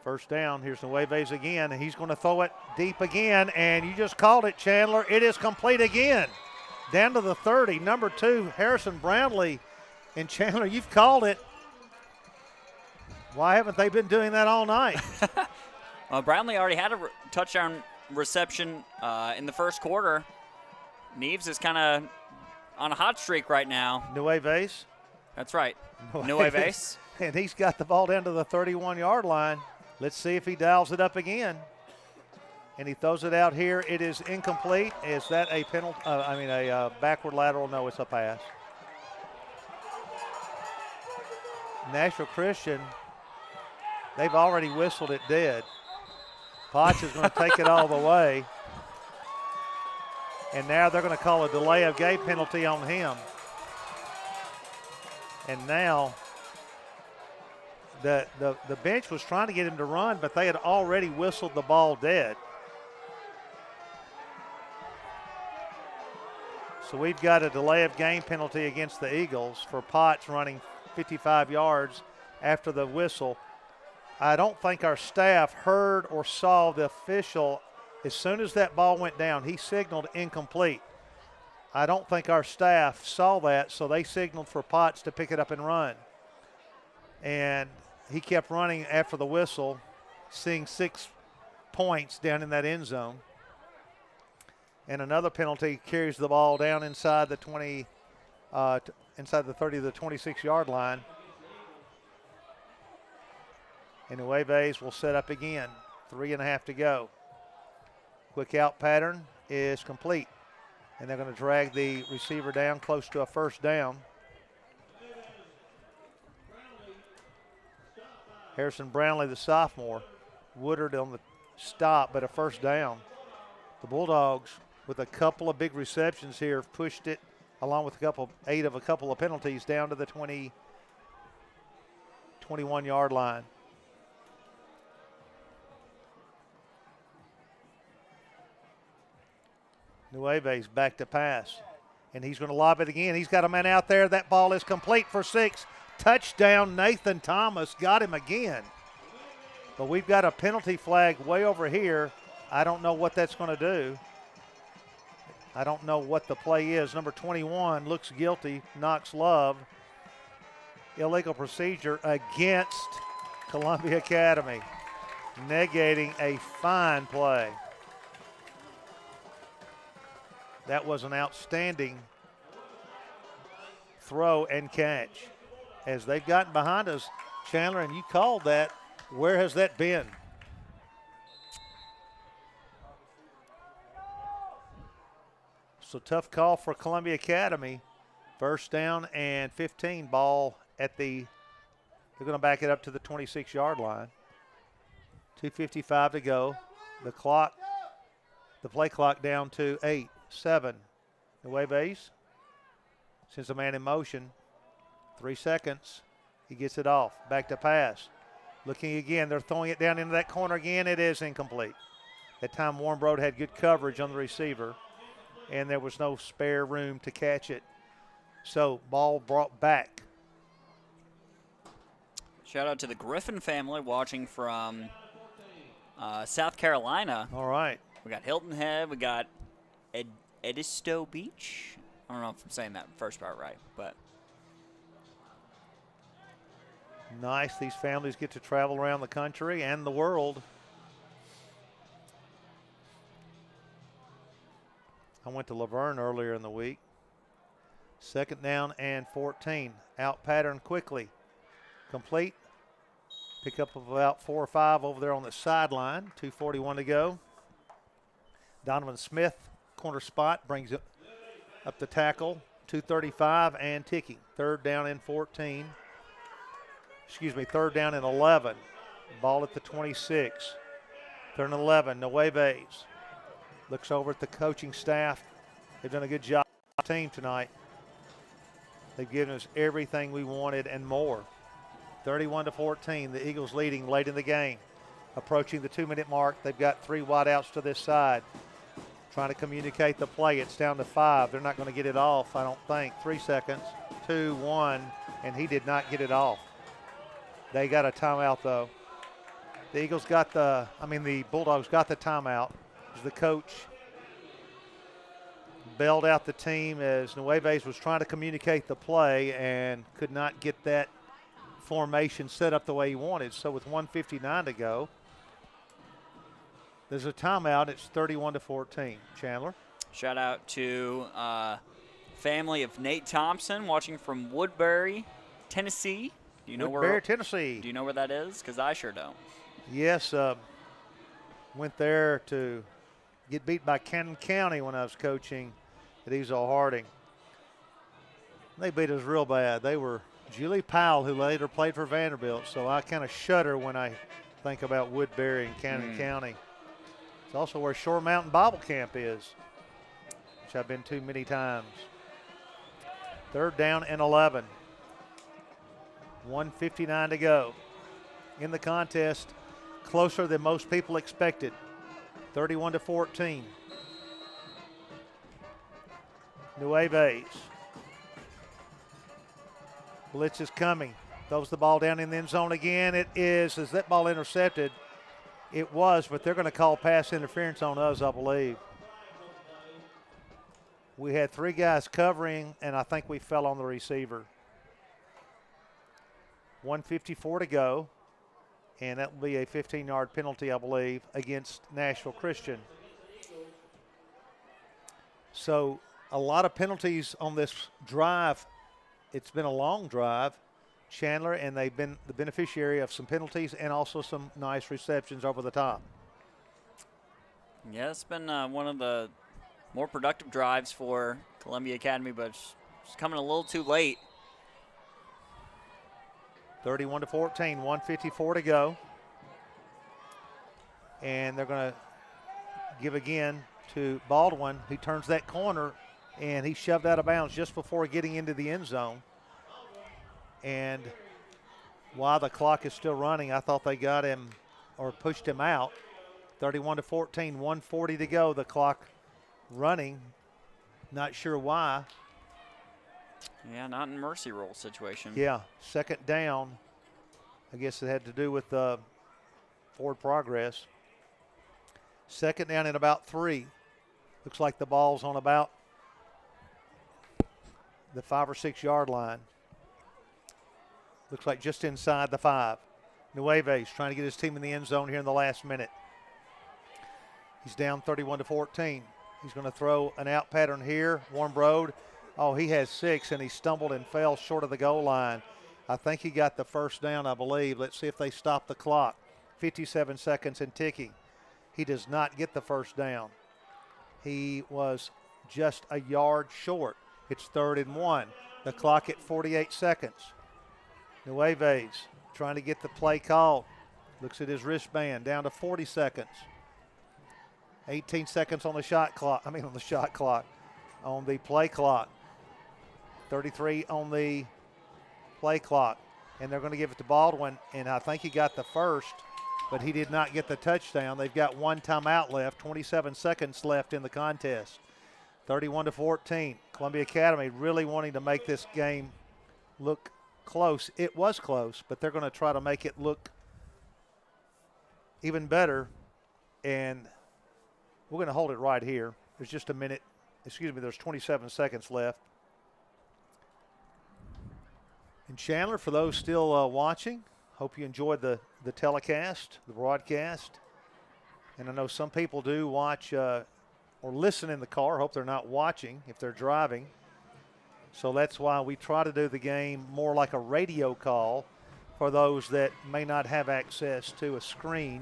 First down, here's Nueves again, and he's going to throw it deep again, and you just called it, Chandler. It is complete again. Down to the 30, number 2, Harrison Brownlee. And Chandler, you've called it. Why haven't they been doing that all night? Well, Brownlee already had a touchdown reception in the first quarter. Neves is kind of on a hot streak right now. Nueves. That's right. Nueves. And he's got the ball down to the 31-yard line. Let's see if he dials it up again. And he throws it out here. It is incomplete. Is that a penalty? A backward lateral? No, it's a pass. Nashville Christian, they've already whistled it dead. Potts is going to take it all the way. And now they're going to call a delay of game penalty on him. And now the bench was trying to get him to run, but they had already whistled the ball dead. So we've got a delay of game penalty against the Eagles for Potts running 55 yards after the whistle. I don't think our staff heard or saw the official. As soon as that ball went down, he signaled incomplete. I don't think our staff saw that, so they signaled for Potts to pick it up and run. And he kept running after the whistle, seeing 6 points down in that end zone. And another penalty carries the ball down inside the 20, inside the 30 to the 26-yard line. And Nueves will set up again. 3.5 to go. Quick out pattern is complete. And they're going to drag the receiver down close to a first down. Harrison Brownlee, the sophomore. Woodard on the stop, but a first down. The Bulldogs, with a couple of big receptions here, have pushed it, along with eight of a couple of penalties, down to the 21-yard line. Nueves back to pass. And he's going to lob it again. He's got a man out there. That ball is complete for 6. Touchdown, Nathan Thomas got him again. But we've got a penalty flag way over here. I don't know what that's going to do. I don't know what the play is. Number 21 looks guilty, Knox Love. Illegal procedure against Columbia Academy, negating a fine play. That was an outstanding throw and catch. As they've gotten behind us, Chandler, and you called that, where has that been? So tough call for Columbia Academy. First down and 15, ball at they're going to back it up to the 26-yard line. 2:55 to go. The play clock down to 8, 7. Nueves sends a man in motion. 3 seconds. He gets it off. Back to pass. Looking again. They're throwing it down into that corner again. It is incomplete. That time Warnbrod had good coverage on the receiver, and there was no spare room to catch it. So ball brought back. Shout out to the Griffin family watching from South Carolina. All right. We got Hilton Head. We got Edisto Beach. I don't know if I'm saying that first part right, but Nice. These families get to travel around the country and the world. I went to Laverne earlier in the week. 2nd down and 14. Out pattern quickly. Complete. Pick up of about 4 or 5 over there on the sideline. 2:41 to go. Donovan Smith, corner spot, brings it up the tackle. 2:35 and ticking. 3rd down and 14. 3rd down and 11. Ball at the 26. 3rd and 11. Nueves looks over at the coaching staff. They've done a good job on the team tonight. They've given us everything we wanted and more. 31-14. The Eagles leading late in the game. Approaching the 2-minute mark. They've got 3 wideouts to this side. Trying to communicate the play. It's down to 5. They're not going to get it off, I don't think. 3 seconds. 2, 1, and he did not get it off. They got a timeout, though. The Bulldogs got the timeout. The coach bailed out the team as Nueves was trying to communicate the play and could not get that formation set up the way he wanted. So with 1:59 to go, there's a timeout. It's 31-14. Chandler. Shout out to family of Nate Thompson watching from Woodbury, Tennessee. Do you know Woodbury, Tennessee. Do you know where that is? Because I sure don't. Yes, went there to get beat by Cannon County when I was coaching at Ezel Harding. They beat us real bad. They were Julie Powell, who later played for Vanderbilt, so I kind of shudder when I think about Woodbury and Cannon County. It's also where Shore Mountain Bible Camp is, which I've been to many times. 3rd down and 11. 1:59 to go. In the contest, closer than most people expected. 31-14. Nueves. Blitz is coming. Throws the ball down in the end zone again. It is that ball intercepted? It was, but they're going to call pass interference on us, I believe. We had 3 guys covering, and I think we fell on the receiver. 1:54 to go, and that will be a 15-yard penalty, I believe, against Nashville Christian. So a lot of penalties on this drive. It's been a long drive, Chandler, and they've been the beneficiary of some penalties and also some nice receptions over the top. Yeah, it's been one of the more productive drives for Columbia Academy, but it's coming a little too late. 31-14, 1:54 to go. And they're going to give again to Baldwin. He turns that corner, and he shoved out of bounds just before getting into the end zone. And while the clock is still running, I thought they got him or pushed him out. 31-14, 1:40 to go. The clock running. Not sure why. Yeah, not in mercy rule situation. Yeah, 2nd down. I guess it had to do with forward progress. 2nd down and about 3. Looks like the ball's on about the 5 or 6 yard line. Looks like just inside the 5. Nueves trying to get his team in the end zone here in the last minute. He's down 31-14. He's going to throw an out pattern here. Warren Brode. Oh, he has 6, and he stumbled and fell short of the goal line. I think he got the 1st down, I believe. Let's see if they stop the clock. 57 seconds and ticking. He does not get the 1st down. He was just a yard short. It's 3rd and 1. The clock at 48 seconds. Nueves trying to get the play called. Looks at his wristband. Down to 40 seconds. 18 seconds on the shot clock. On the play clock. 33 on the play clock. And they're going to give it to Baldwin. And I think he got the 1st, but he did not get the touchdown. They've got 1 timeout left. 27 seconds left in the contest. 31-14. Columbia Academy really wanting to make this game look close. It was close, but they're going to try to make it look even better. And we're going to hold it right here. There's just a minute. Excuse me, there's 27 seconds left. And Chandler, for those still watching, hope you enjoyed the telecast, the broadcast. And I know some people do watch or listen in the car. Hope they're not watching if they're driving. So that's why we try to do the game more like a radio call for those that may not have access to a screen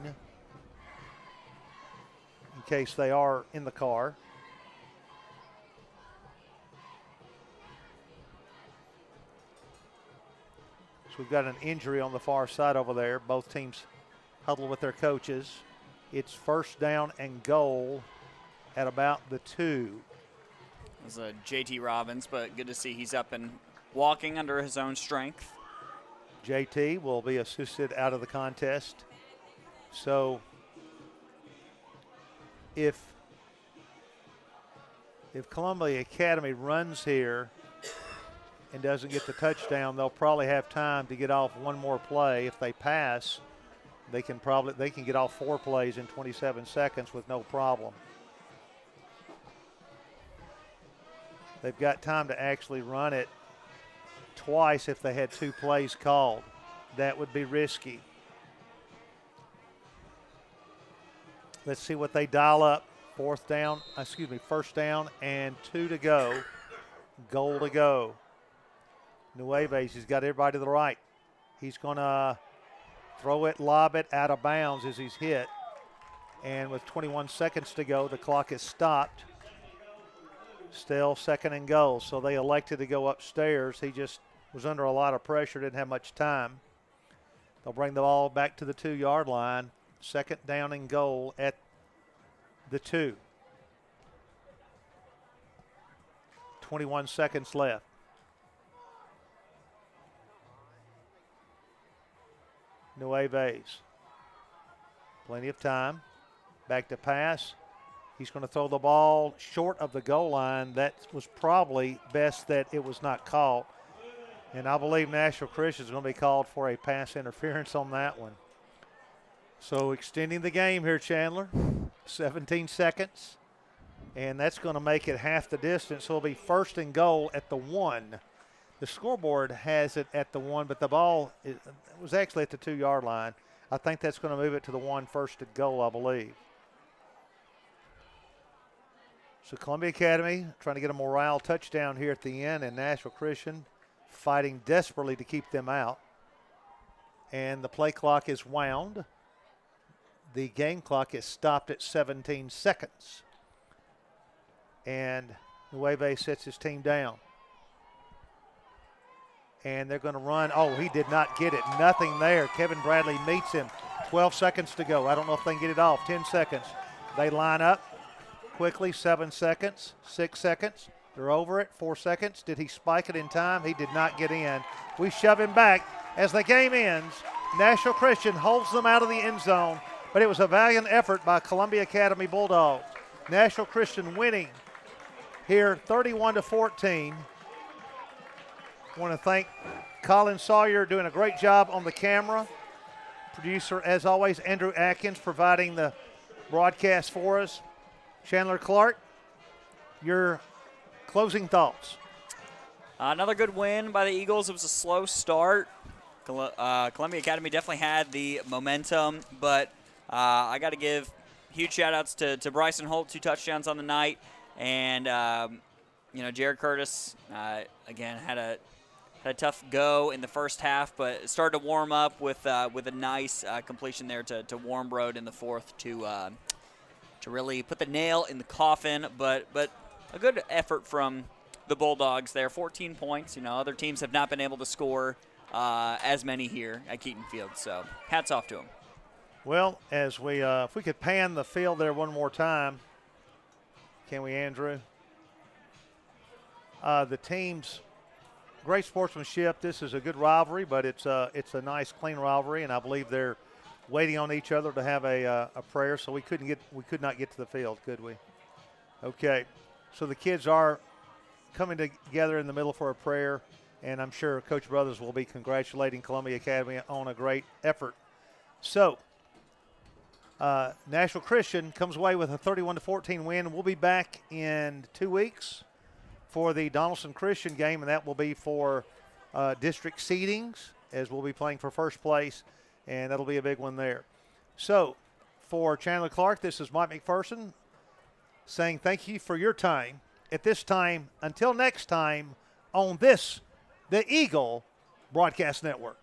in case they are in the car. So we've got an injury on the far side over there. Both teams huddle with their coaches. It's first down and goal at about the 2. It was a JT Robbins, but good to see he's up and walking under his own strength. JT will be assisted out of the contest. So if Columbia Academy runs here and doesn't get the touchdown, they'll probably have time to get off one more play. If they pass, they can get off 4 plays in 27 seconds with no problem. They've got time to actually run it twice if they had 2 plays called. That would be risky. Let's see what they dial up. First down and 2 to go. Goal to go. Nueves, he's got everybody to the right. He's going to throw it, lob it out of bounds as he's hit. And with 21 seconds to go, the clock is stopped. Still second and goal. So they elected to go upstairs. He just was under a lot of pressure, didn't have much time. They'll bring the ball back to the 2-yard line. Second down and goal at the 2. 21 seconds left. Nueves. Plenty of time. Back to pass. He's going to throw the ball short of the goal line. That was probably best that it was not caught. And I believe Nashville Christian is going to be called for a pass interference on that one. So extending the game here, Chandler. 17 seconds. And that's going to make it half the distance. So it'll be first and goal at the 1. The scoreboard has it at the 1, but the ball was actually at the 2-yard line. I think that's going to move it to the 1 first and goal, I believe. So Columbia Academy trying to get a morale touchdown here at the end, and Nashville Christian fighting desperately to keep them out. And the play clock is wound. The game clock is stopped at 17 seconds. And Nueve sets his team down. And they're going to run. Oh, he did not get it. Nothing there. Kevin Bradley meets him. 12 seconds to go. I don't know if they can get it off. 10 seconds. They line up quickly. 7 seconds. 6 seconds. They're over it. 4 seconds. Did he spike it in time? He did not get in. We shove him back as the game ends. Nashville Christian holds them out of the end zone, but it was a valiant effort by Columbia Academy Bulldogs. Nashville Christian winning here 31-14. I want to thank Colin Sawyer doing a great job on the camera. Producer, as always, Andrew Atkins providing the broadcast for us. Chandler Clark, your closing thoughts. Another good win by the Eagles. It was a slow start. Columbia Academy definitely had the momentum, but I got to give huge shout-outs to Bryson Holt, 2 touchdowns on the night. And, Jared Curtis, again, had a tough go in the first half, but started to warm up with a nice completion there to Warmbroad in the 4th to really put the nail in the coffin. But a good effort from the Bulldogs there. 14 points. Other teams have not been able to score as many here at Keaton Field. So hats off to them. Well, as we if we could pan the field there one more time, can we, Andrew? The teams, great sportsmanship. This is a good rivalry, but it's a nice, clean rivalry, and I believe they're waiting on each other to have a prayer. So we could not get to the field, could we? Okay, so the kids are coming together in the middle for a prayer, and I'm sure Coach Brothers will be congratulating Columbia Academy on a great effort. So Nashville Christian comes away with a 31-14 win. We'll be back in 2 weeks for the Donaldson Christian game, and that will be for district seedings, as we'll be playing for first place, and that'll be a big one there. So, for Chandler Clark, this is Mike McPherson saying thank you for your time. At this time, until next time, on this, the Eagle Broadcast Network.